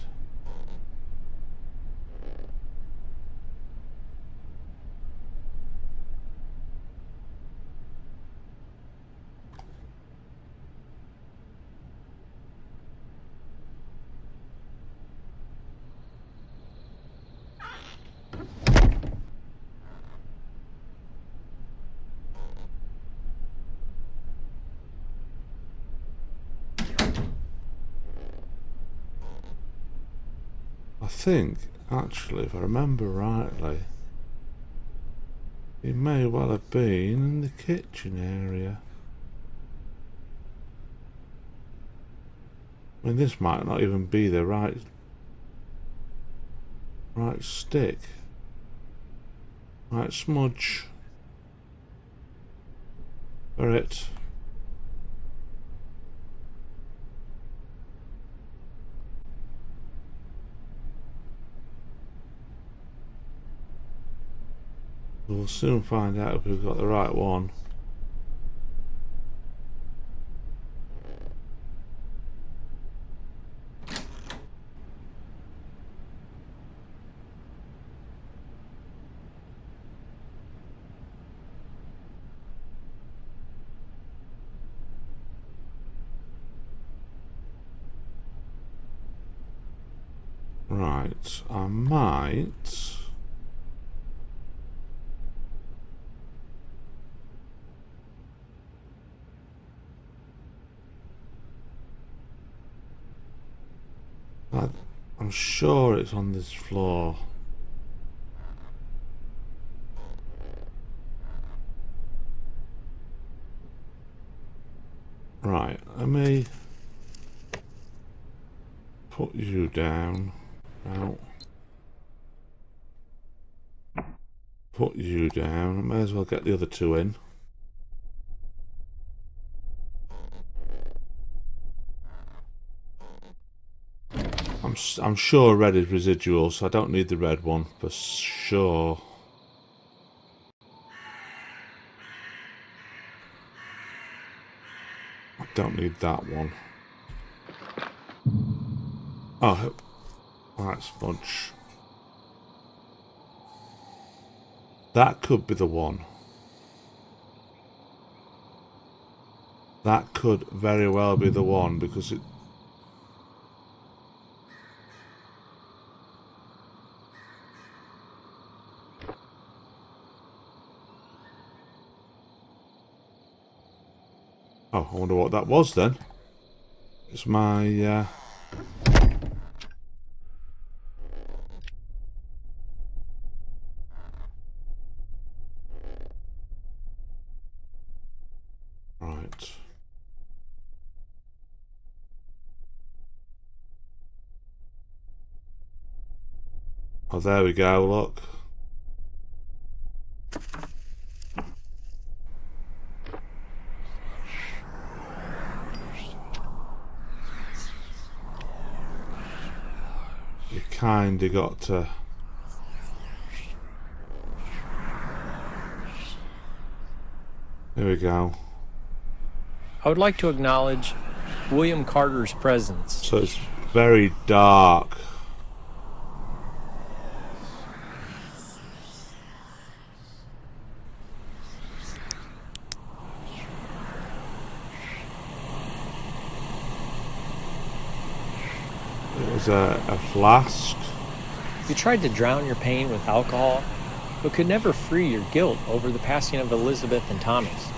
I think, actually, if I remember rightly, it may well have been in the kitchen area. I mean, this might not even be the right stick. Right smudge. For it. we'll soon find out if we've got the right one. Right, I might... I'm sure it's on this floor. Right, let me put you down. Now, put you down. I may as well get the other two in. I'm sure red is residual, so I don't need the red one for sure. I don't need that one. Oh, white smudge. That could be the one. That could very well be the one because it... Oh, I wonder what that was then. It's my... Right. Oh, there we go, look. You kinda got to... There we go. I would like to acknowledge William Carter's presence. So it's very dark. It was a flask. You tried to drown your pain with alcohol, but could never free your guilt over the passing of Elizabeth and Thomas.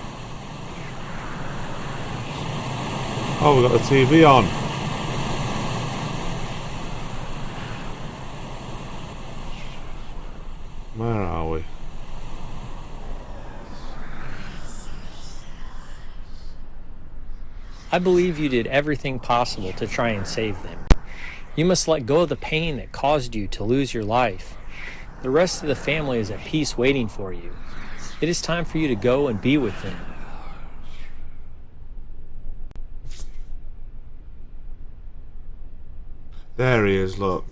Oh, we got the TV on. Where are we? I believe you did everything possible to try and save them. You must let go of the pain that caused you to lose your life. The rest of the family is at peace waiting for you. It is time for you to go and be with them. There he is, look.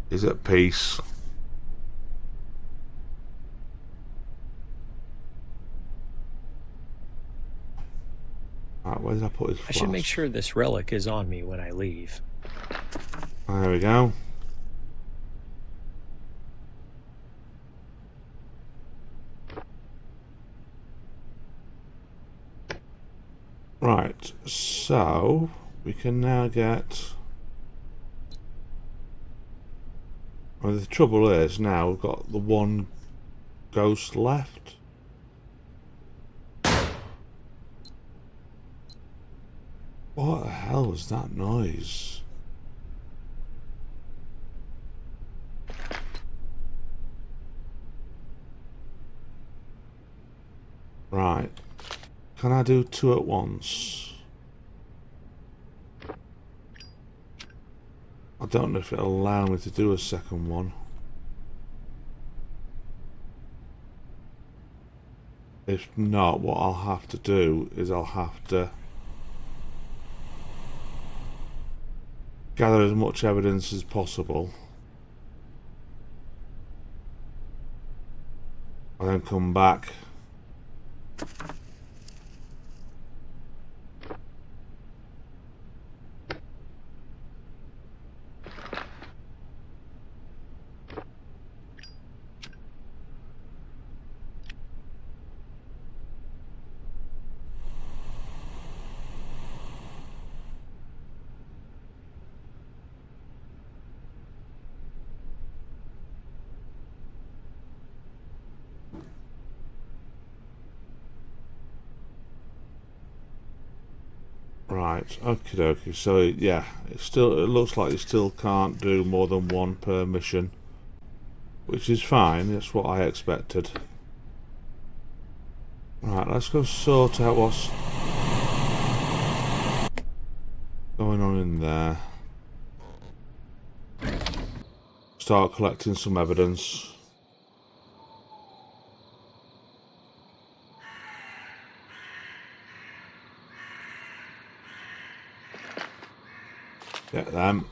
He's at peace. Right, where did I put his flask? I should make sure this relic is on me when I leave. There we go. Right, so we can now get... Well, the trouble is now we've got the one ghost left. What the hell was that noise? Right. Can I do two at once? I don't know if it'll allow me to do a second one. If not, what I'll have to do is I'll have to... gather as much evidence as possible, and then come back. Right, okie dokie. So yeah, it looks like you still can't do more than one per mission, which is fine. That's what I expected. Right, let's go sort out what's going on in there. Start collecting some evidence. Get them.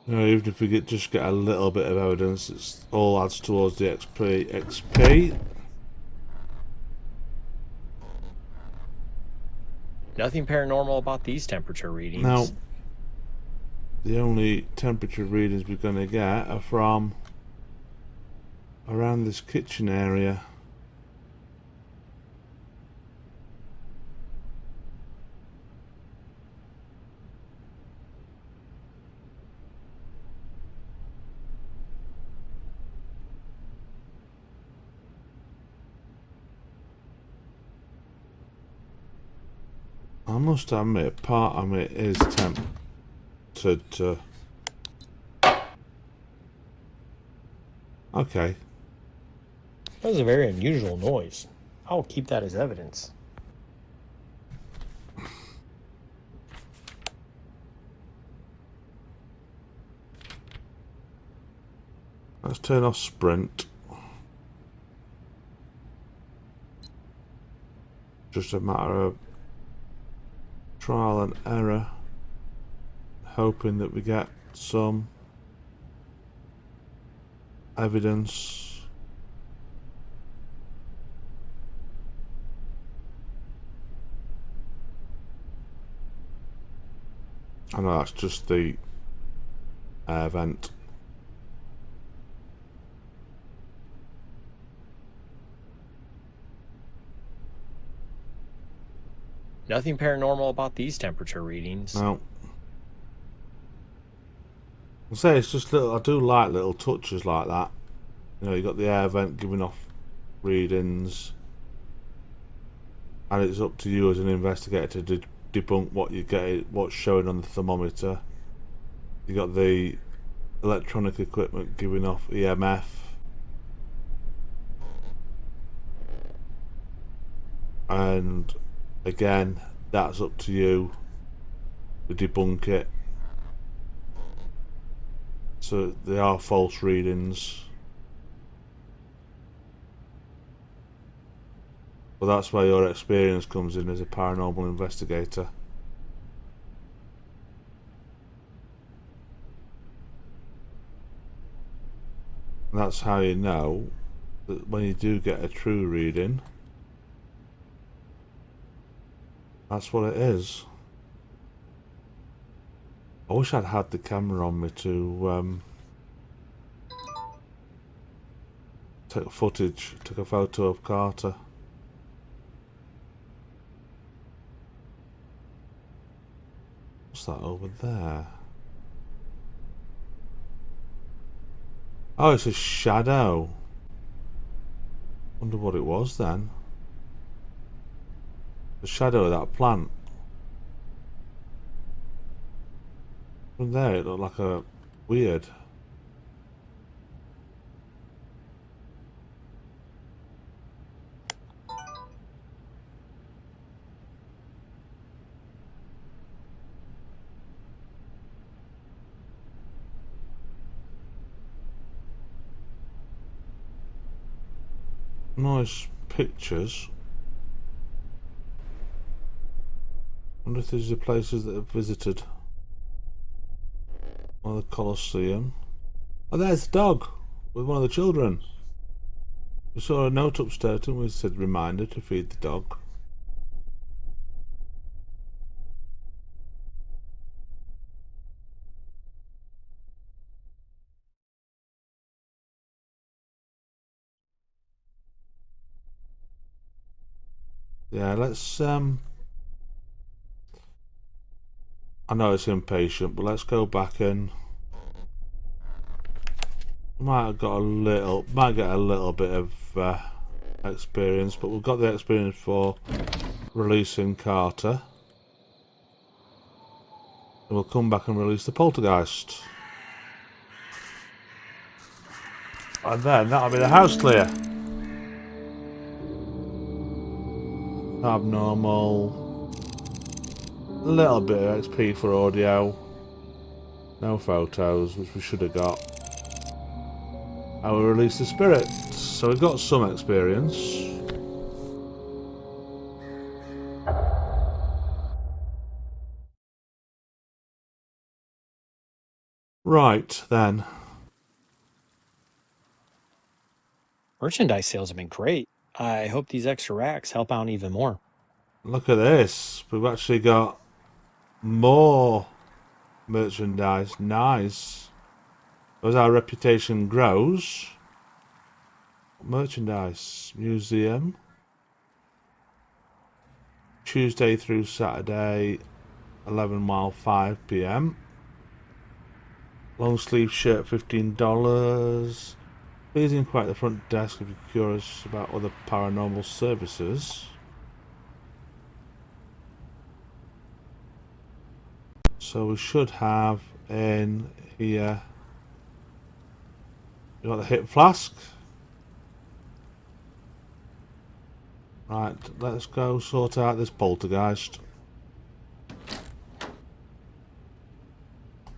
You know, even if we just get a little bit of evidence, it all adds towards the XP. Nothing paranormal about these temperature readings. Now, the only temperature readings we're going to get are from around this kitchen area. I must admit, part of me is tempted to... Okay. That was a very unusual noise. I'll keep that as evidence. Let's turn off sprint. Just a matter of trial and error, hoping that we get some evidence. I know that's just the air vent. Nothing paranormal about these temperature readings. No. I'll say it's just little. I do like little touches like that. You know, you got the air vent giving off readings, and it's up to you as an investigator to debunk what you get, what's showing on the thermometer. You got the electronic equipment giving off EMF, and again, that's up to you to debunk it. So they are false readings. But that's where your experience comes in as a paranormal investigator. And that's how you know that when you do get a true reading, that's what it is. I wish I'd had the camera on me to take footage, take a photo of Carter. What's that over there? Oh, it's a shadow. Wonder what it was then. The shadow of that plant. From there it looked like a weird. Nice pictures. wonder if these are places that I've visited. Or the Colosseum. Oh, there's the dog with one of the children. We saw a note upstairs and we said reminder to feed the dog. Yeah, let's I know it's impatient, but let's go back and might get a little bit of experience, but we've got the experience for releasing Carter. And we'll come back and release the poltergeist. And then that'll be the house clear. Abnormal. A little bit of XP for audio. No photos, which we should have got. I will release the spirits. So we've got some experience. Right, then. Merchandise sales have been great. I hope these extra racks help out even more. Look at this. We've actually got more merchandise. Nice. As our reputation grows. Merchandise. Museum. Tuesday through Saturday, 11 mile 5 p.m. Long sleeve shirt, $15. Please inquire at the front desk if you're curious about other paranormal services. So we should have in here, you got the hip flask. Right, let's go sort out this poltergeist.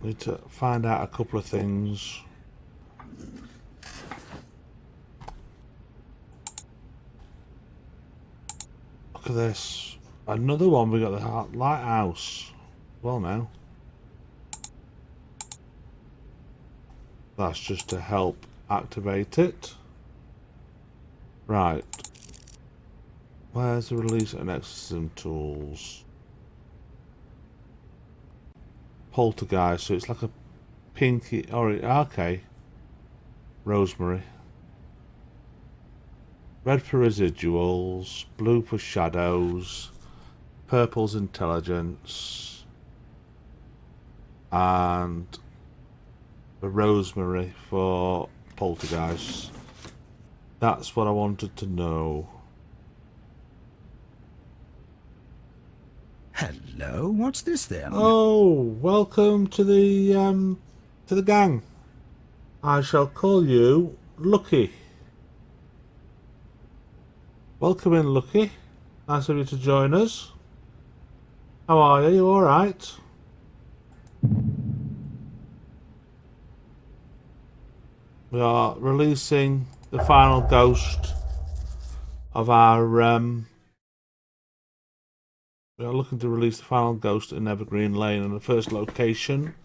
Need to find out a couple of things. Look at this. Another one, we got the lighthouse. Well now. That's just to help activate it. Right. Where's the release and exorcism tools? Poltergeist, so it's like a pinky orange. Okay. Rosemary. Red for residuals, blue for shadows, purple's intelligence, and the rosemary for poltergeist. That's what I wanted to know. Hello, what's this then? Oh, welcome to the gang. I shall call you Lucky. Welcome in, Lucky. Nice of you to join us. How are you? You all right? We are releasing the final ghost of our we are looking to release the final ghost in Evergreen Lane in the first location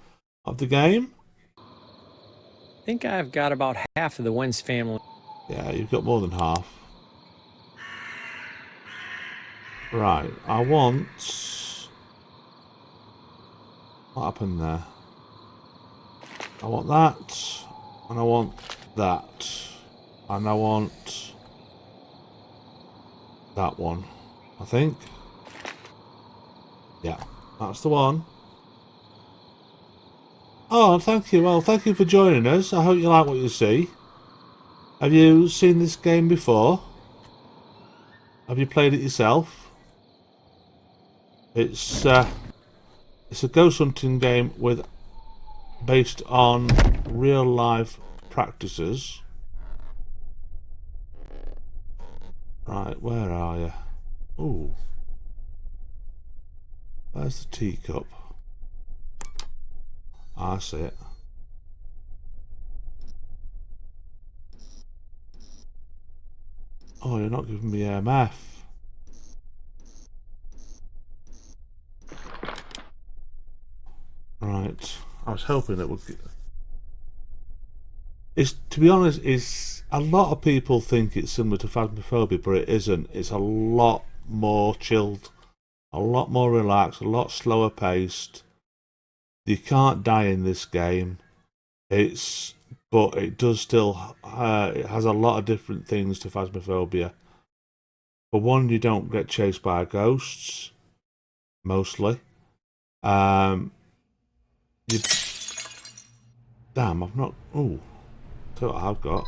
of the game. I think I've got about half of the Wens family. Yeah, you've got more than half. Right, I want... What happened there? I want that, and I want that, and I want that one, I think. Yeah, that's the one. Oh, thank you. Well, thank you for joining us. I hope you like what you see. Have you seen this game before? Have you played it yourself? It's a ghost hunting game based on real life practices. Right, where are you? Ooh. Where's the teacup? I see it. Oh, you're not giving me EMF. Right. I was hoping that would. It's, to be honest, it's a lot of people think it's similar to Phasmophobia, but it isn't. It's a lot more chilled, a lot more relaxed, a lot slower paced. You can't die in this game. But it does still. It has a lot of different things to Phasmophobia. For one, you don't get chased by ghosts, mostly. You, damn, I've not. Oh, tell you what I've got.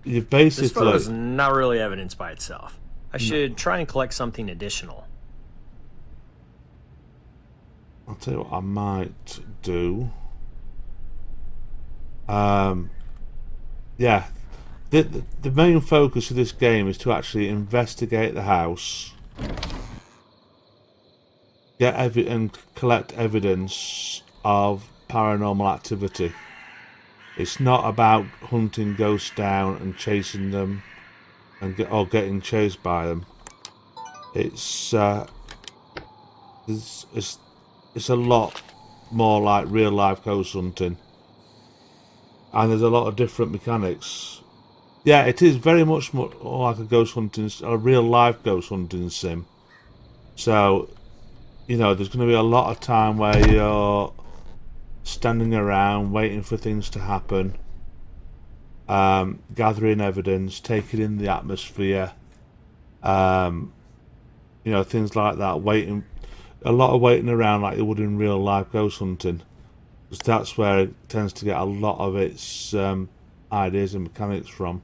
You This photo is basically. not really evidence by itself. I should try and collect something additional. I'll tell you what I might do. Yeah, the main focus of this game is to actually investigate the house, and collect evidence of paranormal activity. It's not about hunting ghosts down and chasing them, or getting chased by them. It's it's a lot more like real life ghost hunting, and there's a lot of different mechanics. Yeah, it is very much more like a real life ghost hunting sim. So, there's going to be a lot of time where you're standing around waiting for things to happen, gathering evidence, taking in the atmosphere, things like that. A lot of waiting around like you would in real life ghost hunting, because that's where it tends to get a lot of its ideas and mechanics from.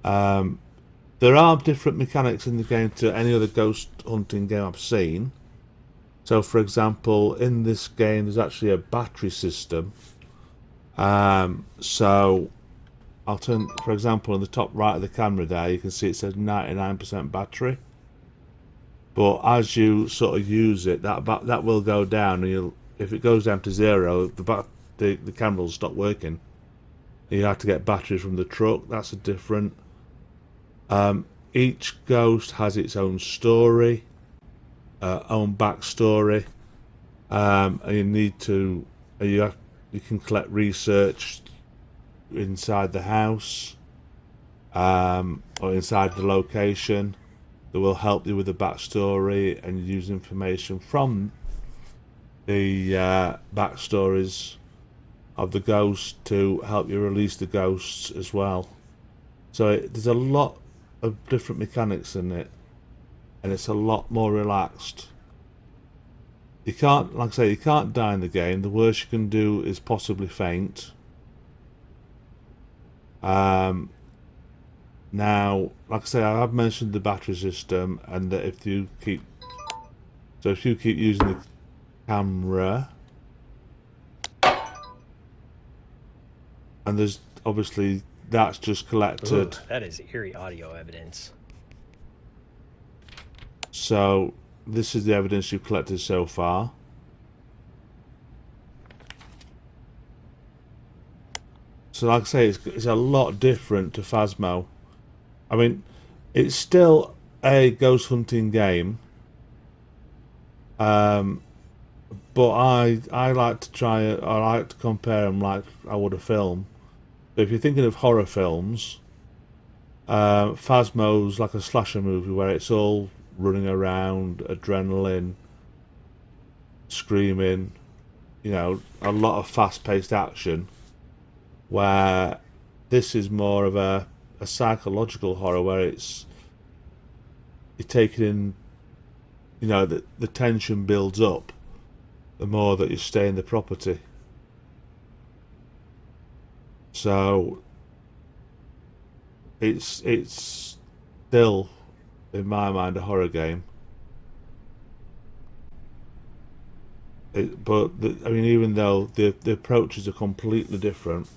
There are different mechanics in the game to any other ghost hunting game I've seen. So, for example, in this game, there's actually a battery system. So, I'll turn, for example, in the top right of the camera there, you can see it says 99% battery. But as you sort of use it, that will go down, and if it goes down to zero, the camera will stop working. You have to get batteries from the truck. That's a different. Each ghost has its own story, own backstory, and you can collect research inside the house, or inside the location, that will help you with the backstory, and use information from the backstories of the ghosts to help you release the ghosts as well. So there's a lot of different mechanics in it, and it's a lot more relaxed. You can't, like I say, you can't die in the game. The worst you can do is possibly faint. Now, like I say, I have mentioned the battery system, and that if you keep using the camera, and there's obviously that's just collected. Ooh, that is eerie audio evidence. So this is the evidence you've collected so far. So like I say, it's a lot different to Phasmo. I mean, it's still a ghost hunting game, but I like to try it. I like to compare them like I would a film. So if you're thinking of horror films, Phasmo's like a slasher movie where it's all running around, adrenaline, screaming, a lot of fast-paced action. Where this is more of a psychological horror, where you're taking in, the tension builds up the more that you stay in the property. So it's still, in my mind, a horror game. Even though the approaches are completely different.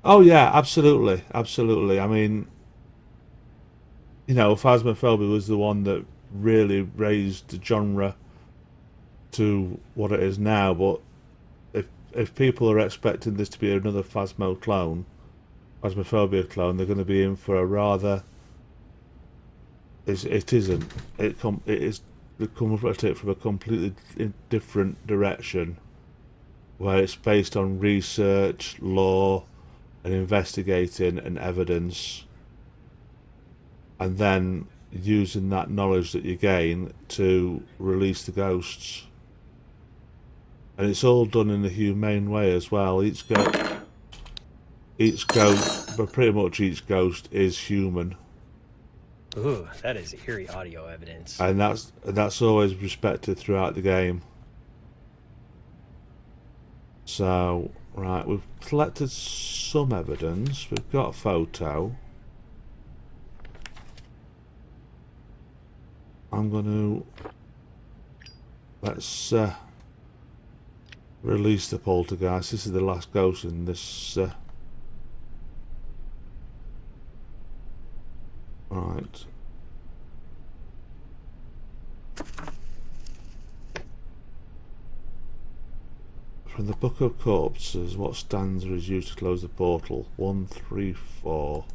Oh yeah, absolutely, absolutely. I mean, Phasmophobia was the one that really raised the genre to what it is now. But if people are expecting this to be another Phasmophobia clone, they're going to be in for a rather it isn't. It is comes at it from a completely different direction, where it's based on research, law, and investigating and evidence, and then using that knowledge that you gain to release the ghosts. And it's all done in a humane way as well. But pretty much each ghost is human. Ooh, that is eerie audio evidence. And that's always respected throughout the game. So, right, we've collected some evidence. We've got a photo. I'm going to... Let's release the poltergeist. This is the last ghost in this... Right. From the Book of Corpses, what stanza is used to close the portal? 1, 3, 4.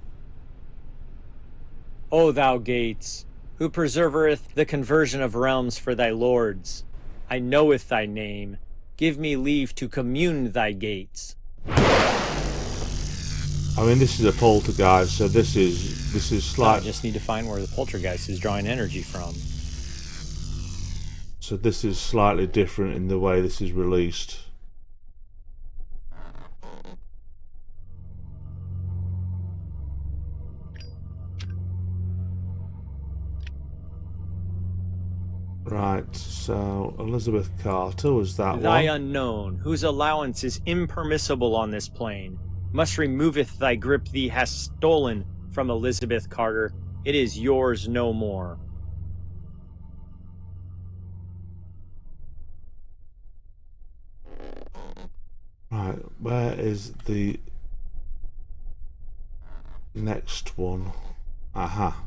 O thou gates, who preservereth the conversion of realms for thy lords, I knoweth thy name. Give me leave to commune thy gates. I mean, this is a poltergeist, so this is I slight. just need to find where the poltergeist is drawing energy from. So this is slightly different in the way this is released. Right, so Elizabeth Carter was that Thy one. unknown, whose allowance is impermissible on this plane, must removeth thy grip thee hast stolen from Elizabeth Carter. It is yours no more. Right, where is the next one? Aha.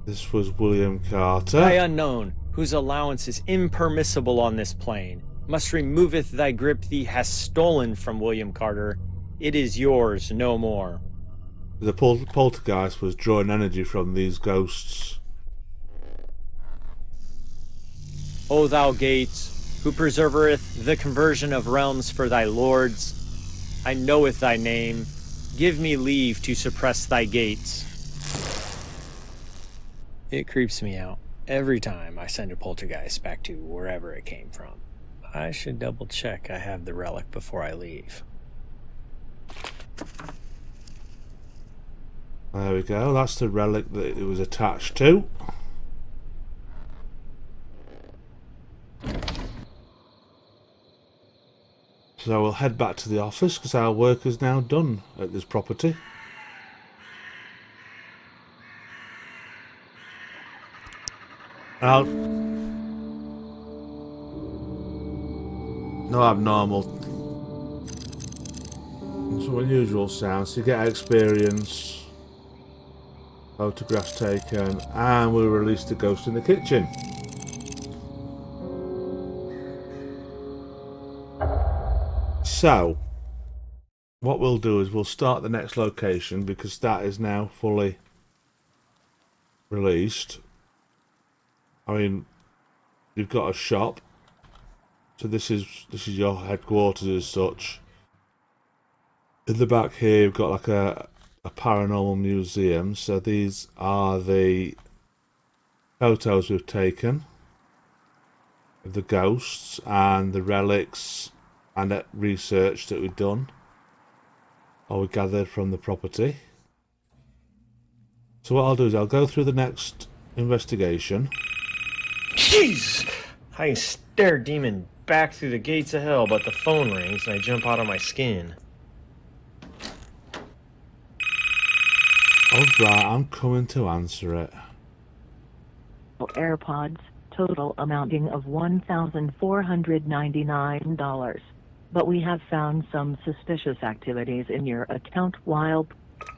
This was William Carter. Thy unknown, whose allowance is impermissible on this plane, must removeth thy grip thee hast stolen from William Carter. It is yours no more. The poltergeist was drawing energy from these ghosts. O thou gates, who preservereth the conversion of realms for thy lords, I knoweth thy name. Give me leave to suppress thy gates. It creeps me out every time I send a poltergeist back to wherever it came from. I should double check I have the relic before I leave. There we go, that's the relic that it was attached to. So we'll head back to the office because our work is now done at this property. Now, no abnormal, some unusual sounds. So you get experience, photographs taken, and we'll release the ghost in the kitchen. So, what we'll do is we'll start the next location because that is now fully released. I mean, you've got a shop, so this is your headquarters as such. In the back here, you've got like a paranormal museum. So these are the photos we've taken of the ghosts and the relics and that research that we've done, or we gathered from the property. So what I'll do is I'll go through the next investigation. Jeez! I stare demon back through the gates of hell, but the phone rings and I jump out of my skin. Alright, I'm coming to answer it. AirPods, total amounting of $1,499. But we have found some suspicious activities in your account while...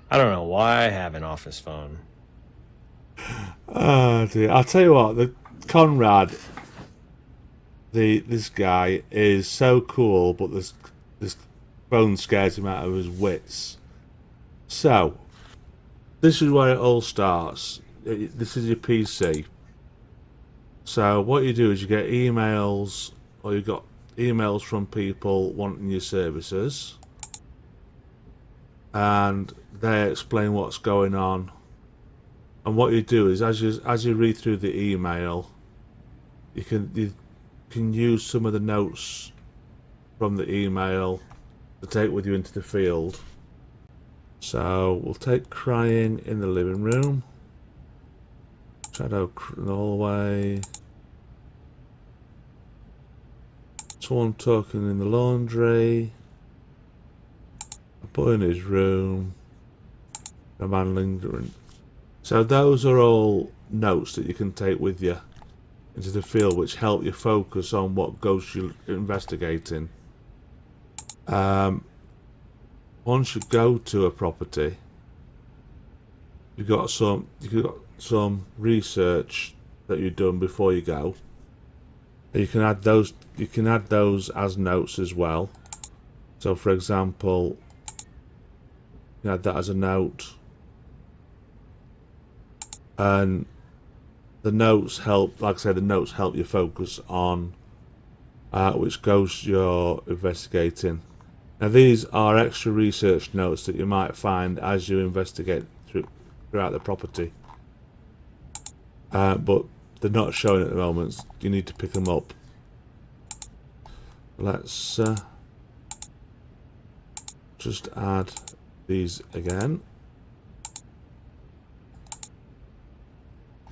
I don't know why I have an office phone. Oh dear. I'll tell you what, the Conrad, this guy is so cool, but this phone scares him out of his wits. So, this is where it all starts. This is your PC. So what you do is you get emails, or you got emails from people wanting your services, and they explain what's going on. And what you do is, as you read through the email, you can use some of the notes from the email to take with you into the field. So we'll take crying in the living room, shadow in the hallway, someone talking in the laundry, a boy in his room, a man lingering. So those are all notes that you can take with you into the field, which help you focus on what ghost you're investigating. Once you go to a property, you've got some research that you've done before you go. And you can add those as notes as well. So for example, you can add that as a note. And the notes help, like I said, the notes help you focus on which ghost you're investigating. Now these are extra research notes that you might find as you investigate throughout the property. But they're not showing at the moment. You need to pick them up. Let's just add these again.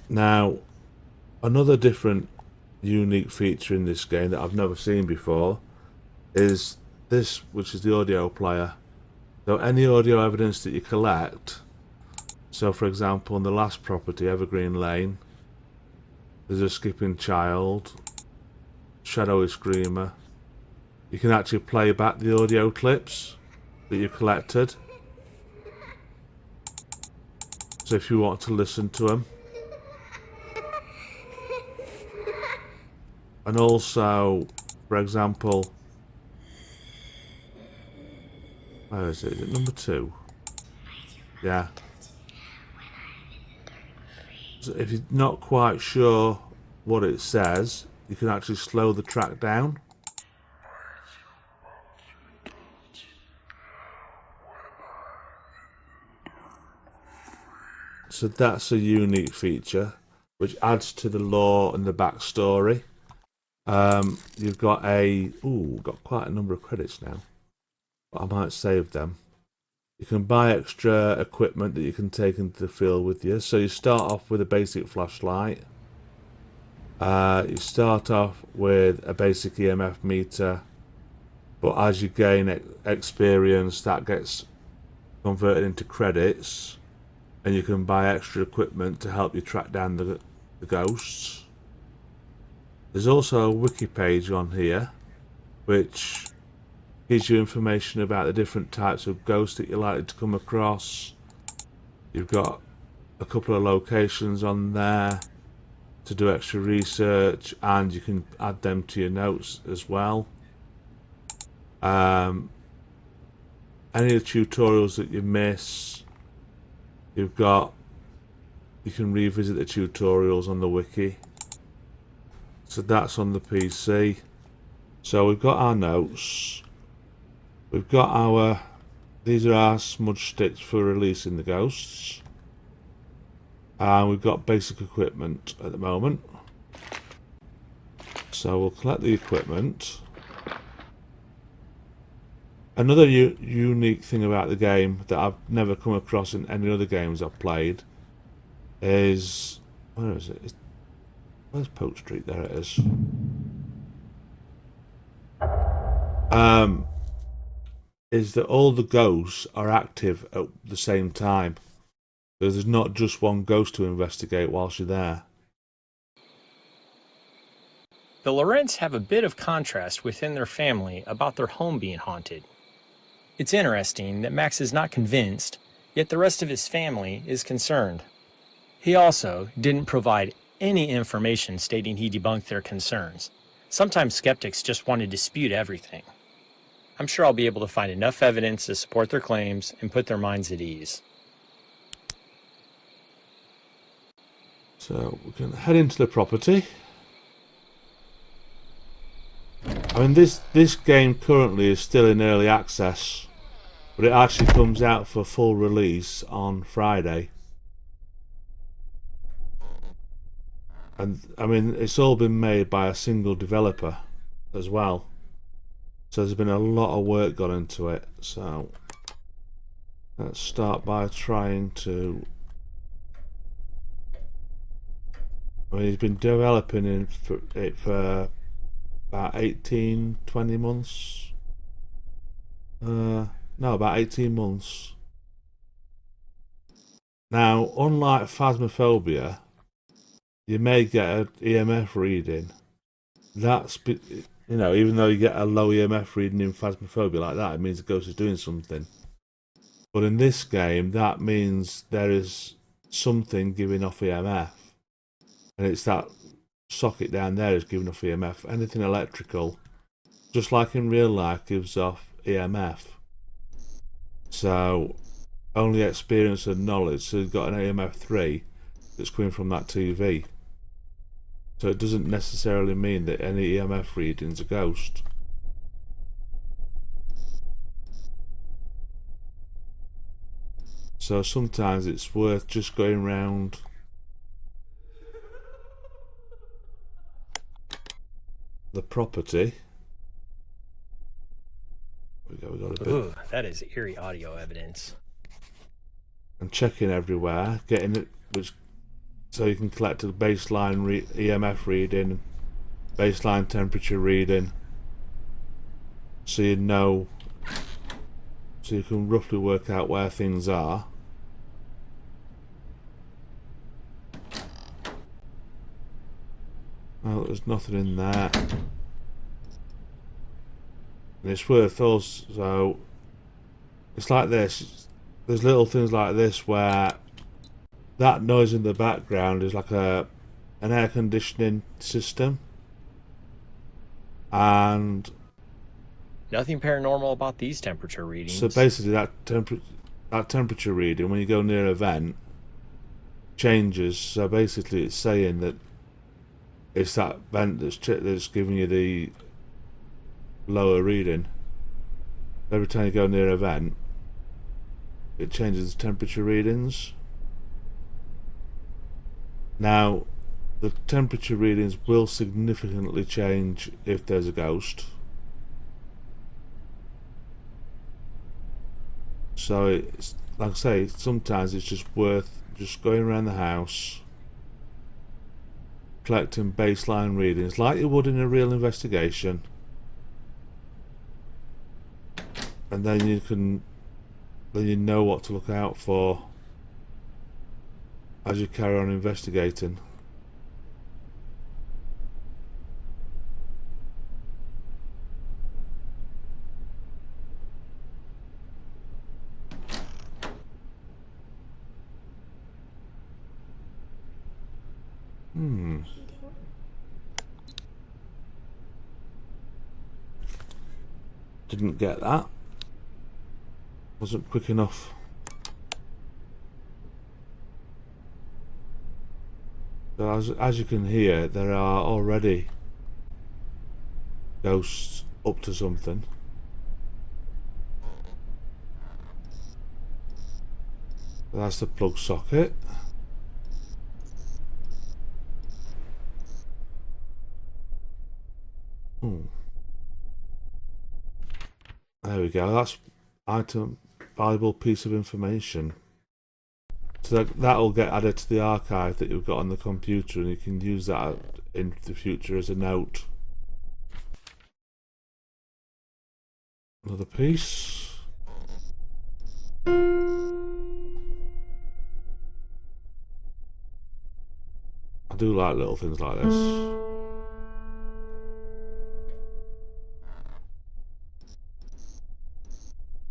Now, another different unique feature in this game that I've never seen before is this, which is the audio player. So any audio evidence that you collect, so for example in the last property, Evergreen Lane, there's a skipping child, shadowy screamer. You can actually play back the audio clips that you collected. So if you want to listen to them. And also, for example, where is it? Is it number 2? Yeah. So if you're not quite sure what it says, you can actually slow the track down. So that's a unique feature, which adds to the lore and the backstory. You've got got quite a number of credits now, but I might save them. You can buy extra equipment that you can take into the field with you. So you start off with a basic flashlight. You start off with a basic EMF meter, but as you gain experience, that gets converted into credits, and you can buy extra equipment to help you track down the ghosts. There's also a wiki page on here, which gives you information about the different types of ghosts that you're likely to come across. You've got a couple of locations on there to do extra research, and you can add them to your notes as well. Any of the tutorials that you miss, you can revisit the tutorials on the wiki. So that's on the PC. So we've got our notes. We've got these are our smudge sticks for releasing the ghosts. And we've got basic equipment at the moment. So we'll collect the equipment. Another unique thing about the game that I've never come across in any other games I've played is... where is it? Where's Poke Street? There it is. Is that all the ghosts are active at the same time. So there's not just one ghost to investigate whilst you're there. The Lorents have a bit of contrast within their family about their home being haunted. It's interesting that Max is not convinced, yet the rest of his family is concerned. He also didn't provide any information stating he debunked their concerns. Sometimes skeptics just want to dispute everything. I'm sure I'll be able to find enough evidence to support their claims and put their minds at ease. So we can head into the property. I mean, this game currently is still in early access, but it actually comes out for full release on Friday. And I mean, it's all been made by a single developer as well. So there's been a lot of work gone into it. So let's start by trying to... I mean, he's been developing it for about 18-20 months. No, about 18 months. Now, unlike Phasmophobia, you may get an EMF reading. That's, you know, even though you get a low EMF reading in Phasmophobia like that, it means the ghost is doing something. But in this game, that means there is something giving off EMF. And it's that socket down there is giving off EMF. Anything electrical, just like in real life, gives off EMF. So only experience and knowledge. So you've got an EMF 3 that's coming from that TV. So it doesn't necessarily mean that any EMF reading's a ghost. So sometimes it's worth just going round the property. We got a bit. Ooh, that is eerie audio evidence. And checking everywhere, getting it, which so you can collect a baseline EMF reading, baseline temperature reading, so you know, so you can roughly work out where things are. Oh, there's nothing in there. And it's worth also, it's like this, there's little things like this where that noise in the background is like an air conditioning system. And Nothing paranormal about these temperature readings. so basically that temperature reading, when you go near a vent, changes. So basically it's saying that it's that vent that's giving you the lower reading. Every time you go near a vent, it changes the temperature readings. Now, the temperature readings will significantly change if there's a ghost. So it's, like I say, sometimes it's just worth just going around the house, collecting baseline readings like you would in a real investigation, and then you know what to look out for as you carry on investigating. Didn't get that. Wasn't quick enough. So as you can hear, there are already ghosts up to something. That's the plug socket. There we go. That's item, valuable piece of information. So that'll get added to the archive that you've got on the computer, and you can use that in the future as a note. Another piece. I do like little things like this.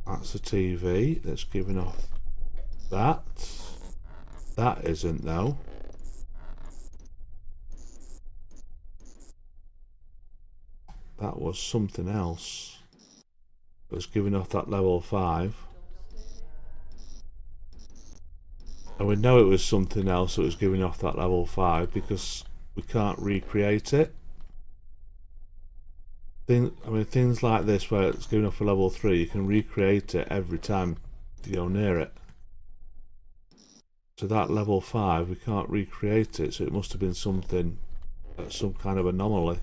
That's a TV that's giving off that. That isn't, though. That was something else. It was giving off that level 5. And we know it was something else that was giving off that level 5 because we can't recreate it. Things like this where it's giving off a level 3, you can recreate it every time you go near it. So that level 5, we can't recreate it, so it must have been something, some kind of anomaly.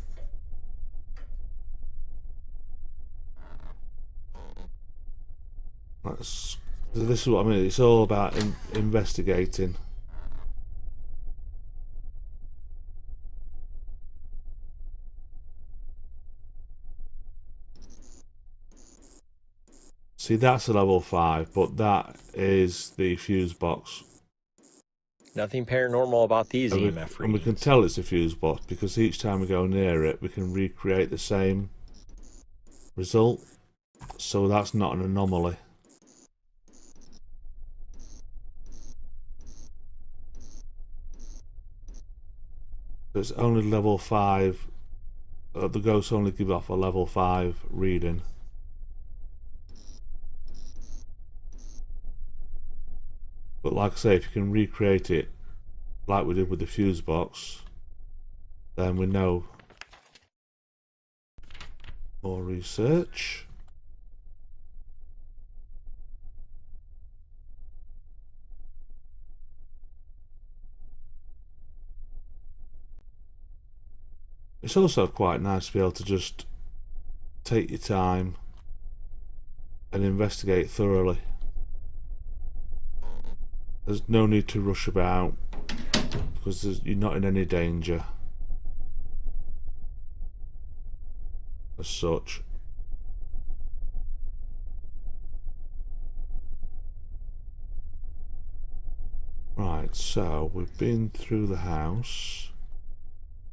This is what I mean, it's all about investigating. See, that's a level 5, but that is the fuse box. Nothing paranormal about these And EMF we can readings. tell it's a fuse box because each time we go near it, we can recreate the same result. So that's not an anomaly. It's only level 5. The ghosts only give off a level 5 reading. But like I say, if you can recreate it like we did with the fuse box, then we know. More research. It's also quite nice to be able to just take your time and investigate thoroughly. There's no need to rush about because you're not in any danger as such. Right, so we've been through the house.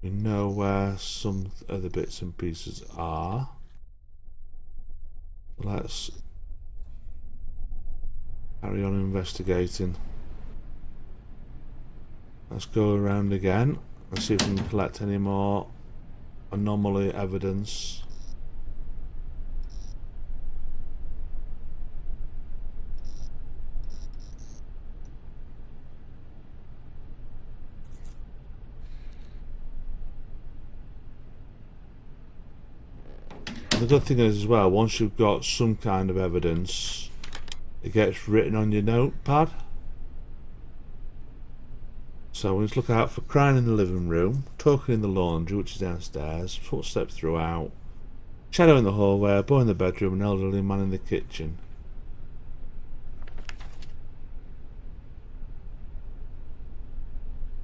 We know where some other bits and pieces are. Let's carry on investigating. Let's go around again and see if we can collect any more anomaly evidence. The good thing is as well, once you've got some kind of evidence, it gets written on your notepad. So we just look out for crying in the living room, talking in the laundry, which is downstairs, footsteps throughout, shadow in the hallway, a boy in the bedroom, an elderly man in the kitchen.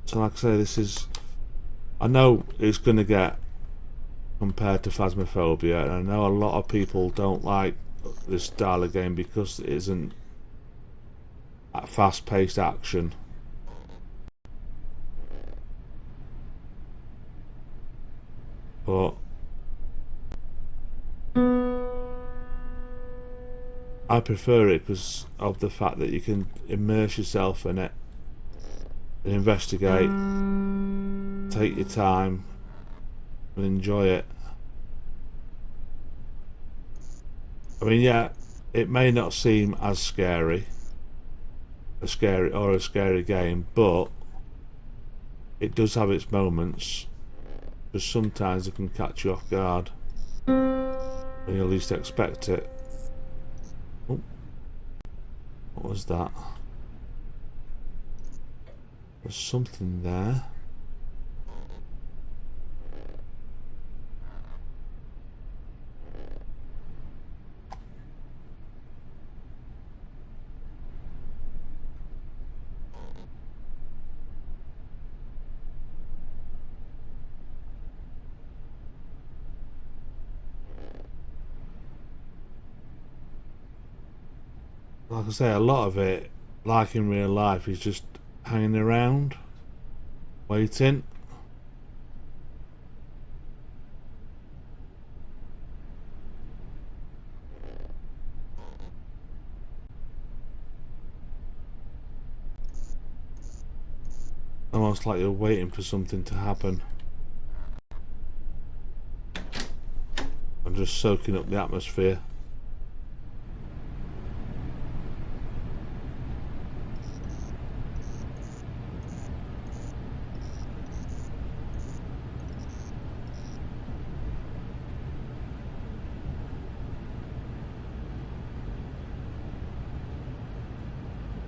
So like I say, this is... I know it's going to get compared to Phasmophobia, and I know a lot of people don't like this style of game because it isn't that fast-paced action. But I prefer it because of the fact that you can immerse yourself in it and investigate, take your time and enjoy it. I mean, yeah, it may not seem as scary, a scary game, but it does have its moments, because sometimes it can catch you off guard when you least expect it. Oh, what was that? There's something there. Like I say, a lot of it, like in real life, is just hanging around, waiting. Almost like you're waiting for something to happen. I'm just soaking up the atmosphere.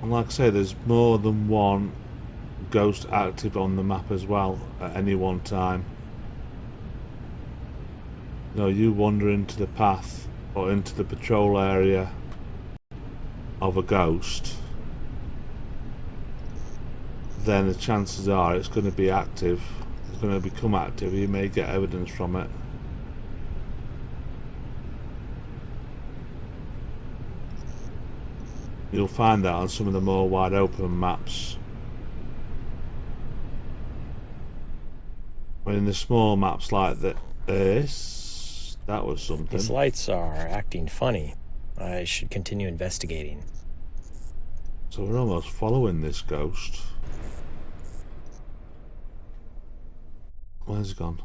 And like I say, there's more than one ghost active on the map as well at any one time. You know, you wander into the path or into the patrol area of a ghost, then the chances are it's going to be active. It's going to become active. You may get evidence from it. You'll find that on some of the more wide open maps. But in the small maps like this, that was something. These lights are acting funny. I should continue investigating. So we're almost following this ghost. Where's he gone?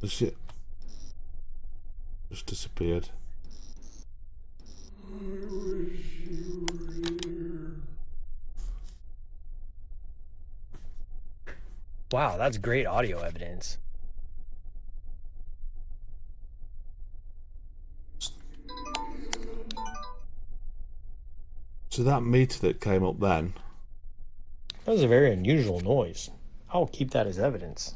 Is it? Just disappeared. Wow, that's great audio evidence. So that meter that came up then, That was a very unusual noise. I'll keep that as evidence.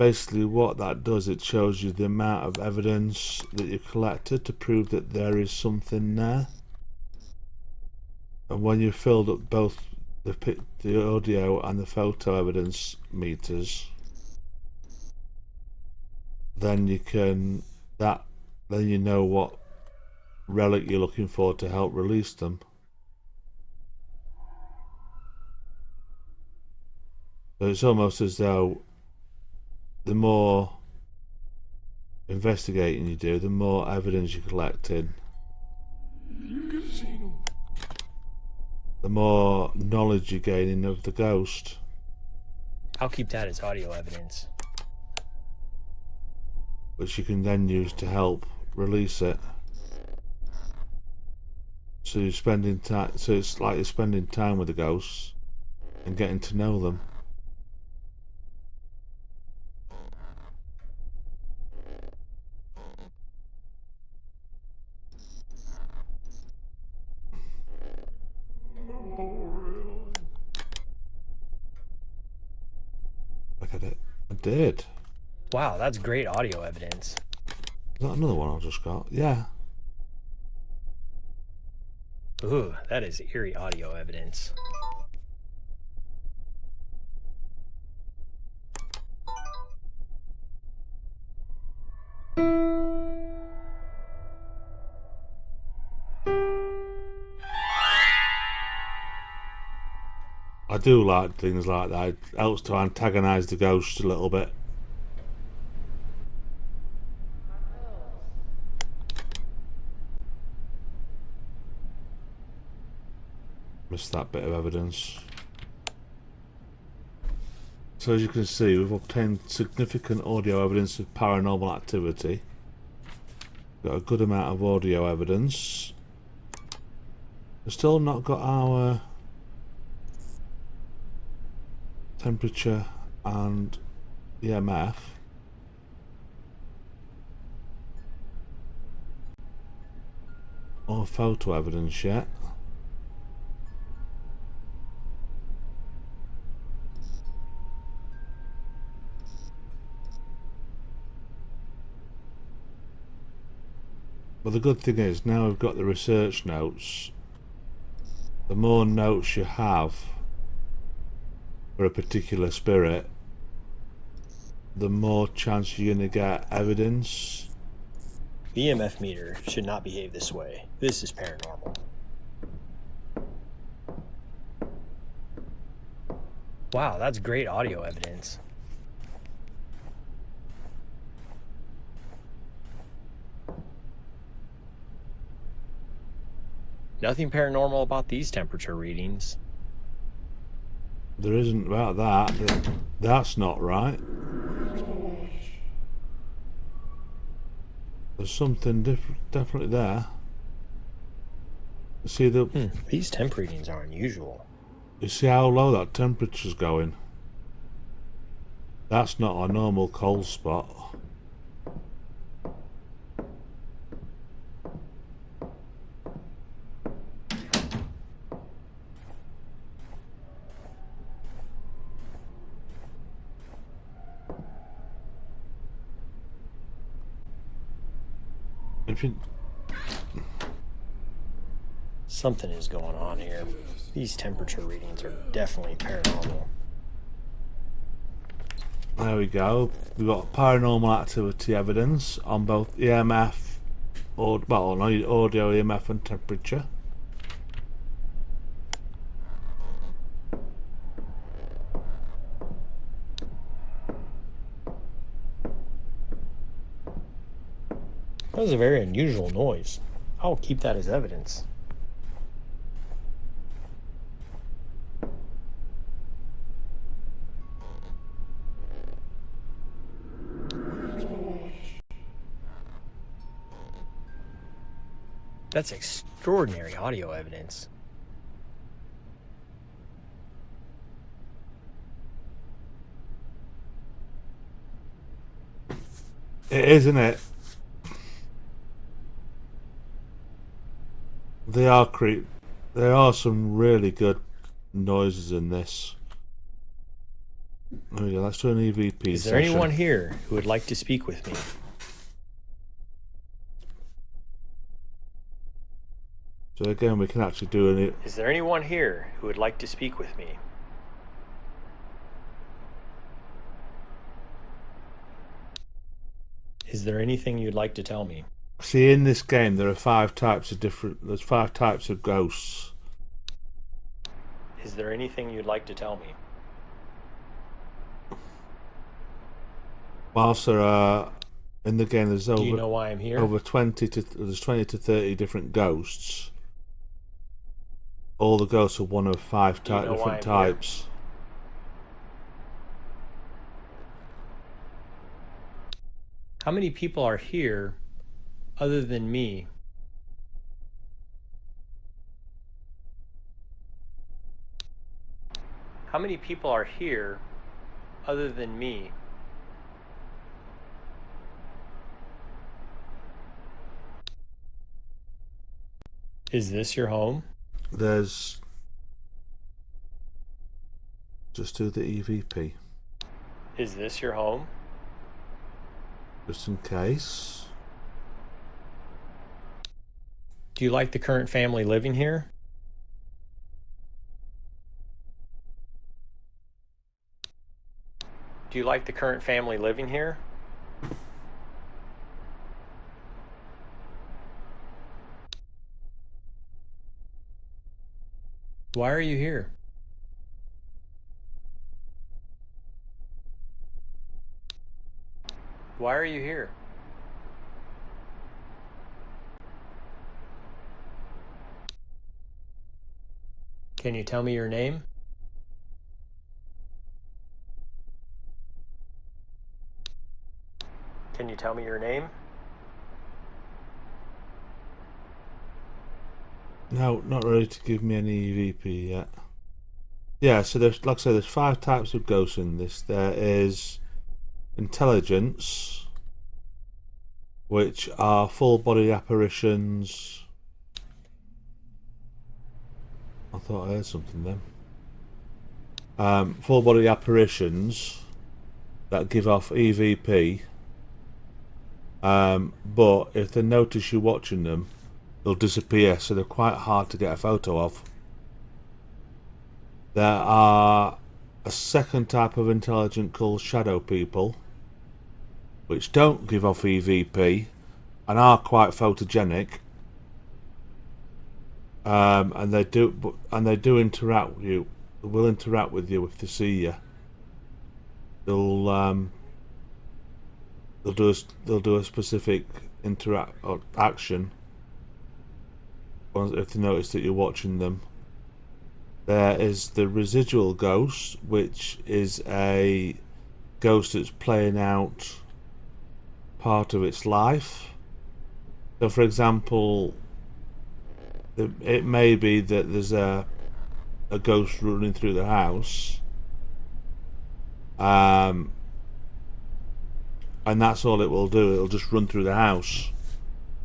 basically what that does, it shows you the amount of evidence that you collected to prove that there is something there. And when you filled up both the audio and the photo evidence meters, then you can then you know what relic you're looking for to help release them. So it's almost as though the more investigating you do, the more evidence you're collecting, the more knowledge you're gaining of the ghost. I'll keep that as audio evidence. Which you can then use to help release it. So you're spending time. So it's like you're spending time with the ghosts and getting to know them. Look at it. I did. Wow, that's great audio evidence. Is that another one I just got? Yeah. Ooh, that is eerie audio evidence. I do like things like that. It helps to antagonise the ghost a little bit. Missed that bit of evidence. So as you can see, we've obtained significant audio evidence of paranormal activity. Got a good amount of audio evidence. We've still not got our temperature and EMF. Or photo evidence yet. But the good thing is, now we've got the research notes, the more notes you have for a particular spirit, the more chance you're going to get evidence. The EMF meter should not behave this way. This is paranormal. Wow, that's great audio evidence. Nothing paranormal about these temperature readings. There isn't about that. That's not right. There's something definitely there. You see These temp readings are unusual. You see how low that temperature's going? That's not a normal cold spot. If you, Something is going on here. These temperature readings are definitely paranormal. there we go. We've got paranormal activity evidence on both EMF, or well, no, audio, EMF, and temperature. That was a very unusual noise. I'll keep that as evidence. That's extraordinary audio evidence. It is, isn't it? They are There are some really good noises in this. There we go. Let's do an EVP Is there session. anyone here who would like to speak with me? So again, we can actually do an. Is there anyone here who would like to speak with me? Is there anything you'd like to tell me? See, in this game, there are 5 types of different. There's 5 types of ghosts. Is there anything you'd like to tell me? Whilst there are in the game, there's Do you know why I'm here? over 20 to 30 different ghosts. All the ghosts are one of 5 Do you know why different I'm here? types. How many people are here other than me? How many people are here other than me? Is this your home? There's. Just do the EVP, Is this your home? just in case. Do you like the current family living here? Do you like the current family living here? Why are you here? Why are you here? Can you tell me your name? Can you tell me your name? No, not ready to give me any EVP yet. Yeah, so there's, like I said, there's 5 types of ghosts in this. There is intelligence, which are full body apparitions. I thought I heard something then. Full body apparitions that give off EVP. But if they notice you watching them, they'll disappear, so they're quite hard to get a photo of. There are a second type of intelligent called shadow people, which don't give off EVP and are quite photogenic. And they do interact with you. They will interact with you if they see you. They'll do a specific interact or action if they notice that you're watching them. There is the residual ghost, which is a ghost that's playing out part of its life. So, for example, it may be that there's a ghost running through the house, and that's all it will do. It'll just run through the house,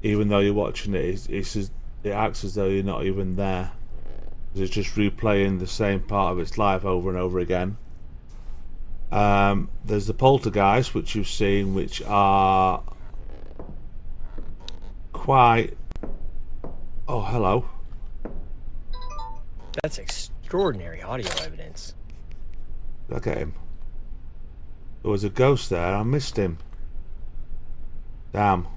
even though you're watching it. It acts as though you're not even there. It's just replaying the same part of its life over and over again. There's the poltergeist, which you've seen, which are quite... Oh, hello. That's extraordinary audio evidence. Look at him. There was a ghost there. I missed him. Damn.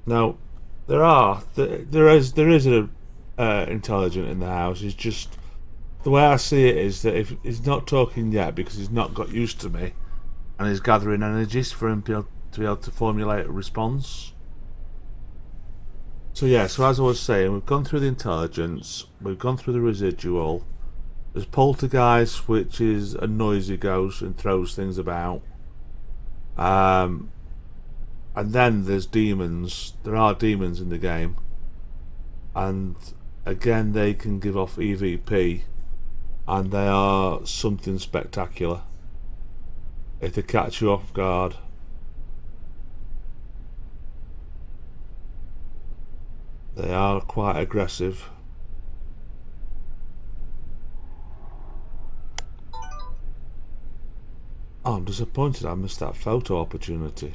No, there is a intelligent in the house. It's just the way I see it is that if he's not talking yet because he's not got used to me, and he's gathering energies for him to be able to formulate a response. So yeah, so as I was saying, we've gone through the intelligence, we've gone through the residual. There's poltergeist, which is a noisy ghost and throws things about. And then there's demons. There are demons in the game. And again, they can give off EVP. And they are something spectacular. If they catch you off guard. They are quite aggressive. Oh, I'm disappointed I missed that photo opportunity.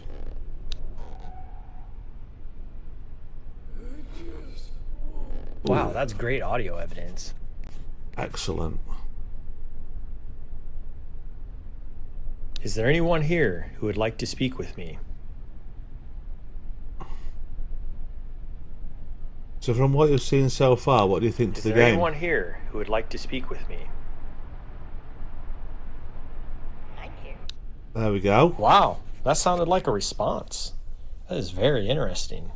Wow, Ooh, that's great audio evidence. excellent. Is there anyone here who would like to speak with me? So from what you've seen so far, what do you think to Is the there game? anyone here who would like to speak with me? There we go. Wow, that sounded like a response. That is very interesting.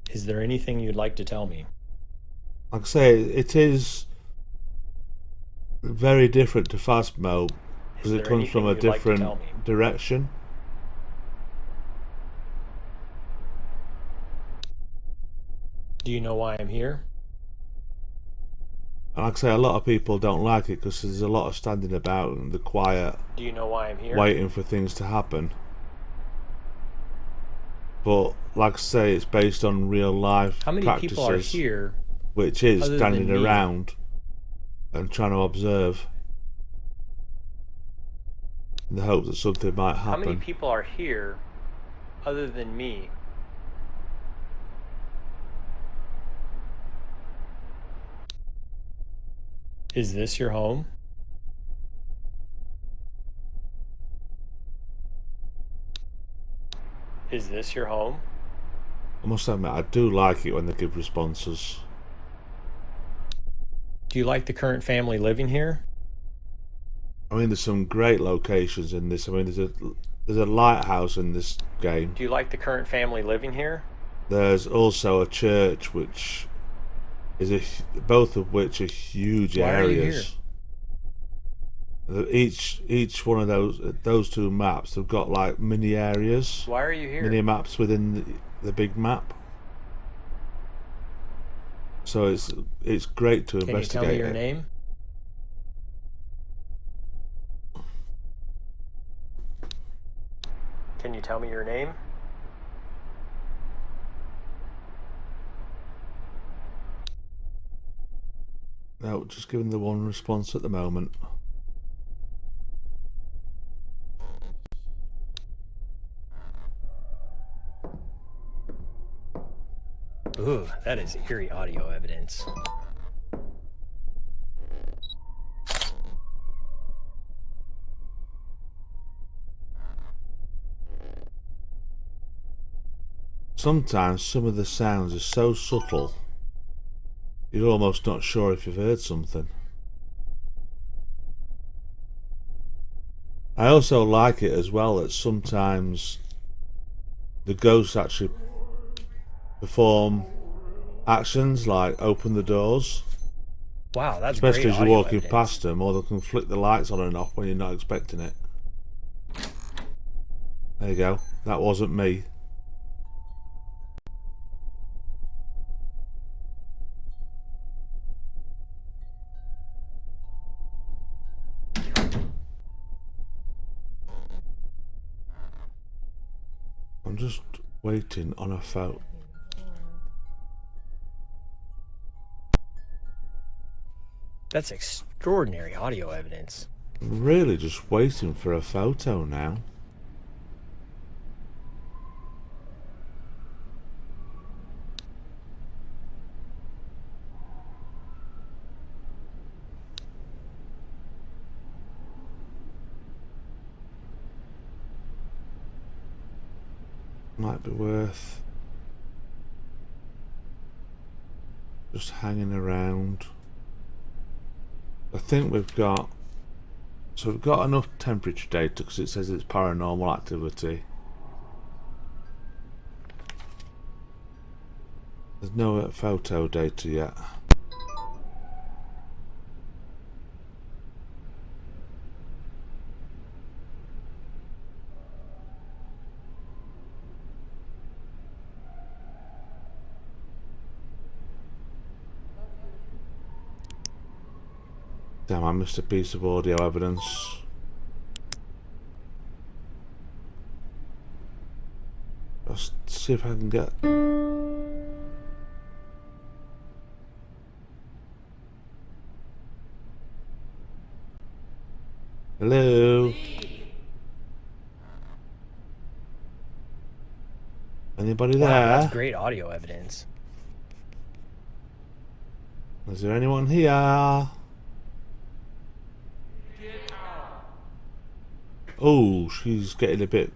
Is there anything you'd like to tell me? Like I say, it is very different to Phasmo because it comes from a different direction. Do you know why I'm here? And like I say, a lot of people don't like it because there's a lot of standing about and the quiet, Do you know why I'm here? waiting for things to happen. But like I say, it's based on real life How many practices, people are here which is other standing than me? around and trying to observe in the hope that something might How many happen. people are here other than me? Is this your home? Is this your home? I must admit, I do like it when they give responses. Do you like the current family living here? I mean, there's some great locations in this. I mean, there's a lighthouse in this game. Do you like the current family living here? There's also a church, which is both of which are huge Why are you areas. Each one of those two maps, they've got like mini areas, Why are you here? mini maps within the big map. So it's great to Can you investigate tell me your it. name? Can you tell me your name? No, just giving the one response at the moment. Ooh, that is eerie audio evidence. Sometimes some of the sounds are so subtle, you're almost not sure if you've heard something. I also like it as well that sometimes the ghosts actually perform actions like open the doors, Wow, that's especially great as you're audio walking evidence. past them, or they can flick the lights on and off when you're not expecting it. There you go. That wasn't me. I'm just waiting on a phone. That's extraordinary audio evidence. I'm really just waiting for a photo now. Might be worth just hanging around. I think we've got enough temperature data because it says it's paranormal activity. There's no photo data yet. Damn, I missed a piece of audio evidence. Let's see if I can get... Hello? Anybody there? Wow, that's great audio evidence. Is there anyone here? Oh, she's getting a bit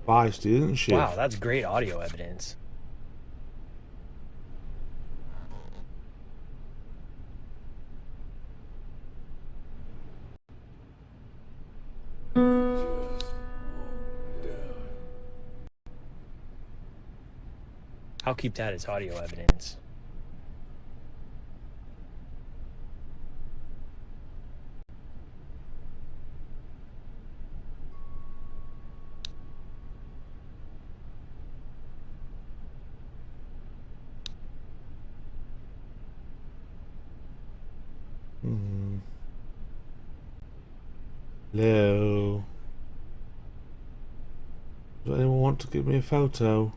feisty, isn't she? Wow, that's great audio evidence. I'll keep that as audio evidence. Hello? Does anyone want to give me a photo?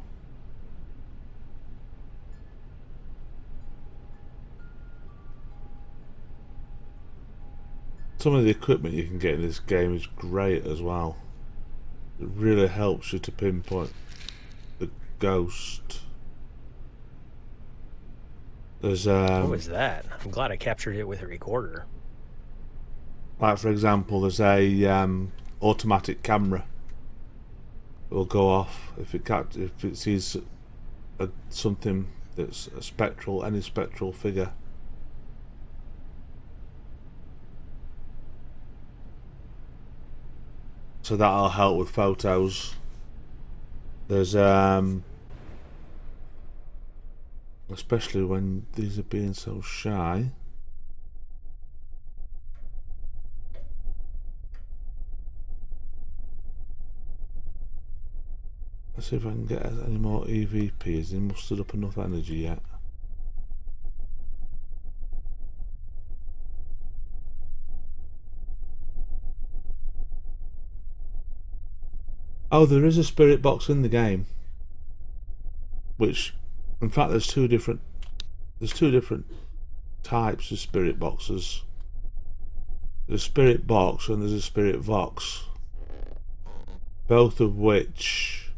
Some of the equipment you can get in this game is great as well. It really helps you to pinpoint the ghost. There's What was that? I'm glad I captured it with a recorder. like for example, there's a automatic camera. It will go off if it sees something that's a spectral, any spectral figure. So that'll help with photos. There's especially when these are being so shy. Let's see if I can get any more EVPs. They mustered up enough energy yet. Oh, there is a spirit box in the game. Which, in fact, there's two different types of spirit boxes. There's a spirit box and there's a spirit vox. Both of which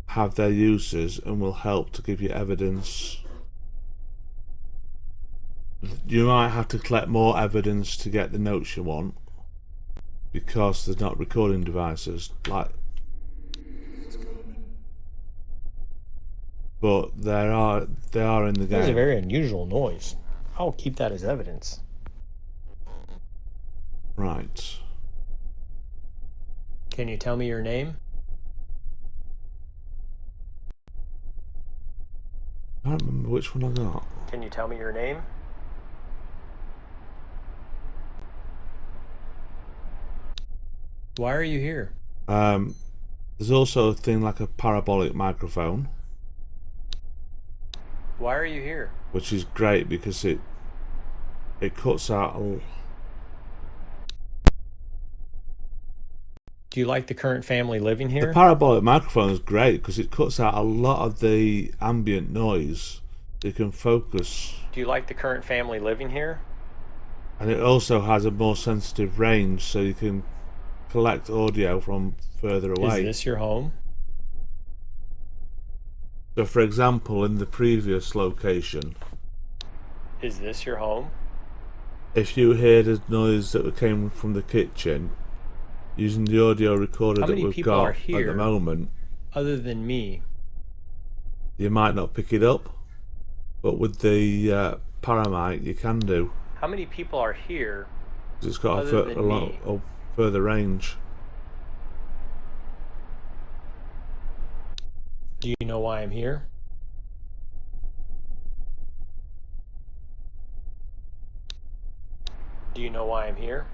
have their uses and will help to give you evidence. You might have to collect more evidence to get the notes you want because there's not recording devices but they are in the game. That was a very unusual noise. I'll keep that as evidence. Right. Can you tell me your name? I don't remember which one I got. Can you tell me your name? Why are you here? There's also a thing like a parabolic microphone. Why are you here? Which is great because it cuts out Do you like the current family living the here? parabolic microphone is great because it cuts out a lot of the ambient noise. You can focus. Do you like the current family living here? And it also has a more sensitive range, so you can collect audio from further Is away. this your home? So for example, in the previous location, Is this your home? if you hear the noise that came from the kitchen, using the audio recorder How that many we've people got are at the here? moment, Other than me. you might not pick it up, but with the Paramite you can do. How many people are here? It's got Other than me. a further range. Do you know why I'm here? Do you know why I'm here?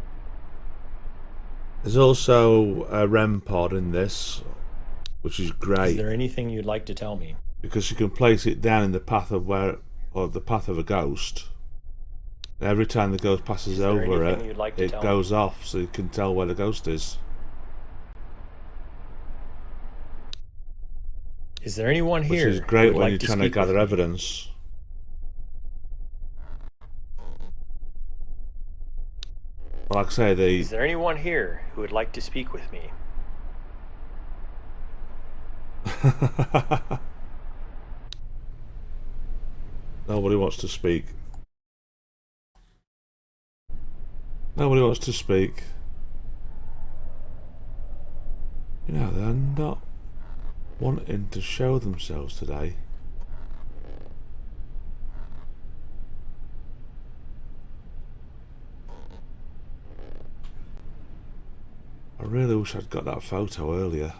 There's also a REM pod in this, which is Is great there anything you'd like to tell me? because you can place it down in the path of the path of a ghost. Every time the ghost passes Is there over anything it, you'd like to it tell goes off, so you can tell where the ghost is. Is there anyone Which here is who great would when like you're to trying to speak with gather me? evidence. Like I say, Is there anyone here who would like to speak with me? Nobody wants to speak. Nobody wants to speak. You know, they're not wanting to show themselves today. I really wish I'd got that photo earlier.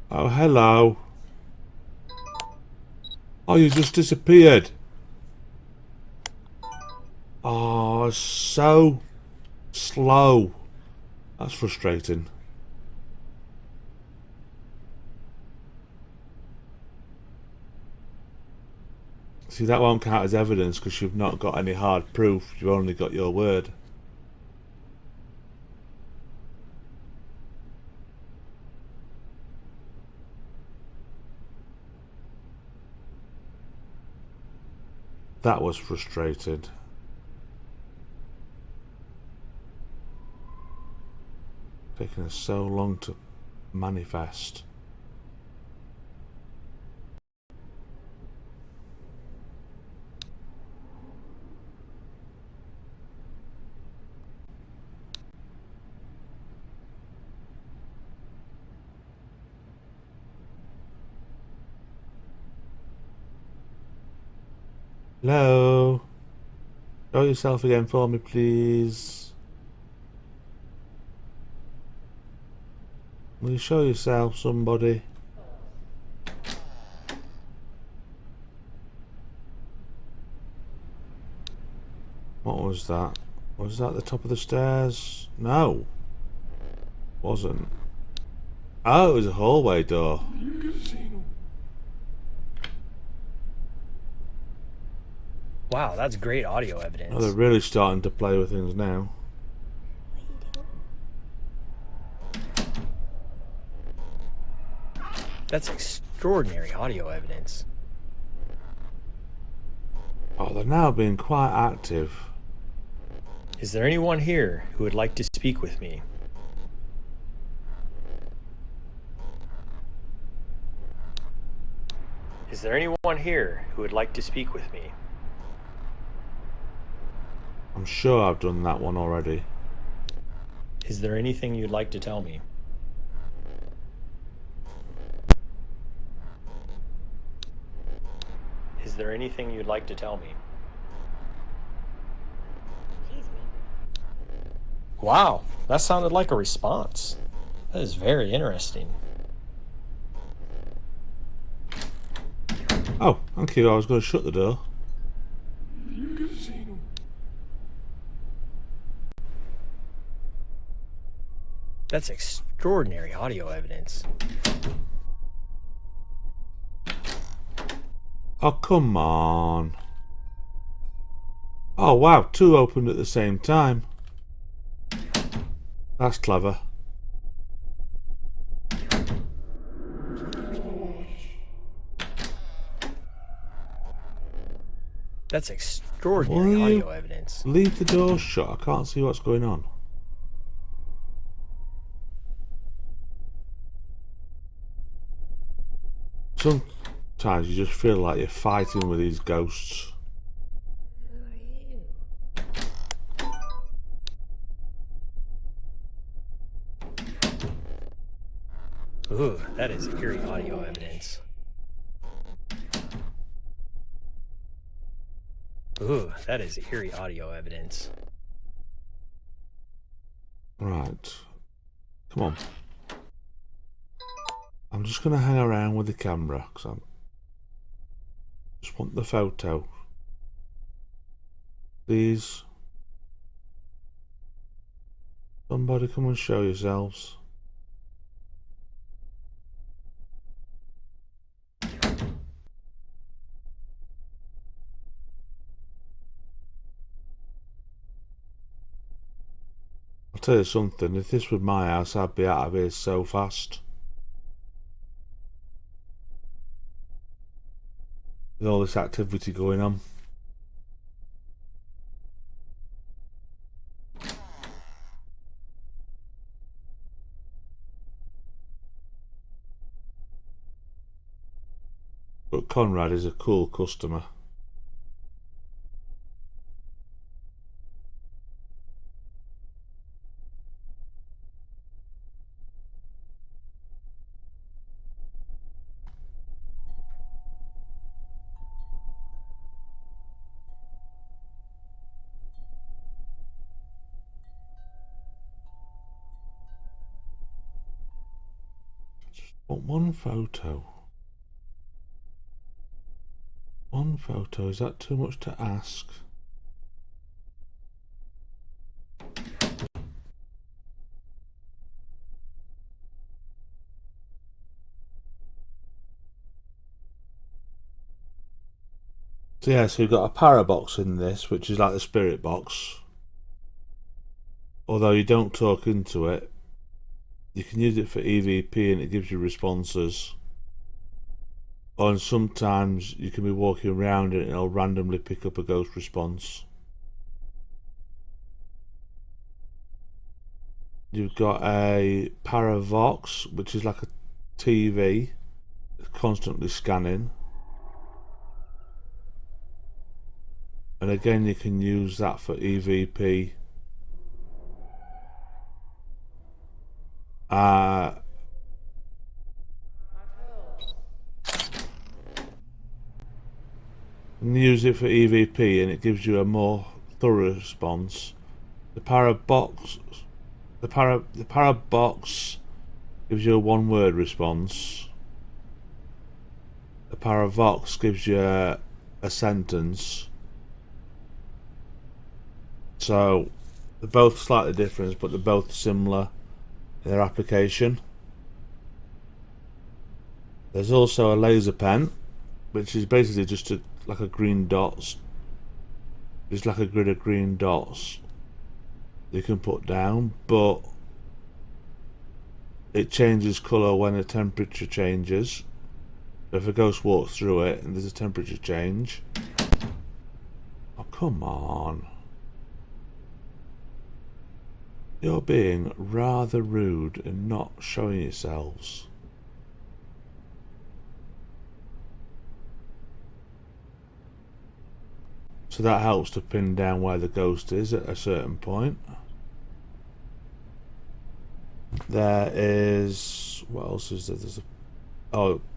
Oh, hello. Oh, you just disappeared. Oh, so slow. That's frustrating. See, that won't count as evidence because you've not got any hard proof. You've only got your word. That was frustrated. Taking us so long to manifest. Hello? Show yourself again for me, please. Will you show yourself, somebody? What was that? Was that the top of the stairs? No. Wasn't. Oh, it was a hallway door. Wow, that's great audio Oh, they're evidence. really starting to play with things now. That's extraordinary audio evidence. Oh, they're now being quite active. Is there anyone here who would like to speak with me? Is there anyone here who would like to speak with me? I'm sure I've done that one already. Is there anything you'd like to tell me? Is there anything you'd like to tell me? Wow, that sounded like a response. That is very interesting. Oh, thank you. I was going to shut the door. That's extraordinary audio evidence. Oh, come on. Oh, wow. Two opened at the same time. That's clever. That's extraordinary Will you audio evidence. leave the door shut? I can't see what's going on. Sometimes you just feel like you're fighting with these ghosts. Ooh, that is eerie audio evidence. Ooh, that is eerie audio evidence. Right. Come on. I'm just going to hang around with the camera because I just want the photo. Please. Somebody come and show yourselves. I'll tell you something, if this was my house, I'd be out of here so fast. With all this activity going on. But Conrad is a cool customer. But one photo. One photo, is that too much to ask? So yeah, so you've got a para box in this, which is like the spirit box. Although you don't talk into it, you can use it for EVP and it gives you responses. Or sometimes you can be walking around it and it'll randomly pick up a ghost response. You've got a Paravox, which is like a TV, constantly scanning. And again, you can use that for EVP. And use it for EVP and it gives you a more thorough response. The Parabox gives you a one-word response. The Paravox gives you a sentence. So they're both slightly different, but they're both similar in their application. There's also a laser pen, which is basically just like a green dots. It's like a grid of green dots you can put down, but it changes colour when the temperature changes. So if a ghost walks through it and there's a temperature change. Oh, come on. You're being rather rude and not showing yourselves. So that helps to pin down where the ghost is at a certain point. There is... what else is there? There's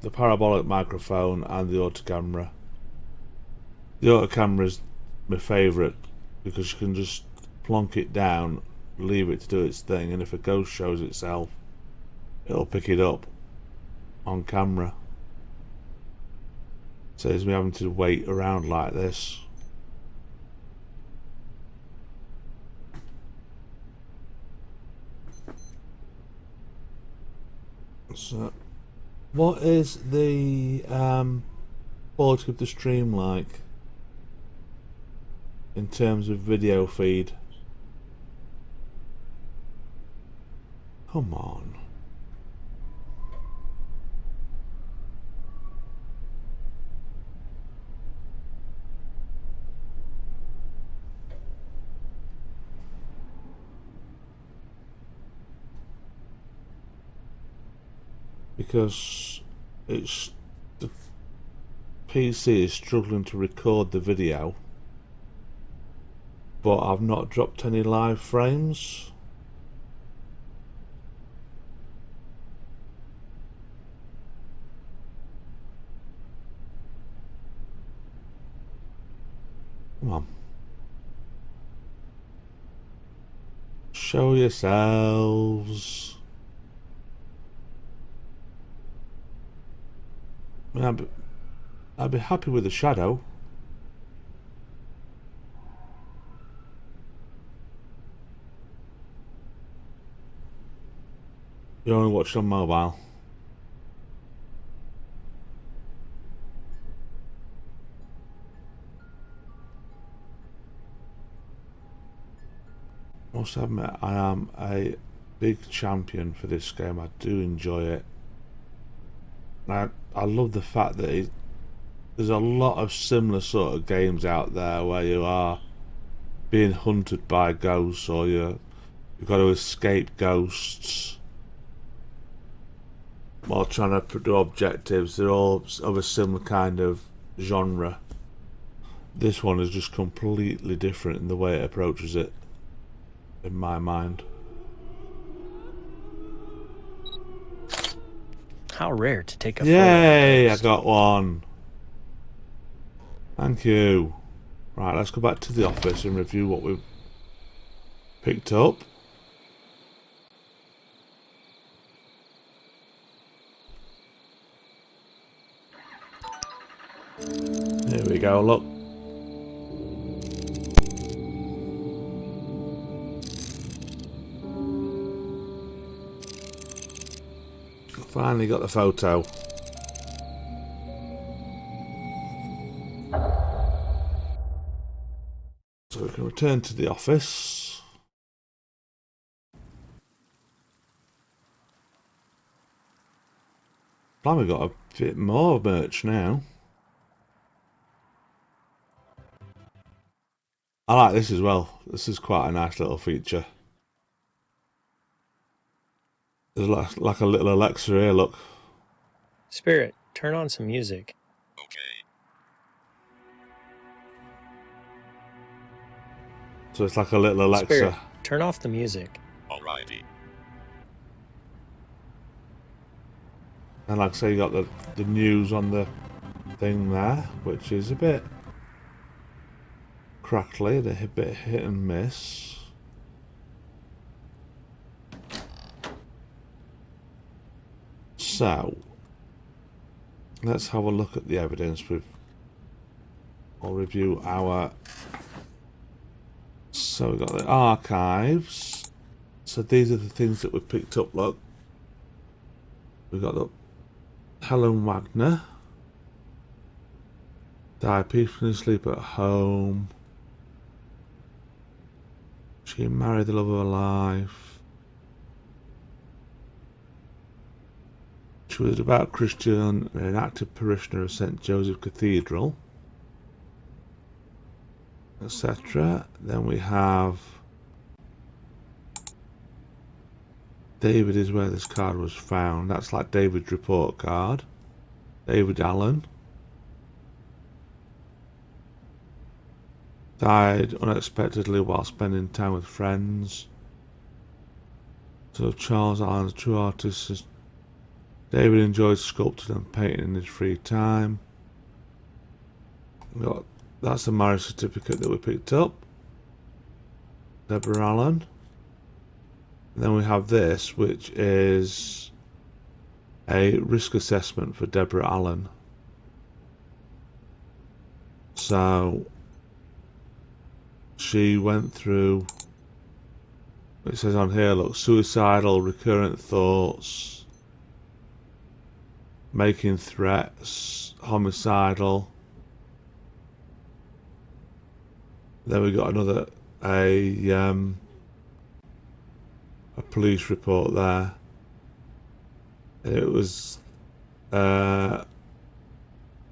the parabolic microphone and the auto camera. The auto camera is my favourite because you can just plonk it down, leave it to do its thing, and if a ghost shows itself, it'll pick it up on camera. Saves me having to wait around like this. So, what is the quality of the stream like in terms of video feed? Come on. because it's the PC is struggling to record the video, but I've not dropped any live frames. Come on. Show yourselves. I mean, I'd be happy with the shadow. You only watch on mobile. Must admit, I am a big champion for this game. I do enjoy it. I love the fact that there's a lot of similar sort of games out there where you are being hunted by ghosts, or you've got to escape ghosts, while trying to do objectives. They're all of a similar kind of genre. This one is just completely different in the way it approaches it, in my mind. How rare to take a Yay! photo. I got one. Thank you. Right, let's go back to the office and review what we've picked up. Here we go, look. Finally got the photo. So we can return to the office. Blimey, we've got a bit more merch now. I like this as well. This is quite a nice little feature. There's like a little Alexa here, look. Spirit, turn on some music. So it's like a little Alexa. Spirit, turn off the music. Alrighty. And like I say, you got the news on the thing there, which is a bit crackly, a bit hit and miss. So, let's have a look at the evidence. I'll review our... So we've got the archives. So these are the things that we've picked up, look. We've got the Helen Wagner. Died peacefully asleep at home. She married the love of her life. She was a devout Christian and an active parishioner of St. Joseph Cathedral, etc. Then we have David is where this card was found. That's like David's report card. David Allen. Died unexpectedly while spending time with friends. So Charles Allen, a true artist, is David enjoyed sculpting and painting in his free time. That's the marriage certificate that we picked up. Deborah Allen. And then we have this, which is a risk assessment for Deborah Allen. So she went through, it says on here, look, suicidal, recurrent thoughts, making threats, homicidal. Then we got a police report there. It was a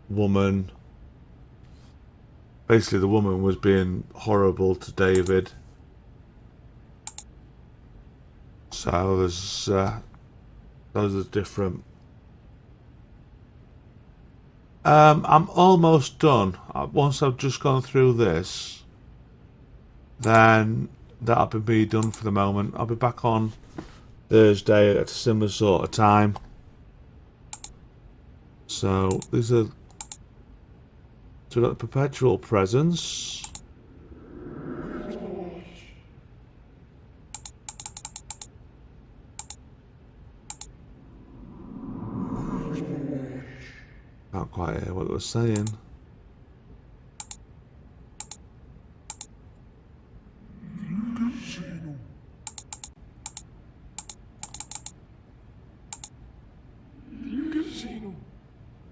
woman. Basically, the woman was being horrible to David. So there's those are different I'm almost done. Once I've just gone through this, then that'll be me done for the moment. I'll be back on Thursday at a similar sort of time. So these are, so we've got the perpetual presence. Can't quite hear what it was saying.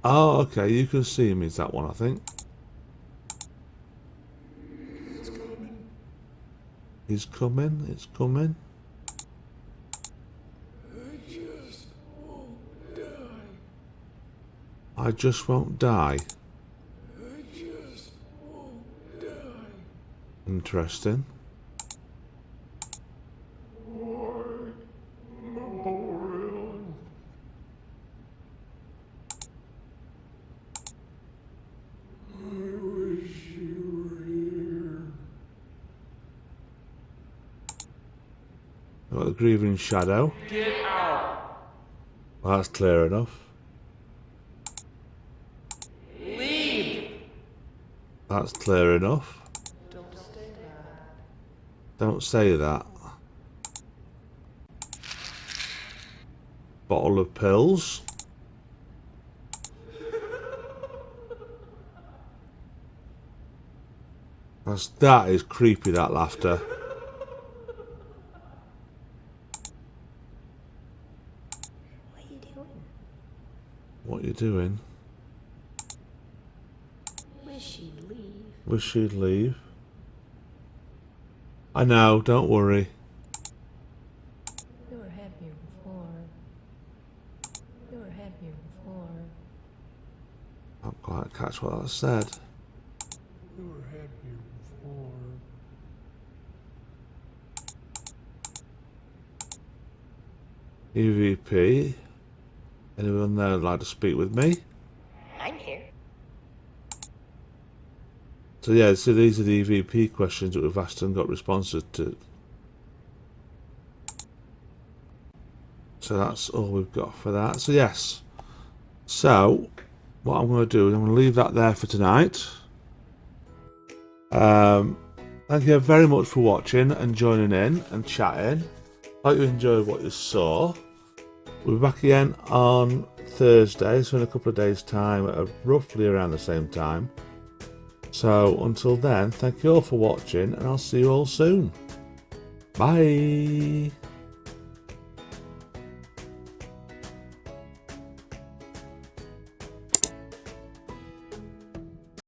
Oh, okay, you can see him, is that one, I think. He's coming, it's coming. I just won't die. Interesting. Got the grieving shadow. Get out. Well, that's clear enough. Leave. That's clear enough. Don't say that. Don't say that. Bottle of pills. That is creepy, that laughter. What are you doing? Wish she'd leave. Wish she'd leave. I know, don't worry. We were happier before. We were happier before. I can't quite catch what that said. We were happier before. EVP. Anyone there would like to speak with me? I'm here. So yeah, so these are the EVP questions that we've asked and got responses to. So that's all we've got for that. So yes. So what I'm going to do is I'm going to leave that there for tonight. Thank you very much for watching and joining in and chatting. Hope you enjoyed what you saw. We'll be back again on Thursday, so in a couple of days' time, at roughly around the same time. So until then, thank you all for watching, and I'll see you all soon. Bye.